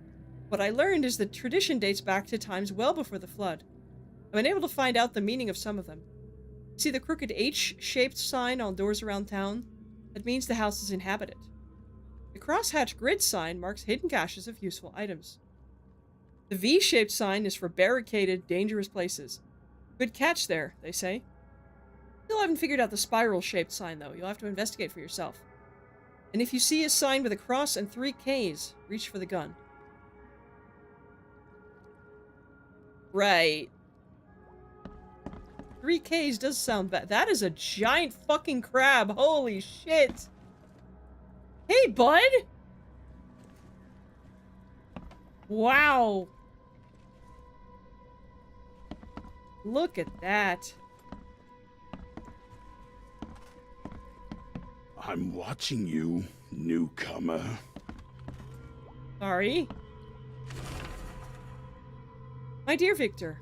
What I learned is that tradition dates back to times well before the flood. I've been able to find out the meaning of some of them. See the crooked H-shaped sign on doors around town? That means the house is inhabited. The crosshatch grid sign marks hidden caches of useful items. The V-shaped sign is for barricaded, dangerous places. Good catch there, they say. Still haven't figured out the spiral-shaped sign, though. You'll have to investigate for yourself. And if you see a sign with a cross and 3 Ks, reach for the gun. Right. 3 Ks does sound bad. That is a giant fucking crab. Holy shit. Hey, bud! Wow. Look at that. I'm watching you, newcomer. Sorry. My dear Victor,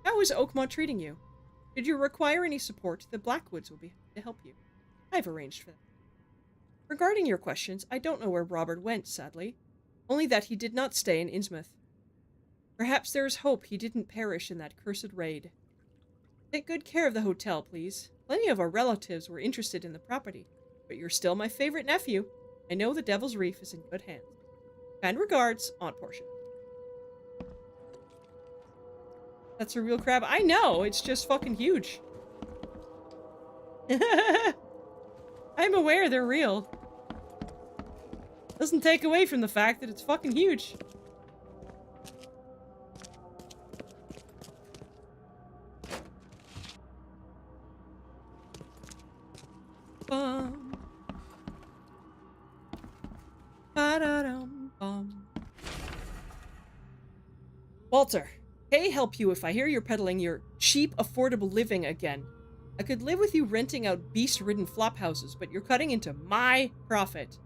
how is Oakmont treating you? Should you require any support, the Blackwoods will be to help you. I've arranged for that. Regarding your questions, I don't know where Robert went, sadly. Only that he did not stay in Innsmouth. Perhaps there is hope he didn't perish in that cursed raid. Take good care of the hotel, please. Plenty of our relatives were interested in the property, but you're still my favorite nephew. I know the Devil's Reef is in good hands. Kind regards, Aunt Portia. That's a real crab. I know, it's just fucking huge. I'm aware they're real. Doesn't take away from the fact that it's fucking huge. Bum. Ba-da-dum, bum. Walter, Kay help you if I hear you're peddling your cheap, affordable living again. I could live with you renting out beast-ridden flop houses, but you're cutting into my profit.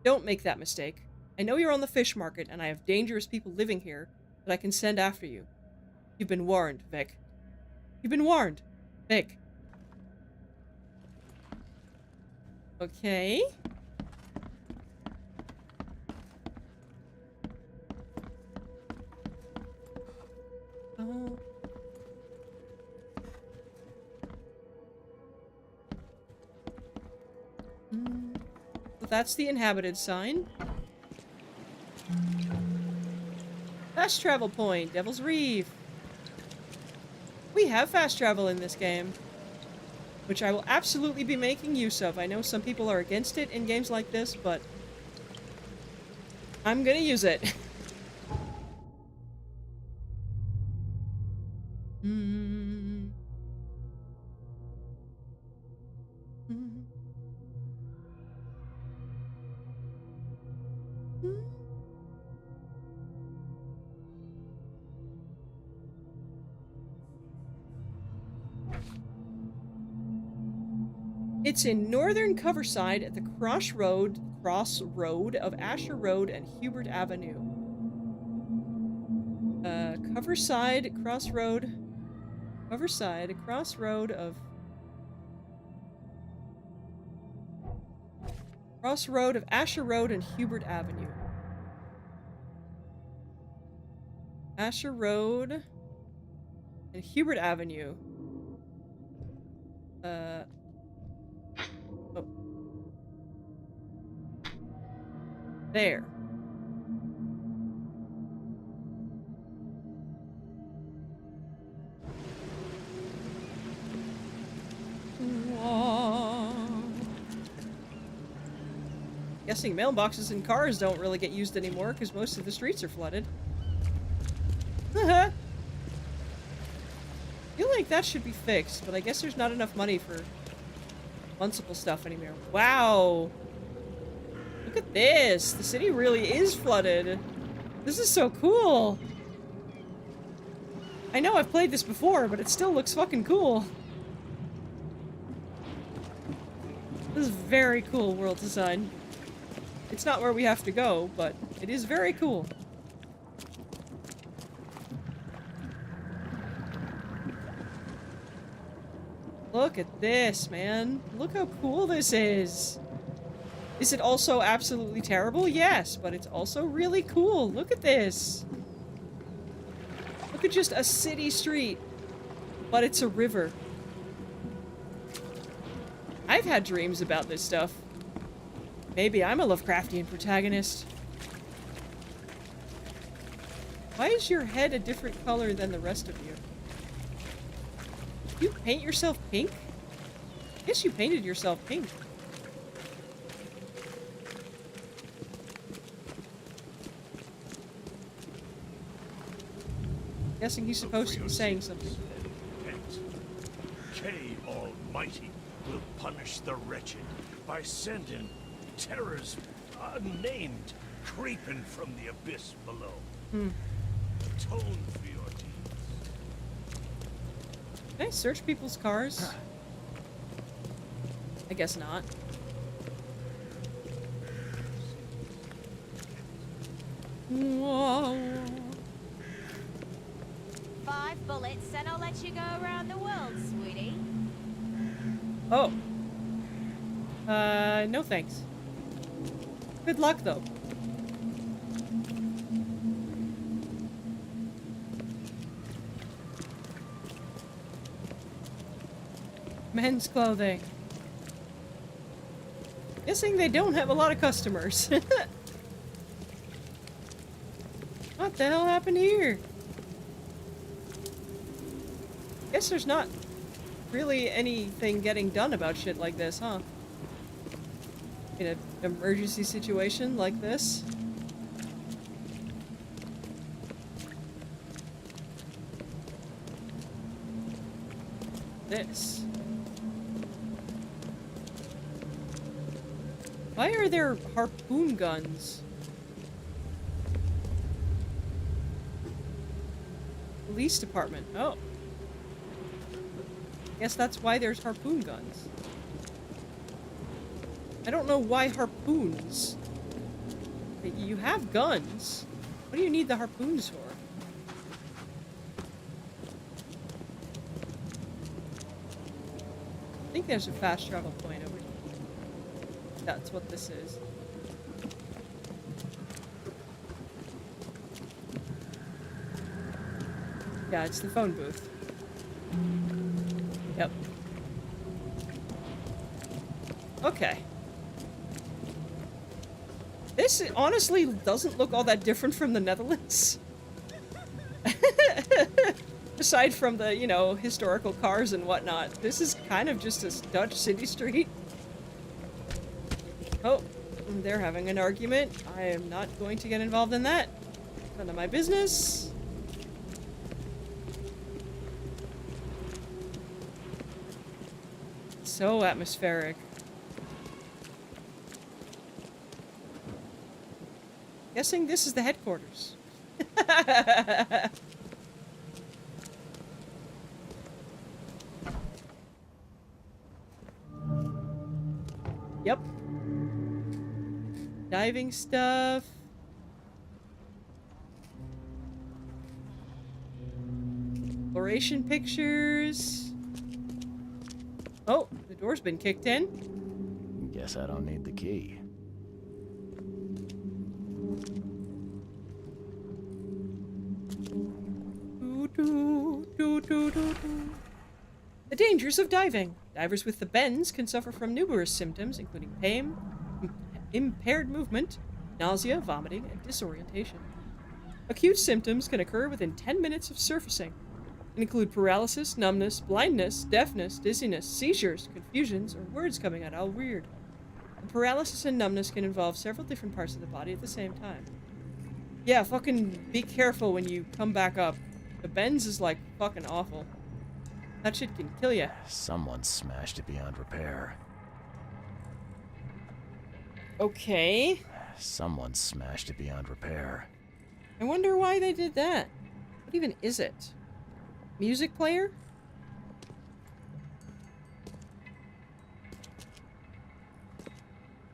Don't make that mistake. I know you're on the fish market, and I have dangerous people living here that I can send after you. You've been warned, Vic. You've been warned, Vic. Okay. Oh. Well, that's the inhabited sign. Fast travel point, Devil's Reef. We have fast travel in this game, which I will absolutely be making use of. I know some people are against it in games like this, but I'm gonna use it. It's in northern Coverside at the crossroad of Asher Road and Hubert Avenue. Coverside crossroad of Asher Road and Hubert Avenue. Asher Road and Hubert Avenue. Oh. There. Guessing mailboxes and cars don't really get used anymore because most of the streets are flooded. I feel like that should be fixed, but I guess there's not enough money for municipal stuff anymore. Wow! Look at this! The city really is flooded. This is so cool! I know I've played this before, but it still looks fucking cool. This is very cool world design. It's not where we have to go, but it is very cool. Look at this, man. Look how cool this is. Is it also absolutely terrible? Yes, but it's also really cool. Look at this. Look at just a city street, but it's a river. I've had dreams about this stuff. Maybe I'm a Lovecraftian protagonist. Why is your head a different color than the rest of you? You paint yourself pink? I guess you painted yourself pink. Guessing he's supposed to be saying something. K Almighty will punish the wretched by sending terrors unnamed creeping from the abyss below. Atone for your deeds. Can I search people's cars? I guess not. Whoa. 5 bullets and I'll let you go around the world, sweetie. Oh. No thanks. Good luck, though. Men's clothing. Guessing they don't have a lot of customers. What the hell happened here? Guess there's not really anything getting done about shit like this, huh? In an emergency situation like this. This. Why are there harpoon guns? Police department. Oh. Guess that's why there's harpoon guns. I don't know why harpoons. You have guns. What do you need the harpoons for? think there's a fast travel point over here. That's what this is. Yeah, it's the phone booth. Yep. Okay. This honestly doesn't look all that different from the Netherlands. Aside from the, you know, historical cars and whatnot. This is kind of just a Dutch city street. Oh, they're having an argument. I am not going to get involved in that. None of my business. So atmospheric. Guessing this is the headquarters. Yep. Diving stuff. Exploration pictures. Oh, the door's been kicked in. Guess I don't need the key. The dangers of diving. Divers with the bends can suffer from numerous symptoms, including pain, impaired movement, nausea, vomiting, and disorientation. Acute symptoms can occur within 10 minutes of surfacing and include paralysis, numbness, blindness, deafness, dizziness, seizures, confusions, or words coming out all weird. The paralysis and numbness can involve several different parts of the body at the same time. Yeah, fucking be careful when you come back up. The bends is like fucking awful. That shit can kill you. Someone smashed it beyond repair. Okay. Someone smashed it beyond repair. I wonder why they did that. What even is it? Music player?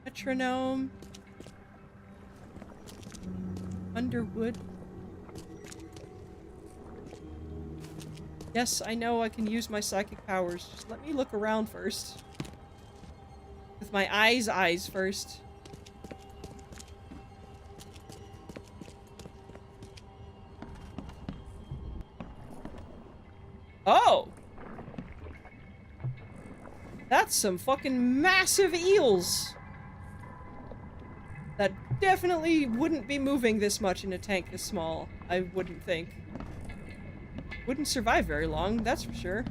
Metronome? Underwood? Yes, I know I can use my psychic powers. Just let me look around first. With my eyes first. Oh! That's some fucking massive eels! That definitely wouldn't be moving this much in a tank this small, I wouldn't think. Wouldn't survive very long, that's for sure.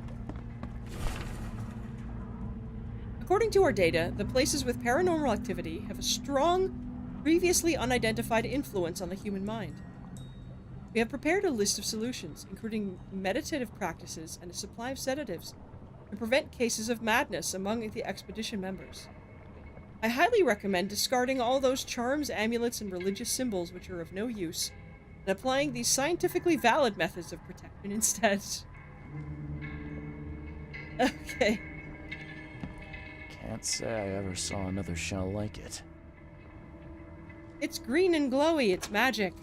According to our data, the places with paranormal activity have a strong, previously unidentified influence on the human mind. We have prepared a list of solutions, including meditative practices and a supply of sedatives, to prevent cases of madness among the expedition members. I highly recommend discarding all those charms, amulets, and religious symbols which are of no use, and applying these scientifically valid methods of protection instead. Okay. Can't say I ever saw another shell like it. It's green and glowy, it's magic.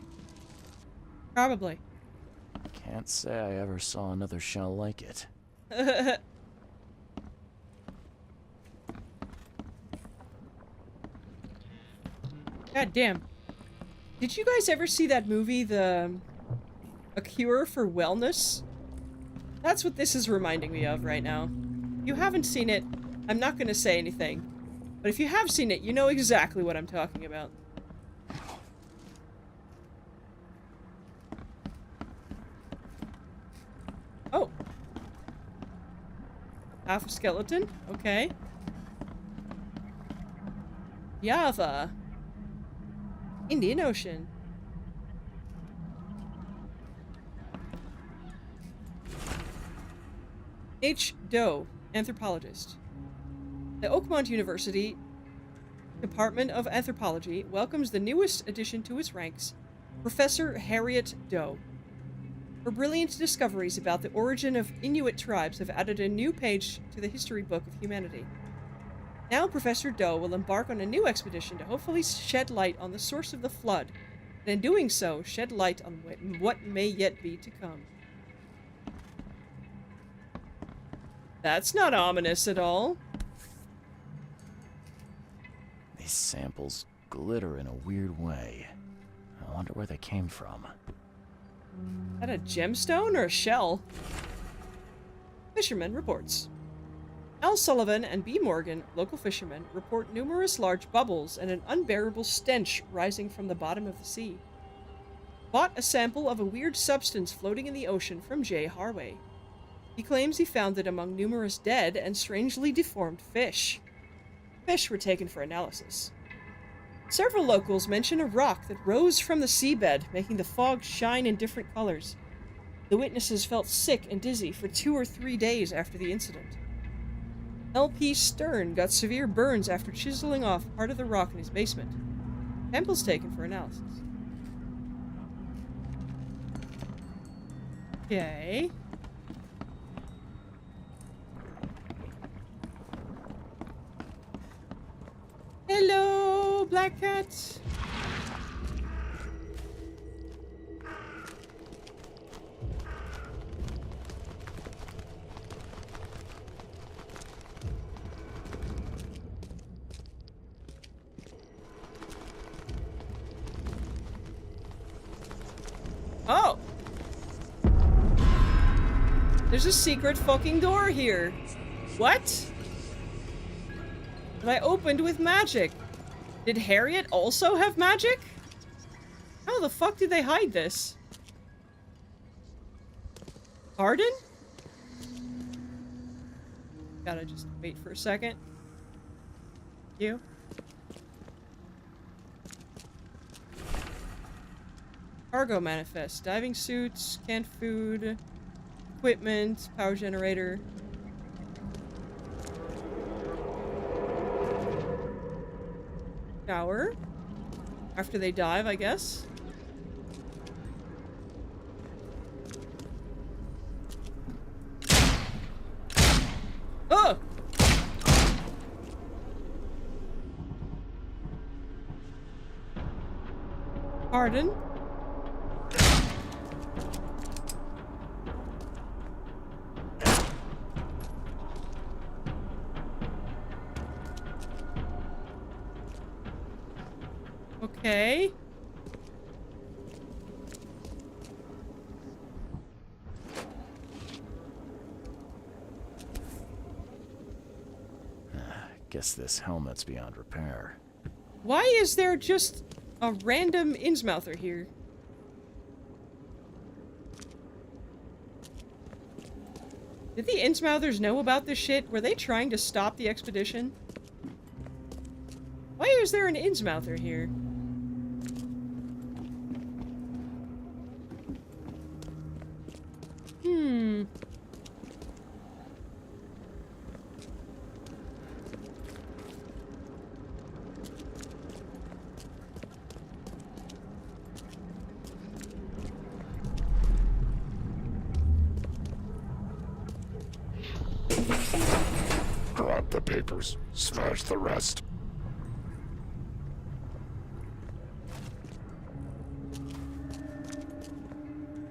Probably. Can't say I ever saw another shell like it. God damn. Did you guys ever see that movie, A Cure for Wellness? That's what this is reminding me of right now. If you haven't seen it, I'm not gonna say anything. But if you have seen it, you know exactly what I'm talking about. Oh. Half a skeleton? Okay. Java. Indian Ocean. H. Doe, anthropologist. The Oakmont University Department of Anthropology welcomes the newest addition to its ranks, Professor Harriet Doe. Her brilliant discoveries about the origin of Inuit tribes have added a new page to the history book of humanity. Now Professor Doe will embark on a new expedition to hopefully shed light on the source of the flood, and in doing so, shed light on what may yet be to come. That's not ominous at all. These samples glitter in a weird way. I wonder where they came from. Is that a gemstone or a shell? Fisherman reports. Al Sullivan and B. Morgan, local fishermen, report numerous large bubbles and an unbearable stench rising from the bottom of the sea. Bought a sample of a weird substance floating in the ocean from J. Harway. He claims he found it among numerous dead and strangely deformed fish. Fish were taken for analysis. Several locals mention a rock that rose from the seabed, making the fog shine in different colors. The witnesses felt sick and dizzy for 2 or 3 days after the incident. L.P. Stern got severe burns after chiseling off part of the rock in his basement. Samples taken for analysis. Okay. Hello, Black Cat. Oh! There's a secret fucking door here. What? That I opened with magic. Did Harriet also have magic? How the fuck did they hide this? Pardon? Gotta just wait for a second. You. Cargo manifest. Diving suits, canned food, equipment, power generator. Shower. After they dive, I guess. Oh! Pardon? Okay. Guess this helmet's beyond repair. Why is there just a random Innsmouther here? Did the Innsmouthers know about this shit? Were they trying to stop the expedition? Why is there an Innsmouther here? Grab the papers, smash the rest.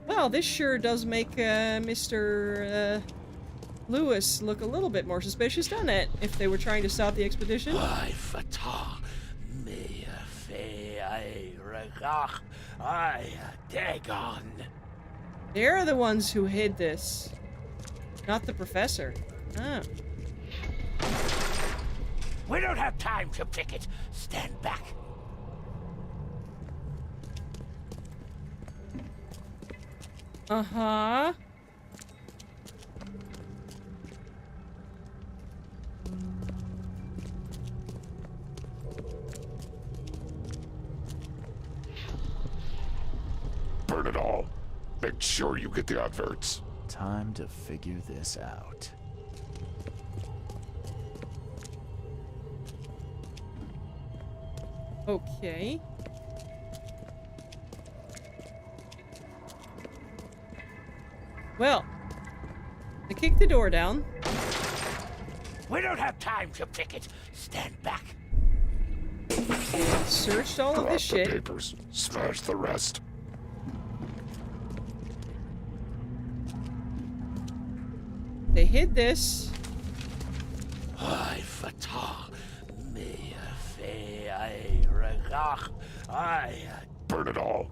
Well, this sure does make Mr. Lewis look a little bit more suspicious, doesn't it? If they were trying to stop the expedition. They're the ones who hid this. Not the professor. Oh. We don't have time to pick it. Stand back. Uh-huh. Burn it all. Make sure you get the adverts. Time to figure this out. Okay. Well, they kicked the door down. We don't have time to pick it. Stand back. Searched all of this shit. Papers. Smash the rest. They hid this. I fatah me fe I regach I. Burn it all.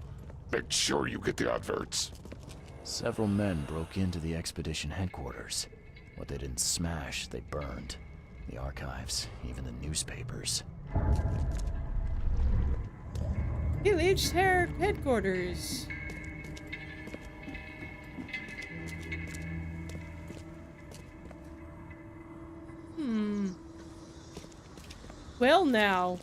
Make sure you get the adverts. Several men broke into the expedition headquarters. What they didn't smash, they burned. The archives, even the newspapers. Pillaged headquarters. Well now.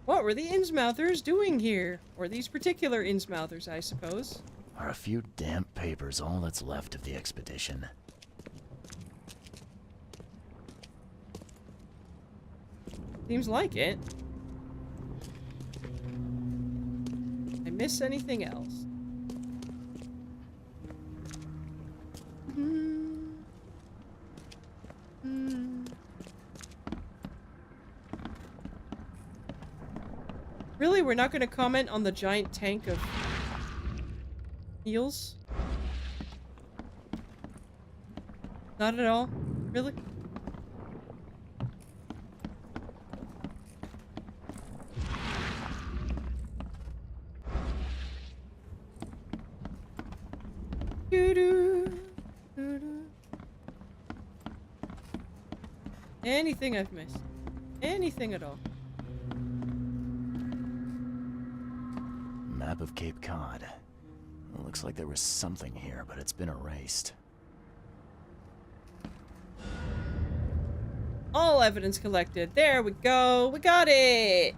What were the Innsmouthers doing here? Or these particular Innsmouthers, I suppose. Are a few damp papers all that's left of the expedition? Seems like it. I miss anything else? Really, we're not going to comment on the giant tank of eels? Not at all? Really? Anything I've missed? Anything at all? Map of Cape Cod. It looks like there was something here, but it's been erased. All evidence collected. There we go. We got it!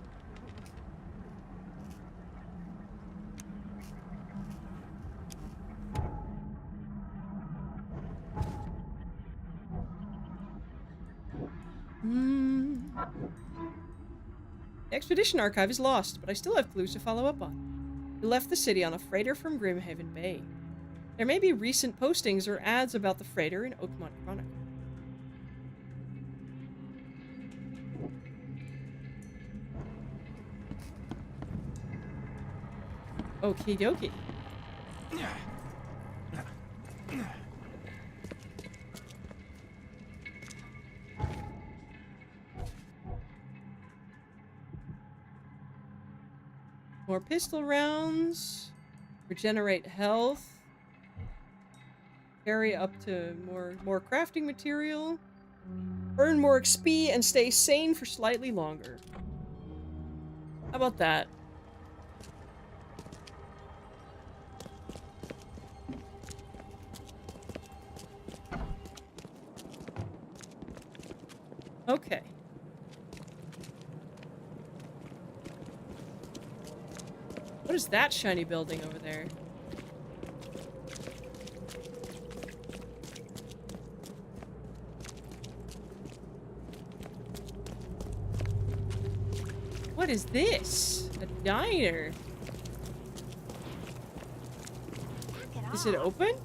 The expedition archive is lost, but I still have clues to follow up on. We left the city on a freighter from Grimhaven Bay. There may be recent postings or ads about the freighter in Oakmont Chronicle. Okie dokie. More pistol rounds. Regenerate health. Carry up to more crafting material. Earn more XP and stay sane for slightly longer. How about that? Okay. What is that shiny building over there? What is this? A diner? Is it open?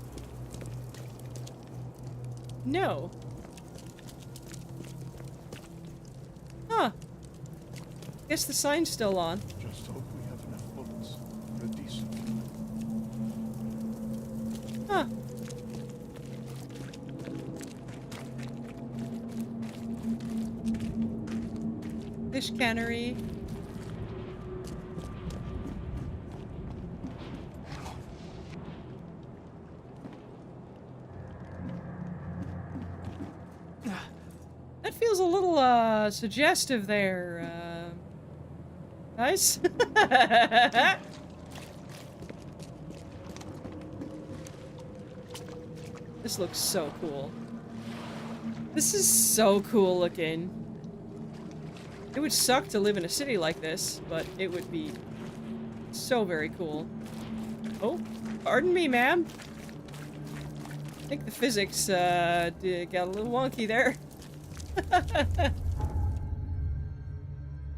No. Huh. Guess the sign's still on. Just hope we have enough bullets for a decent killing. Huh. Fish cannery. That feels a little, suggestive there, guys. This looks so cool. This is so cool looking. It would suck to live in a city like this, but it would be so very cool. Oh, pardon me, ma'am. I think the physics, got a little wonky there.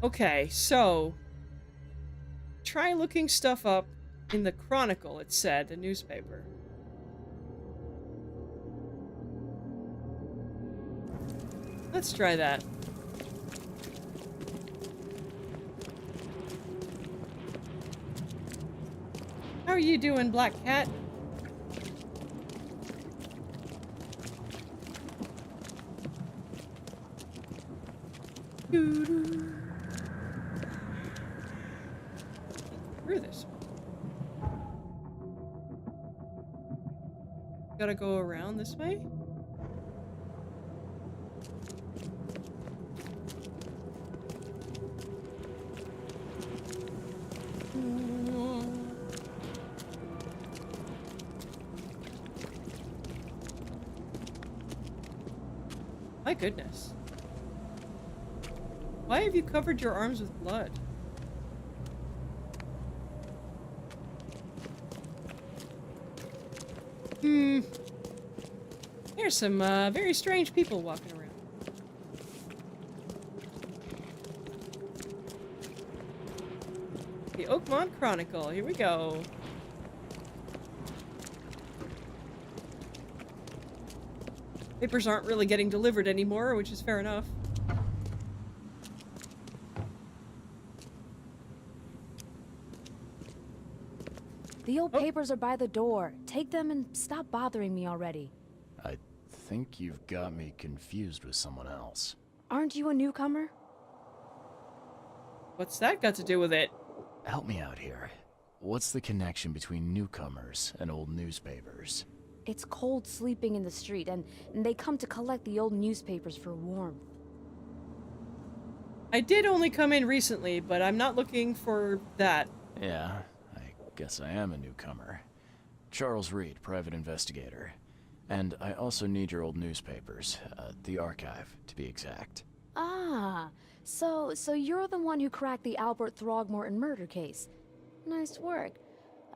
Okay, so try looking stuff up in the Chronicle, it said, the newspaper. Let's try that. How are you doing, Black Cat? through this one. Gotta go around this way? My goodness. Why have you covered your arms with blood? There's some very strange people walking around. The Oakmont Chronicle. Here we go. Papers aren't really getting delivered anymore, which is fair enough. The old papers are by the door. Take them and stop bothering me already. I think you've got me confused with someone else. Aren't you a newcomer? What's that got to do with it? Help me out here. What's the connection between newcomers and old newspapers? It's cold sleeping in the street, and they come to collect the old newspapers for warmth. I did only come in recently, but I'm not looking for that. Yeah, I guess I am a newcomer. Charles Reed, private investigator. And I also need your old newspapers, the archive, to be exact. Ah, so you're the one who cracked the Albert Throgmorton murder case. Nice work.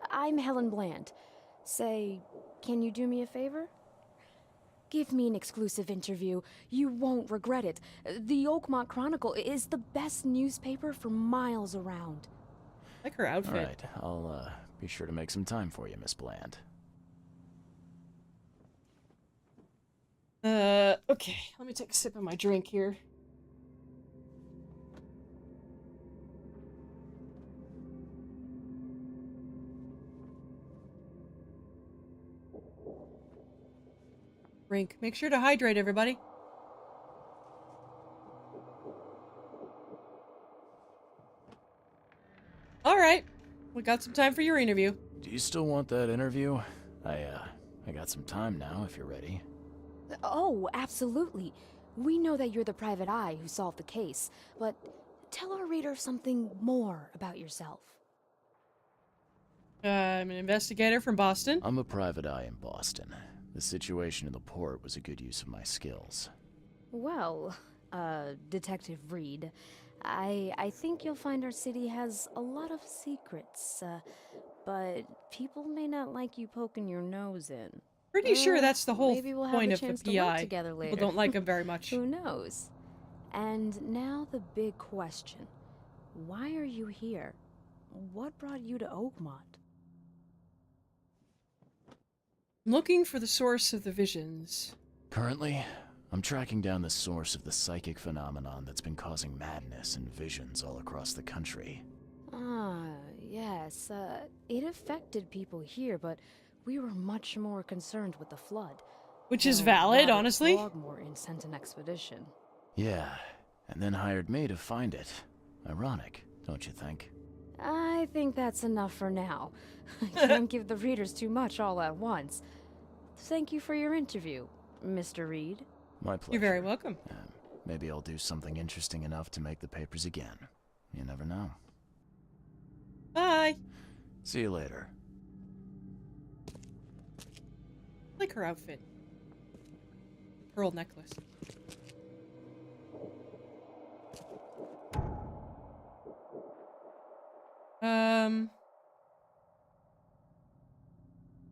I'm Helen Bland. Say, can you do me a favor? Give me an exclusive interview. You won't regret it. The Oakmont Chronicle is the best newspaper for miles around. Like her outfit. Alright, I'll be sure to make some time for you, Miss Bland. Okay. Let me take a sip of my drink here. Drink. Make sure to hydrate, everybody. Alright. We got some time for your interview. Do you still want that interview? I got some time now, if you're ready. Oh, absolutely. We know that you're the private eye who solved the case, but tell our reader something more about yourself. I'm an investigator from Boston. I'm a private eye in Boston. The situation in the port was a good use of my skills. Well, Detective Reed, I think you'll find our city has a lot of secrets, but people may not like you poking your nose in. Pretty sure that's the whole maybe we'll point have a of chance the to work PI. together later. People don't like him very much. Who knows? And now the big question. Why are you here? What brought you to Oakmont? I'm looking for the source of the visions. Currently, I'm tracking down the source of the psychic phenomenon that's been causing madness and visions all across the country. Ah, yes. It affected people here, but we were much more concerned with the flood. Which is valid, Robert honestly. Frogwares sent an expedition. Yeah, and then hired me to find it. Ironic, don't you think? I think that's enough for now. Can't give the readers too much all at once. Thank you for your interview, Mr. Reed. My pleasure. You're very welcome. Maybe I'll do something interesting enough to make the papers again. You never know. Bye. See you later. Like her outfit. Pearl necklace.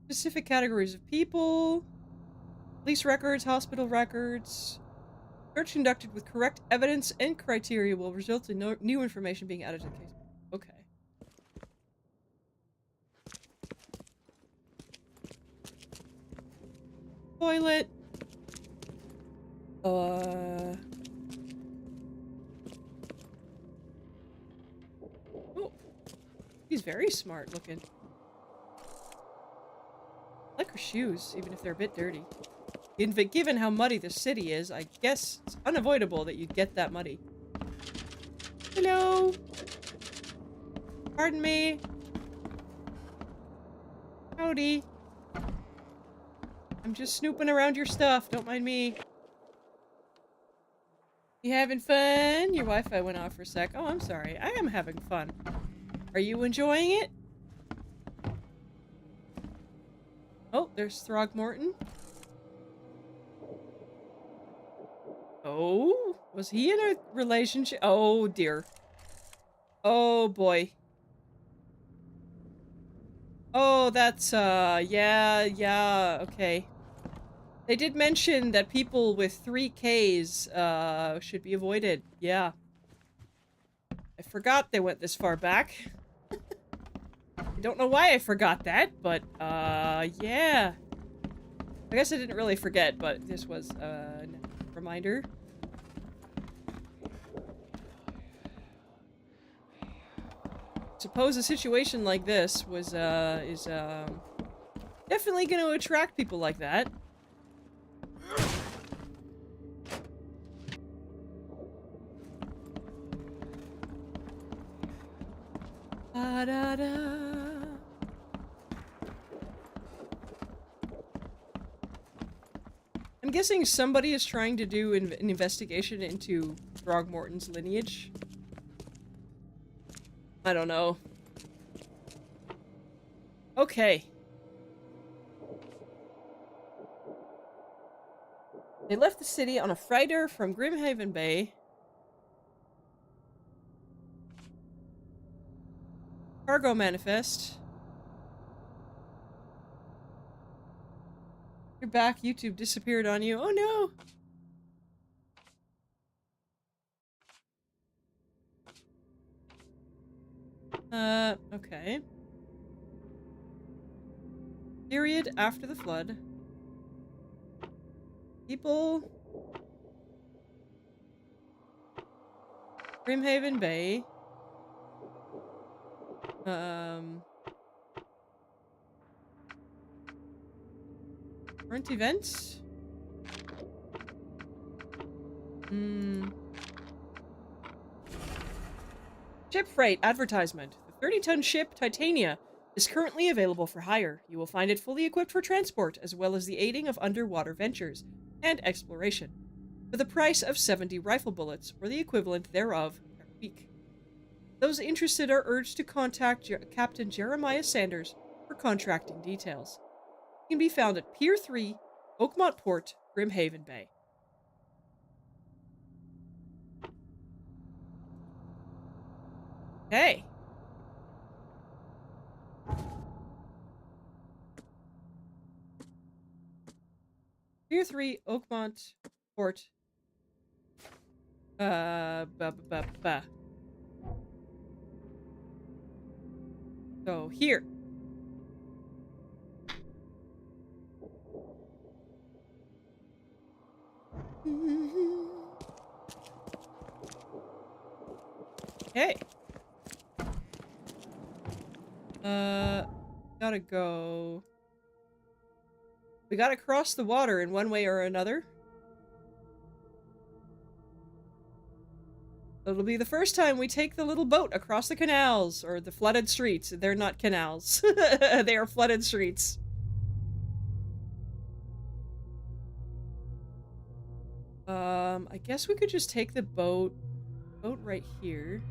Specific categories of people. Police records, hospital records. Search conducted with correct evidence and criteria will result in new information being added to the case. Okay. Toilet. Oh, he's very smart looking. I like her shoes, even if they're a bit dirty. Given how muddy the city is, I guess it's unavoidable that you'd get that muddy. Hello? Pardon me? Howdy. I'm just snooping around your stuff. Don't mind me. You having fun? Your Wi-Fi went off for a sec. Oh, I'm sorry. I am having fun. Are you enjoying it? Oh, there's Throgmorton. Oh, was he in a relationship? Oh, dear. Oh, boy. Oh, that's, yeah, okay. They did mention that people with 3 Ks, should be avoided. Yeah. I forgot they went this far back. I don't know why I forgot that, but, yeah. I guess I didn't really forget, but this was a reminder. Suppose a situation like this was, is, definitely gonna attract people like that. Da-da-da. I'm guessing somebody is trying to do an investigation into Throgmorton's lineage. I don't know. Okay. They left the city on a freighter from Grimhaven Bay. Cargo manifest. You're back. YouTube disappeared on you. Oh no! Okay. Period after the flood. People. Grimhaven Bay. Current events? Ship freight advertisement. The 30-ton ship Titania is currently available for hire. You will find it fully equipped for transport, as well as the aiding of underwater ventures and exploration, for the price of 70 rifle bullets, or the equivalent thereof, per week. Those interested are urged to contact Captain Jeremiah Sanders for contracting details. He can be found at Pier 3, Oakmont Port, Grimhaven Bay. Hey. Pier 3, Oakmont Port. So, here. Okay. Gotta go. We gotta cross the water in one way or another. It'll be the first time we take the little boat across the canals, or the flooded streets. They're not canals. They are flooded streets. I guess we could just take the boat right here.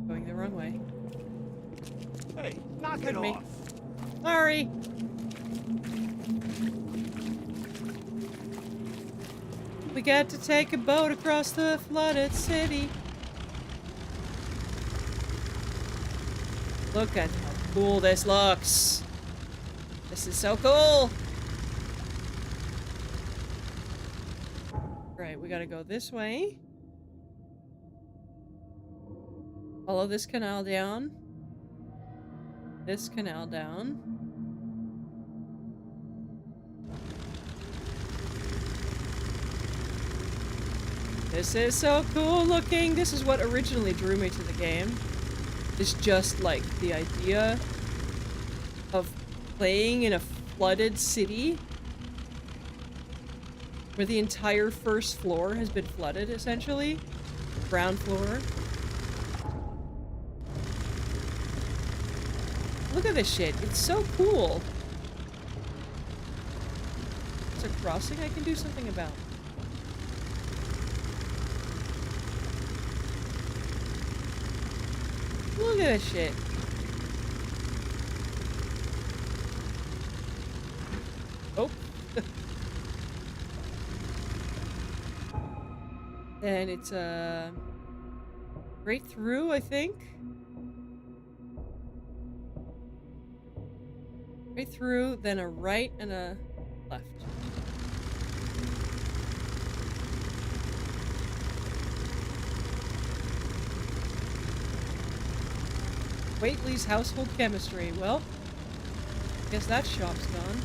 Going the wrong way. Hey, knock it off. Sorry. We got to take a boat across the flooded city. Look at how cool this looks. This is so cool. Right, we gotta go this way. Follow this canal down. This canal down. This is so cool looking. This is what originally drew me to the game. It's just like the idea of playing in a flooded city where the entire first floor has been flooded, essentially. Ground floor. Look at this shit. It's so cool. It's a crossing I can do something about. Look at this shit. Oh. And it's right through, I think. Right through, then a right and a left. Waitley's household chemistry. Well, guess that shop's gone.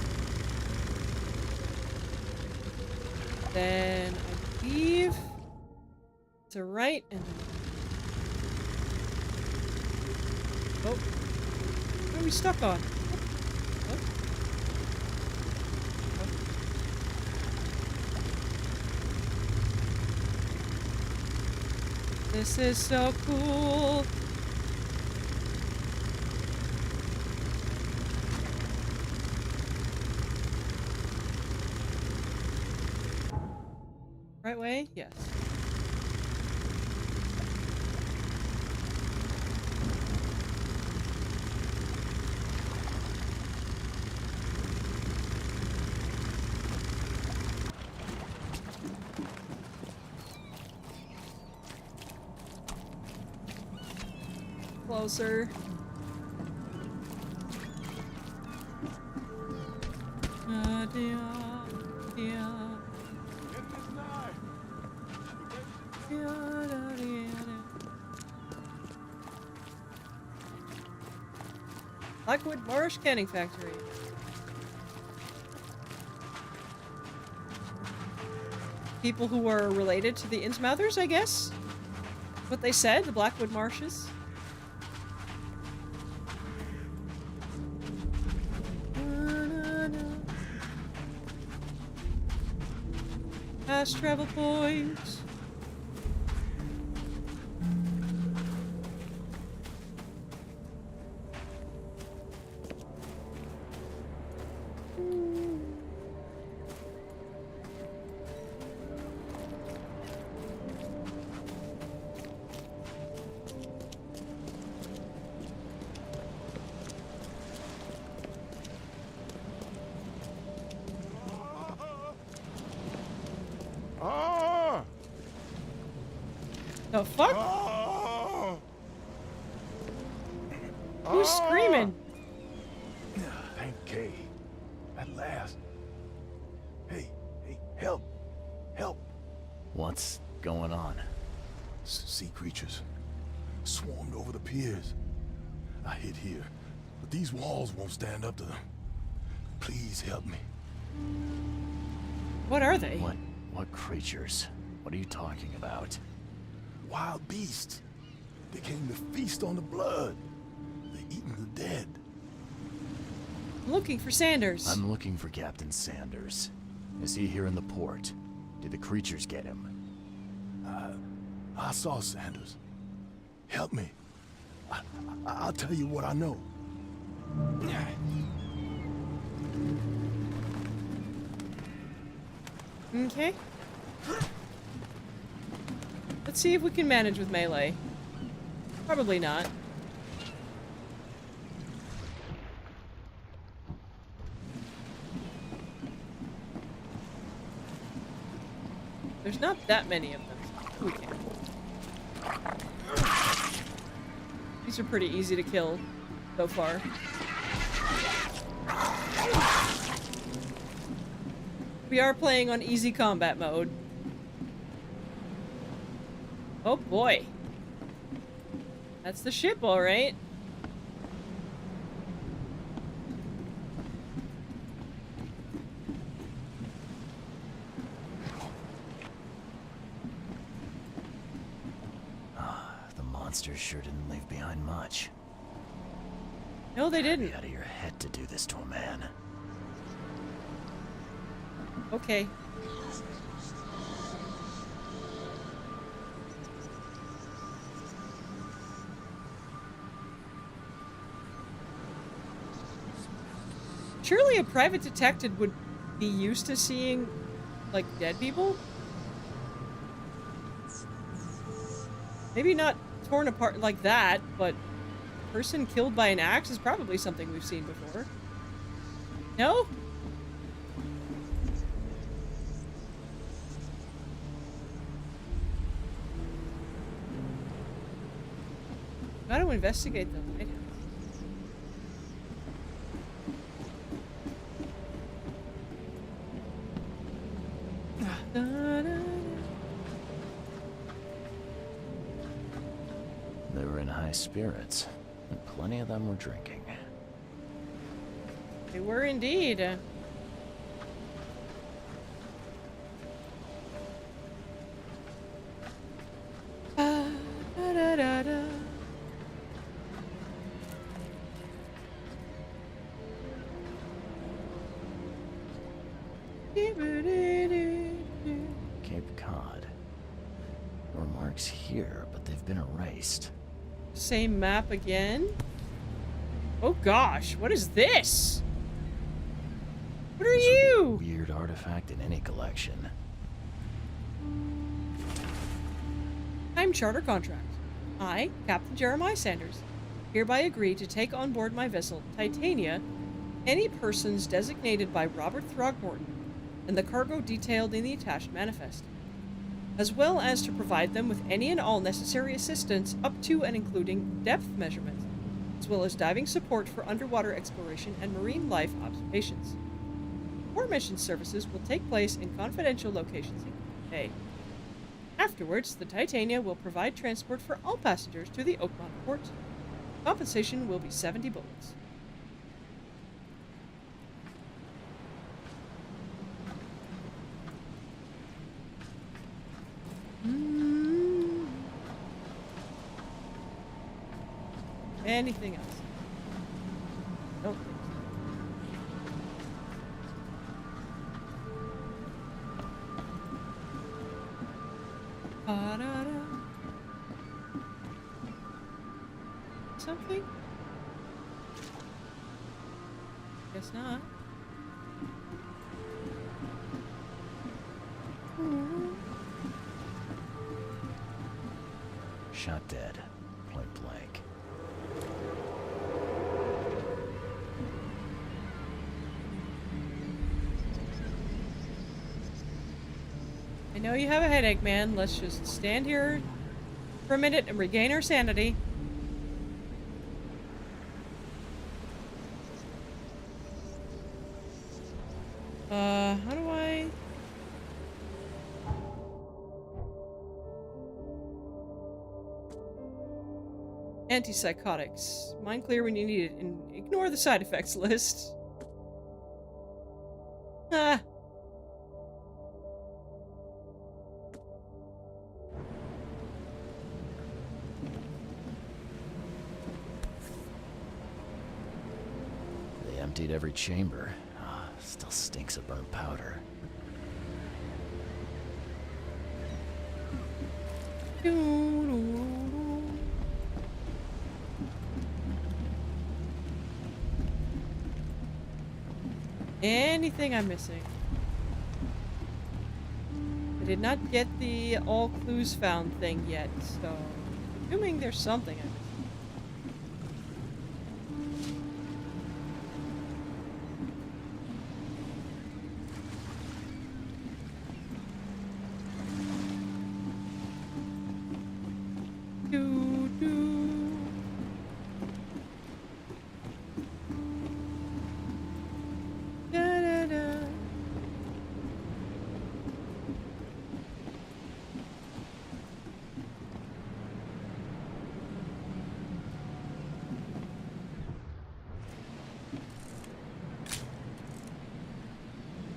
Then I believe it's a right and oh, what are we stuck on? Oh. Oh. This is so cool. Right way? Yes. Closer. Blackwood Marsh Canning Factory. People who are related to the Innsmouthers, I guess? What they said, the Blackwood Marshes. Fast travel points. The fuck? Who's screaming? Thank Kay. At last. Hey, help. Help. What's going on? Sea creatures. Swarmed over the piers. I hid here, but these walls won't stand up to them. Please help me. What are they? What creatures? What are you talking about? Wild beasts. They came to feast on the blood. They're eating the dead. I'm looking for Sanders. I'm looking for Captain Sanders. Is he here in the port? Did the creatures get him? I saw Sanders. Help me. I'll tell you what I know. Okay. Let's see if we can manage with melee. Probably not. There's not that many of them. So we can. These are pretty easy to kill so far. We are playing on easy combat mode. Oh boy. That's the ship, alright. The monsters sure didn't leave behind much. No, they didn't. Be out of your head to do this to a man. Okay, Surely a private detective would be used to seeing, like, dead people? Maybe not torn apart like that, but a person killed by an axe is probably something we've seen before. No? Got to investigate the lighthouse. They were in high spirits, and plenty of them were drinking. They were indeed. Cape Cod. There were marks here, but they've been erased. Same map again? Oh gosh, what is this? What are you? Weird artifact in any collection. Time charter contract. I, Captain Jeremiah Sanders, hereby agree to take on board my vessel, Titania, any persons designated by Robert Throgmorton and the cargo detailed in the attached manifest, as well as to provide them with any and all necessary assistance up to and including depth measurement, as well as diving support for underwater exploration and marine life observations. Aforementioned services will take place in confidential locations in Bay. Afterwards, the Titania will provide transport for all passengers to the Oakmont port. Compensation will be 70 bullets. Anything else? Nope. Something? Guess not. Shot dead. Point blank. I know you have a headache, man. Let's just stand here for a minute and regain our sanity. How do I... Antipsychotics. Mind clear when you need it, and ignore the side effects list. Ah. They emptied every chamber. Still stinks of burnt powder. Anything I'm missing? I did not get the all clues found thing yet, so assuming there's something I'm missing.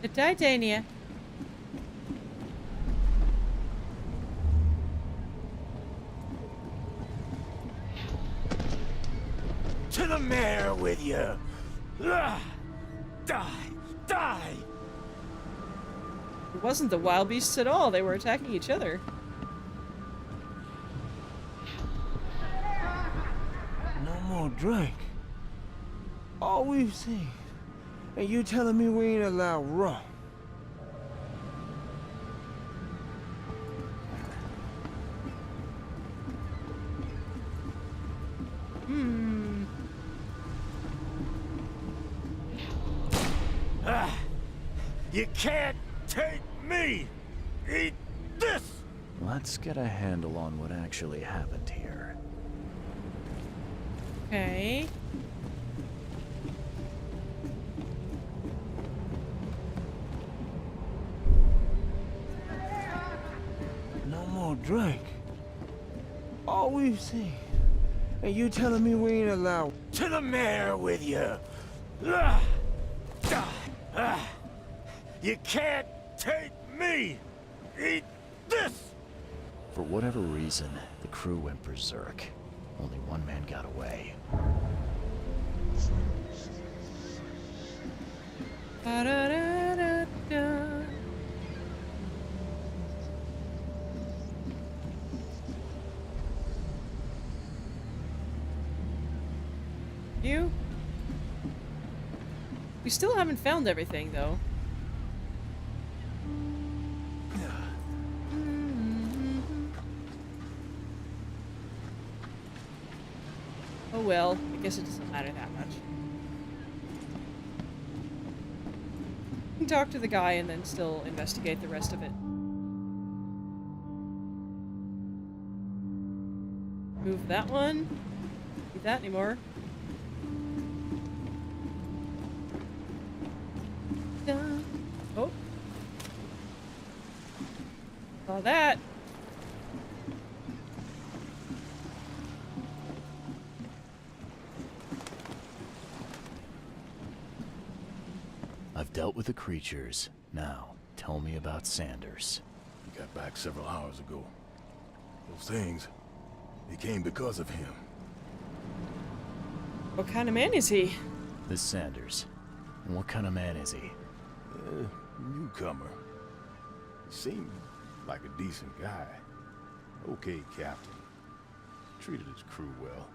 The Titania. To the mayor with you! Die! Die! It wasn't the wild beasts at all. They were attacking each other. No more drink. All we've seen. And you telling me we ain't allowed rum? You can't take me! Eat this! Let's get a handle on what actually happened here. Okay. No more drink. All we've seen. And you telling me we ain't allowed... To the mayor with you! You can't take me! Eat this! For whatever reason, the crew went berserk. Only one man got away. Da-da-da-da-da. You? We still haven't found everything, though. Oh well, I guess it doesn't matter that much. You can talk to the guy and then still investigate the rest of it. Move that one. Don't need that anymore. Dun. Oh. Saw that. I've dealt with the creatures. Now, tell me about Sanders. He got back several hours ago. Those things, they came because of him. What kind of man is he? This Sanders. And what kind of man is he? Newcomer. He seemed like a decent guy. Okay, Captain. Treated his crew well.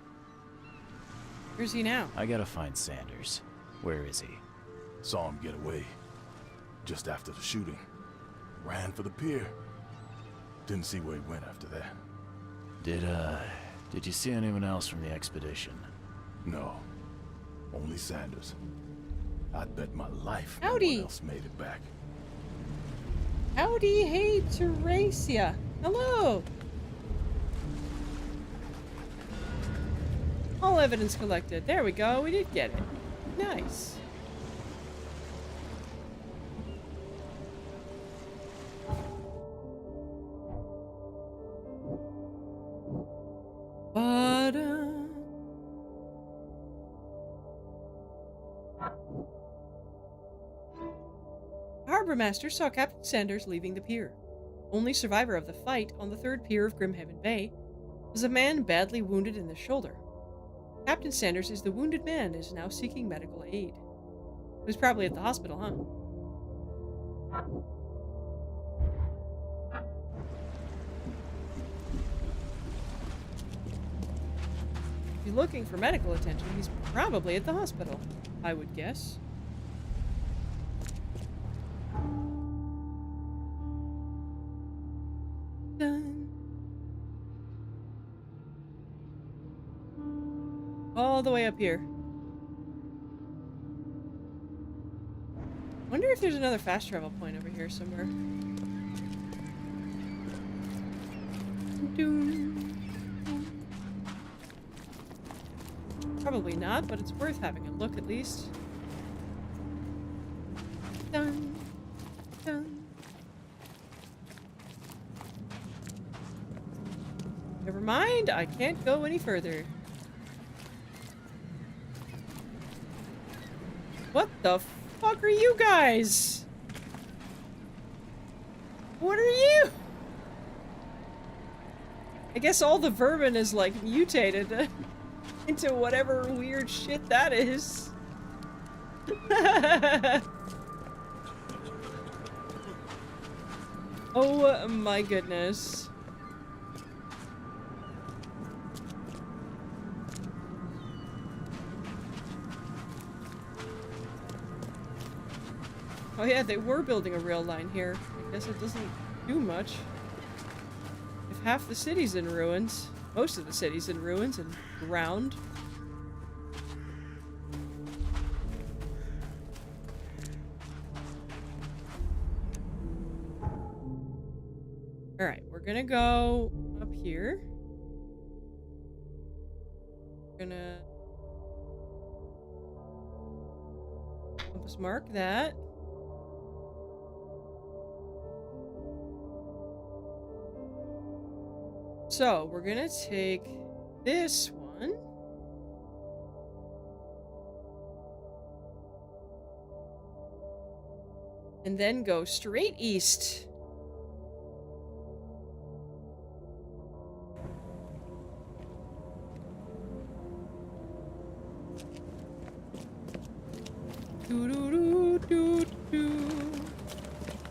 Where's he now? I gotta find Sanders. Where is he? Saw him get away. Just after the shooting. Ran for the pier. Didn't see where he went after that. Did you see anyone else from the expedition? No. Only Sanders. I'd bet my life Howdy. no one else made it back. Howdy, hey, Teresia. Hello. All evidence collected. There we go. We did get it. Nice. The harbor master saw Captain Sanders leaving the pier. Only survivor of the fight on the third pier of Grimhaven Bay was a man badly wounded in the shoulder. Captain Sanders is the wounded man and is now seeking medical aid. He was probably at the hospital, huh? If you're looking for medical attention, he's probably at the hospital, I would guess. Done. All the way up here. Wonder if there's another fast travel point over here somewhere. Doom. Probably not, but it's worth having a look at least. Dun, dun. Never mind, I can't go any further. What the fuck are you guys? What are you? I guess all the vermin is like mutated into whatever weird shit that is. Oh my goodness. Oh yeah, they were building a rail line here. I guess it doesn't do much. If half the city's in ruins, most of the city's in ruins and drowned. Alright, we're gonna go up here. We're gonna compass mark that. So, we're gonna take this one. And then go straight east.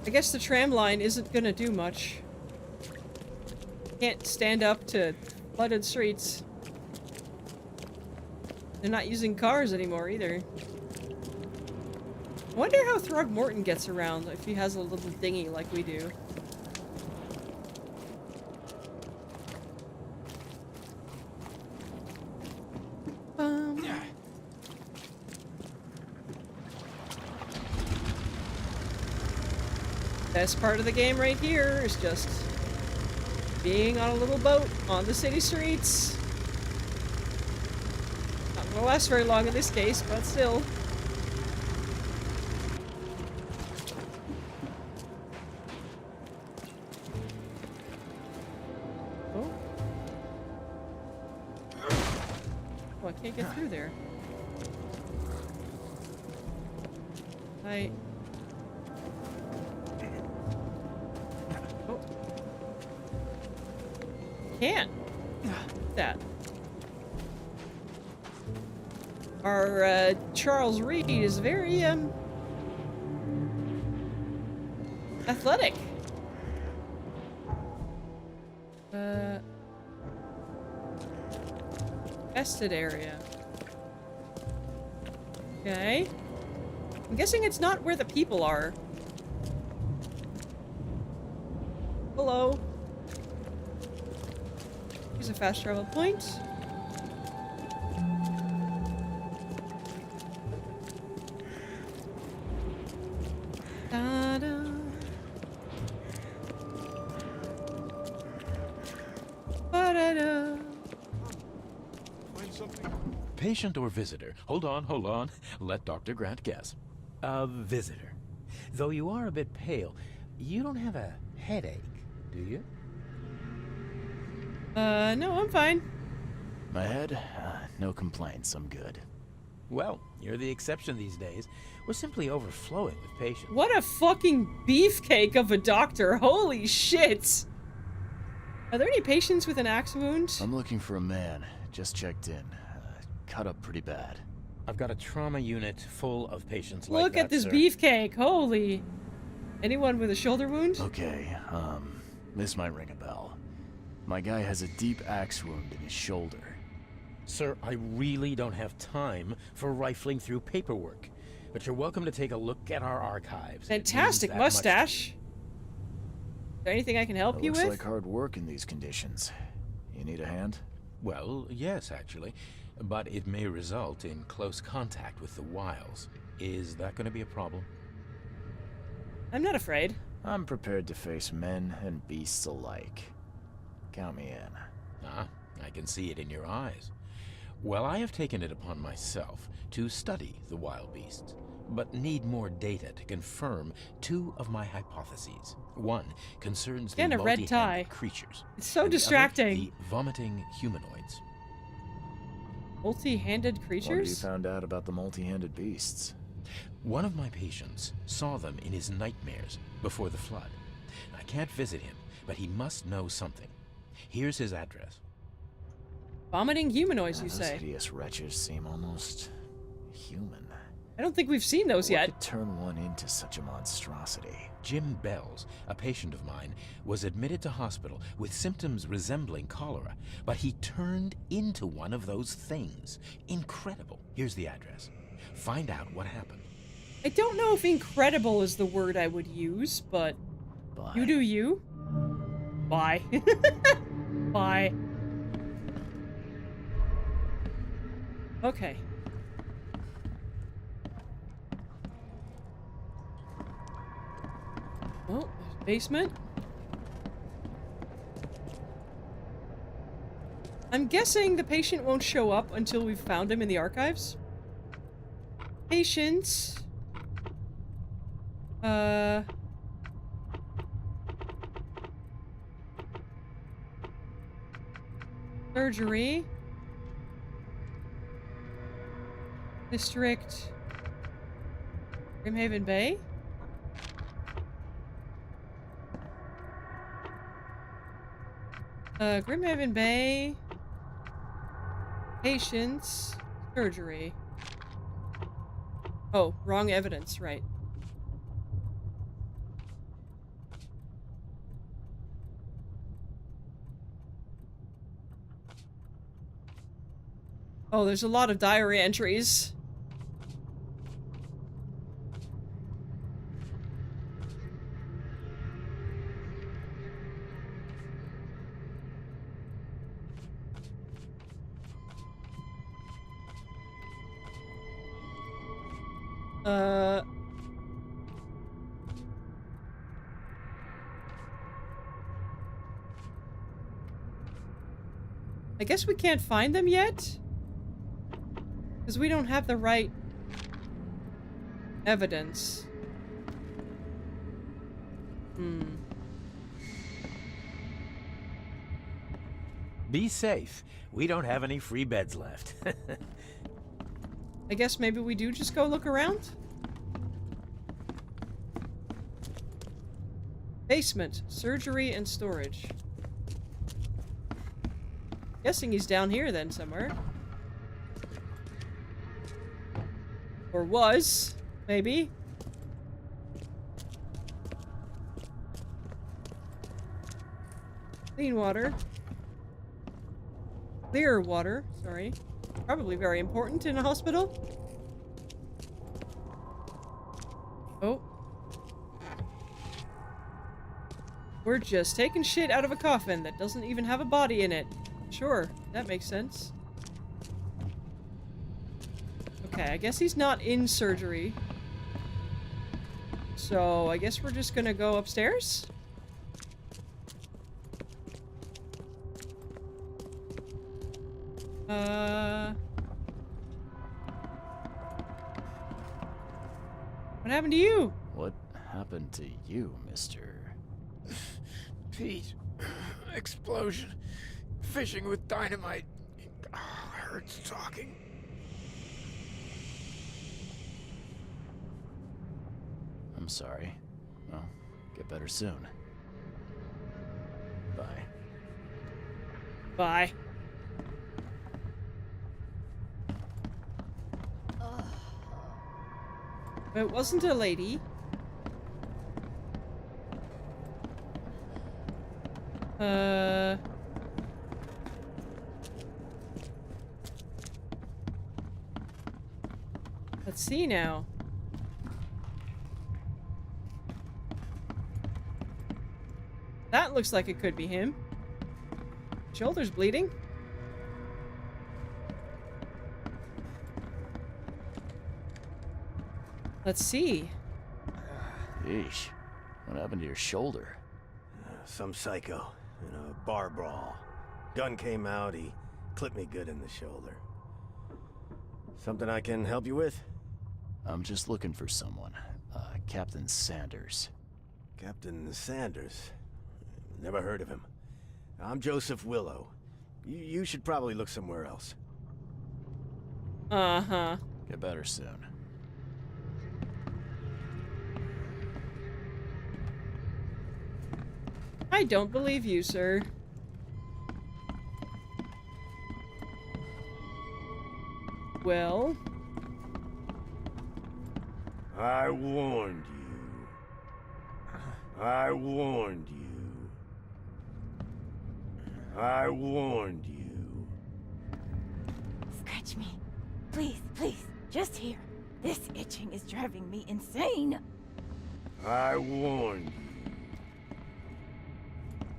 I guess the tram line isn't gonna do much. Can't stand up to flooded streets. They're not using cars anymore either. I wonder how Throgmorton gets around if he has a little dinghy like we do. Best part of the game right here is just being on a little boat on the city streets. Not gonna last very long in this case, but still. Oh. Oh, I can't get through there. I... Can't. That. Our, Charles Reed is very, athletic. Vested area. Okay. I'm guessing it's not where the people are. Hello. Here's a fast travel point. Da-da. Ba-da-da. Find something? Patient or visitor? Hold on. Let Dr. Grant guess. A visitor. Though you are a bit pale, you don't have a headache, do you? No, I'm fine. My head? No complaints, I'm good. Well, you're the exception these days. We're simply overflowing with patients. What a fucking beefcake of a doctor. Holy shit. Are there any patients with an axe wound? I'm looking for a man. Just checked in. Cut up pretty bad. I've got a trauma unit full of patients like that, Look at this sir. beefcake. Holy. Anyone with a shoulder wound? Okay, this might ring a bell. My guy has a deep axe wound in his shoulder. Sir, I really don't have time for rifling through paperwork. But you're welcome to take a look at our archives. Fantastic mustache. Is there anything I can help you with? Looks like hard work in these conditions. You need a hand? Well, yes, actually. But it may result in close contact with the wiles. Is that going to be a problem? I'm not afraid. I'm prepared to face men and beasts alike. Count me in. Ah, I can see it in your eyes. Well, I have taken it upon myself to study the wild beasts, but need more data to confirm two of my hypotheses. One concerns the Again, a red tie. multi-handed creatures. It's so and the other, distracting. the vomiting humanoids. Multi-handed What creatures? have you found out about the multi-handed beasts? One of my patients saw them in his nightmares before the flood. I can't visit him, but he must know something. Here's his address. Vomiting humanoids, you Those say? hideous wretches seem almost human. I don't think we've seen those yet. What could turn one into such a monstrosity? Jim Bells, a patient of mine, was admitted to hospital with symptoms resembling cholera, but he turned into one of those things. Incredible. Here's the address. Find out what happened. I don't know if incredible is the word I would use, but Bye. you do you. Bye. Bye. Okay. Well, basement. I'm guessing the patient won't show up until we've found him in the archives. Patient. Surgery. District. Grimhaven Bay. Grimhaven Bay. Patients. Surgery. Oh, wrong evidence, right. Oh, there's a lot of diary entries. I guess we can't find them yet? Because we don't have the right evidence. Be safe. We don't have any free beds left. I guess maybe we do just go look around? Basement, surgery, and storage. Guessing he's down here then somewhere. Or was, maybe. Clean water. Clear water, sorry. Probably very important in a hospital. Oh. We're just taking shit out of a coffin that doesn't even have a body in it. Sure, that makes sense. Okay, I guess he's not in surgery. So, I guess we're just gonna go upstairs? What happened to you? What happened to you, Mr. Pete. Explosion. Fishing with dynamite. Hurts talking. I'm sorry. Well, get better soon. Bye. Bye. It wasn't a lady. Let's see now. That looks like it could be him. Shoulder's bleeding. Let's see. Yeesh. What happened to your shoulder? Some psycho in a bar brawl. Gun came out, he clipped me good in the shoulder. Something I can help you with? I'm just looking for someone. Captain Sanders. Captain Sanders? Never heard of him. I'm Joseph Willow. You should probably look somewhere else. Uh-huh. Get better soon. I don't believe you, sir. Well, I warned you. I warned you. I warned you. Scratch me. Please, please. Just here. This itching is driving me insane. I warned you.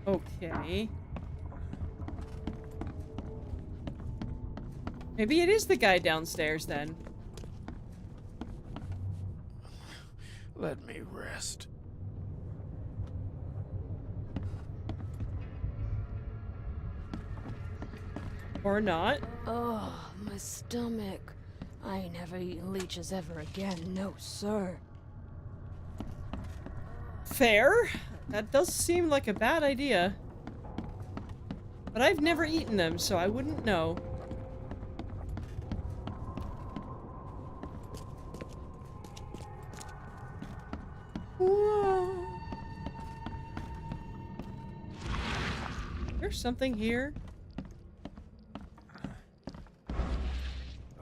Okay. Maybe it is the guy downstairs then. Let me rest. Or not. Oh, my stomach. I ain't never eaten leeches ever again, no sir. Fair. That does seem like a bad idea. But I've never eaten them, so I wouldn't know. Whoa. There's something here.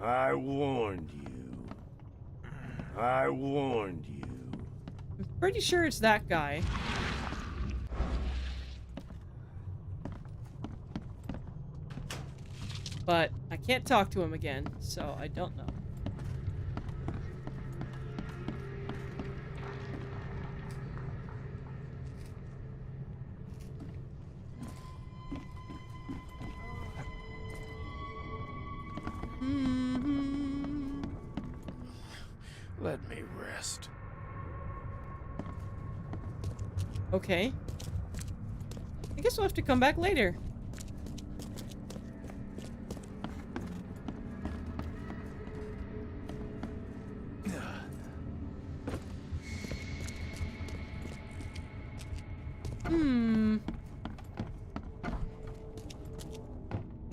I warned you. I warned you. I'm pretty sure it's that guy. But I can't talk to him again, so I don't know. Let me rest. Okay. I guess we'll have to come back later.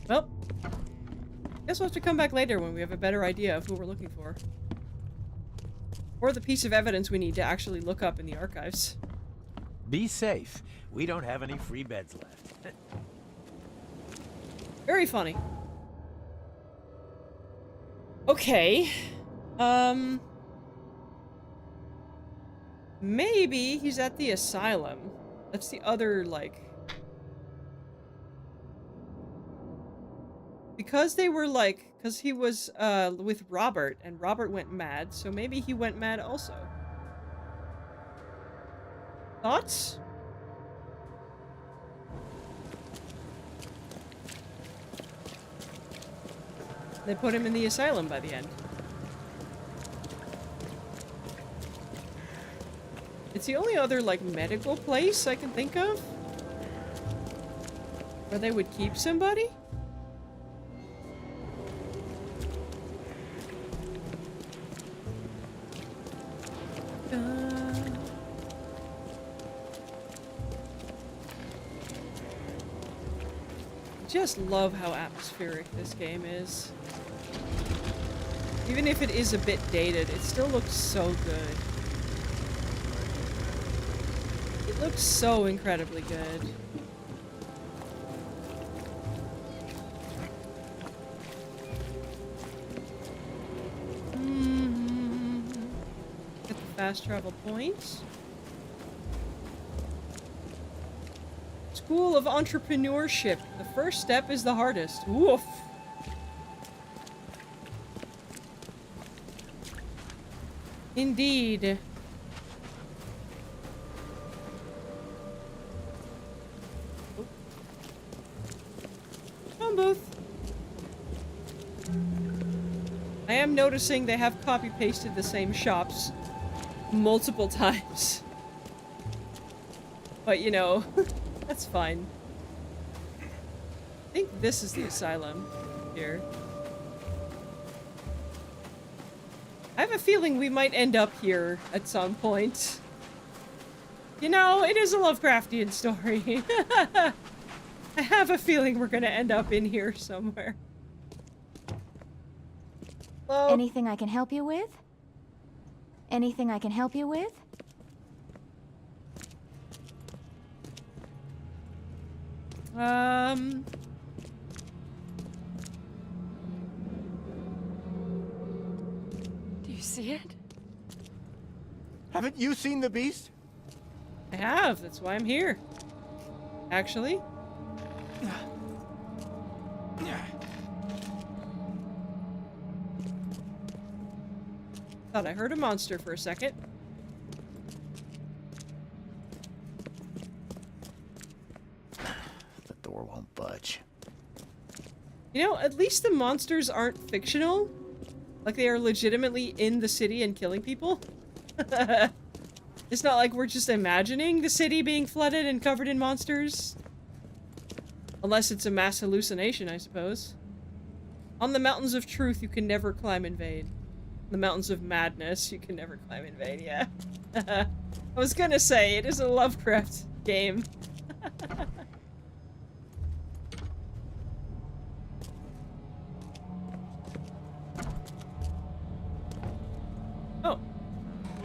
Well, guess we'll have to come back later when we have a better idea of who we're looking for. Or the piece of evidence we need to actually look up in the archives. Be safe. We don't have any free beds left. Very funny. Okay. Maybe he's at the asylum. That's the other, like... Because they were, like... Because he was, with Robert, and Robert went mad, so maybe he went mad also. Thoughts? They put him in the asylum by the end. It's the only other, like, medical place I can think of where they would keep somebody? Just love how atmospheric this game is. Even if it is a bit dated, it still looks so good. It looks so incredibly good. Get the fast travel points. School of Entrepreneurship. The first step is the hardest. Woof. Indeed. Phone booth. I am noticing they have copy-pasted the same shops multiple times. But, you know, that's fine. I think this is the asylum here. I have a feeling we might end up here at some point. You know, it is a Lovecraftian story. I have a feeling we're gonna end up in here somewhere. Hello? Anything I can help you with? Anything I can help you with? Do you see it? Haven't you seen the beast? I have. That's why I'm here. Actually. Thought I heard a monster for a second. The door won't budge. You know, at least the monsters aren't fictional. Like, they are legitimately in the city and killing people. It's not like we're just imagining the city being flooded and covered in monsters. Unless it's a mass hallucination, I suppose. On the mountains of truth, you can never climb in vain. The mountains of madness, you can never climb in vain, yeah. I was gonna say, it is a Lovecraft game. Oh.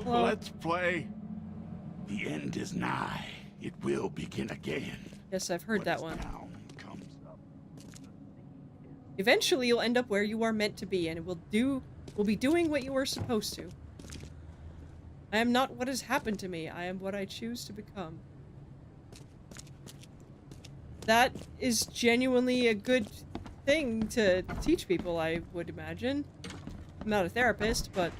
Hello. Let's play. The end is nigh. It will begin again. Yes, I've heard that one. Down comes up. Eventually, you'll end up where you are meant to be, and it will be doing what you are supposed to. I am not what has happened to me. I am what I choose to become. That is genuinely a good thing to teach people, I would imagine. I'm not a therapist, but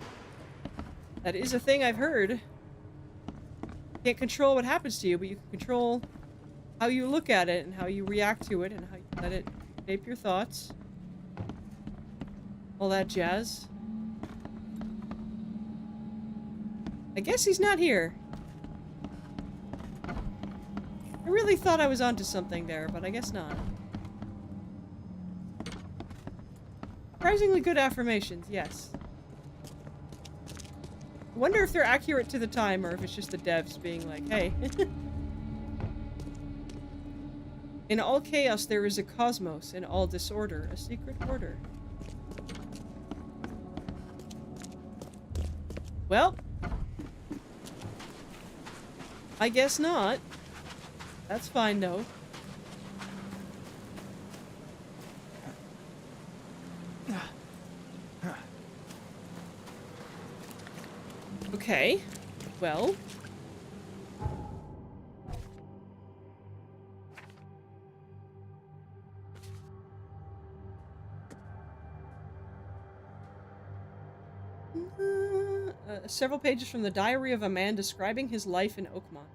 that is a thing I've heard. You can't control what happens to you, but you can control how you look at it and how you react to it and how you let it shape your thoughts. All that jazz. I guess he's not here. I really thought I was onto something there, but I guess not. Surprisingly good affirmations, yes. I wonder if they're accurate to the time or if it's just the devs being like, hey. In all chaos there is a cosmos, in all disorder a secret order. Well, I guess not. That's fine though. Okay, well. Several pages from the diary of a man describing his life in Oakmont.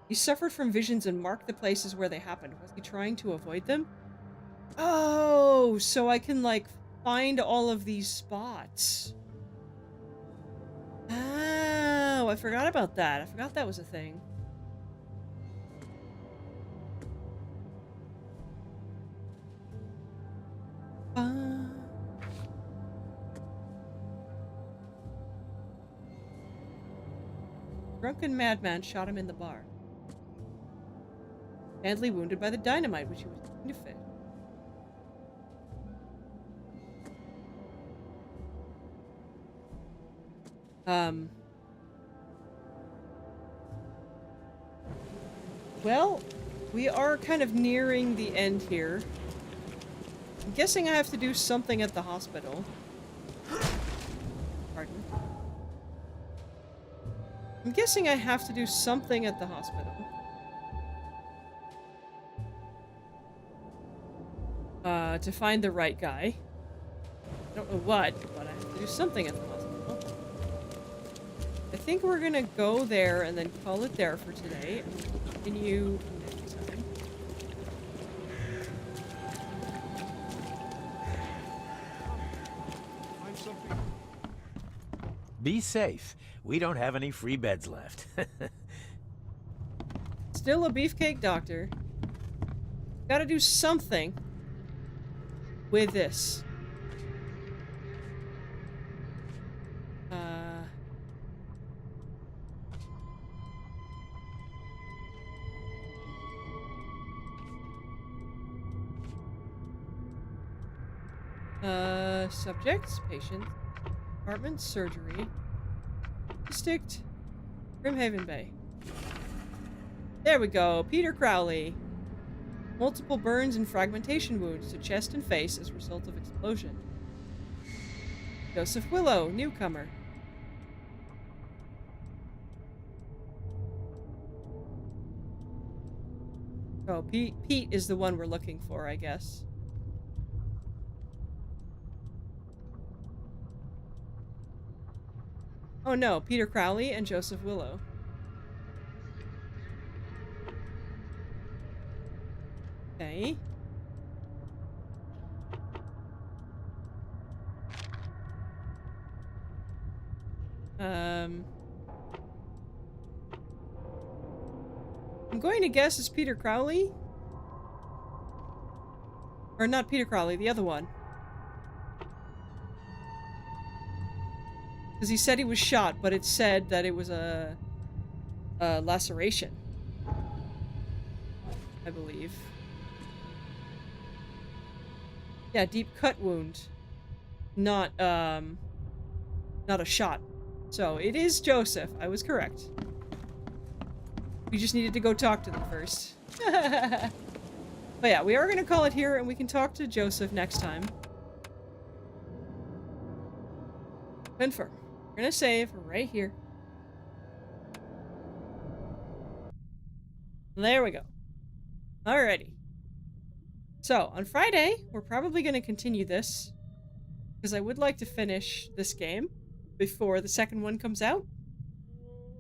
He suffered from visions and marked the places where they happened. Was he trying to avoid them? Oh, so I can, like, find all of these spots. Oh, I forgot about that. I forgot that was a thing. Drunken madman shot him in the bar. Badly wounded by the dynamite, which he was trying to fit. Well, we are kind of nearing the end here. I'm guessing I have to do something at the hospital. Pardon. I'm guessing I have to do something at the hospital. To find the right guy. I don't know what, but I have to do something at the hospital. I think we're gonna go there and then call it there for today. And we'll continue next time. Be safe. We don't have any free beds left. Still a beefcake doctor. Gotta do something with this. Subjects, patients, apartment, surgery, district, Grimhaven Bay. There we go, Peter Crowley. Multiple burns and fragmentation wounds to chest and face as a result of explosion. Joseph Willow, newcomer. Oh, Pete is the one we're looking for, I guess. Oh no, Peter Crowley and Joseph Willow. Okay. I'm going to guess it's Peter Crowley. Or not Peter Crowley, the other one. Because he said he was shot, but it said that it was a laceration. I believe. Yeah, deep cut wound. Not a shot. So, it is Joseph. I was correct. We just needed to go talk to them first. But yeah, we are going to call it here, and we can talk to Joseph next time. Confirm. We're going to save right here. There we go. Alrighty. So, on Friday, we're probably going to continue this. Because I would like to finish this game before the second one comes out.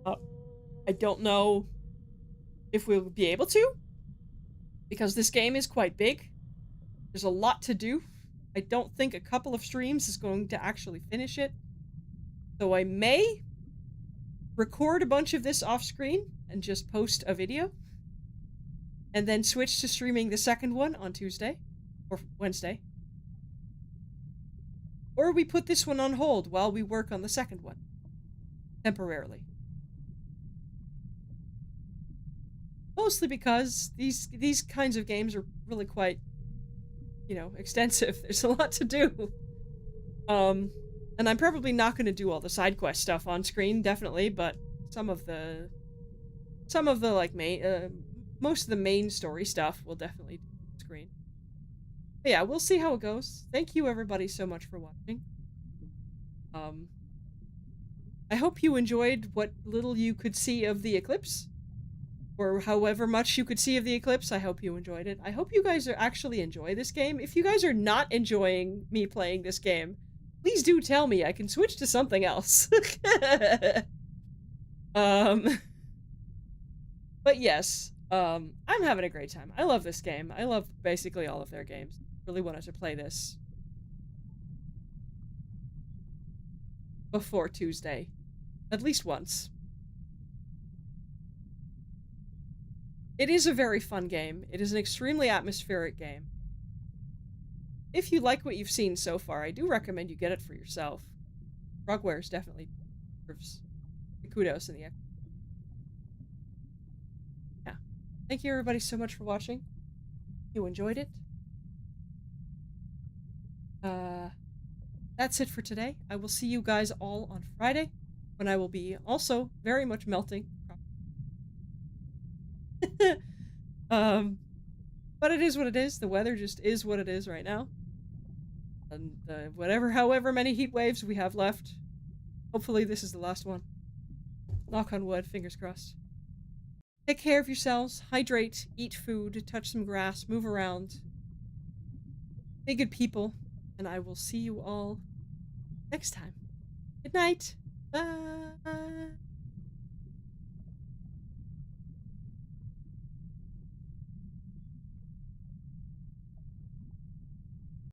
I don't know if we'll be able to. Because this game is quite big. There's a lot to do. I don't think a couple of streams is going to actually finish it. So I may record a bunch of this off screen and just post a video. And then switch to streaming the second one on Tuesday. Or Wednesday. Or we put this one on hold while we work on the second one. Temporarily. Mostly because these kinds of games are really quite, you know, extensive. There's a lot to do. And I'm probably not going to do all the side quest stuff on screen, definitely, but some of the like most of the main story stuff will definitely do on screen. But yeah, we'll see how it goes. Thank you everybody so much for watching. I hope you enjoyed what little you could see of the eclipse. Or however much you could see of the eclipse, I hope you enjoyed it. I hope you guys actually enjoy this game. If you guys are not enjoying me playing this game, please do tell me. I can switch to something else. But yes, I'm having a great time. I love this game. I love basically all of their games. Really wanted to play this before Tuesday. At least once. It is a very fun game. It is an extremely atmospheric game. If you like what you've seen so far, I do recommend you get it for yourself. Frogwares definitely deserves the kudos in the end. Yeah. Thank you everybody so much for watching. You enjoyed it. That's it for today. I will see you guys all on Friday, when I will be also very much melting. But it is what it is. The weather just is what it is right now. And however many heat waves we have left, hopefully this is the last one. Knock on wood, fingers crossed. Take care of yourselves, hydrate, eat food, touch some grass, move around. Be good people, and I will see you all next time. Good night. Bye.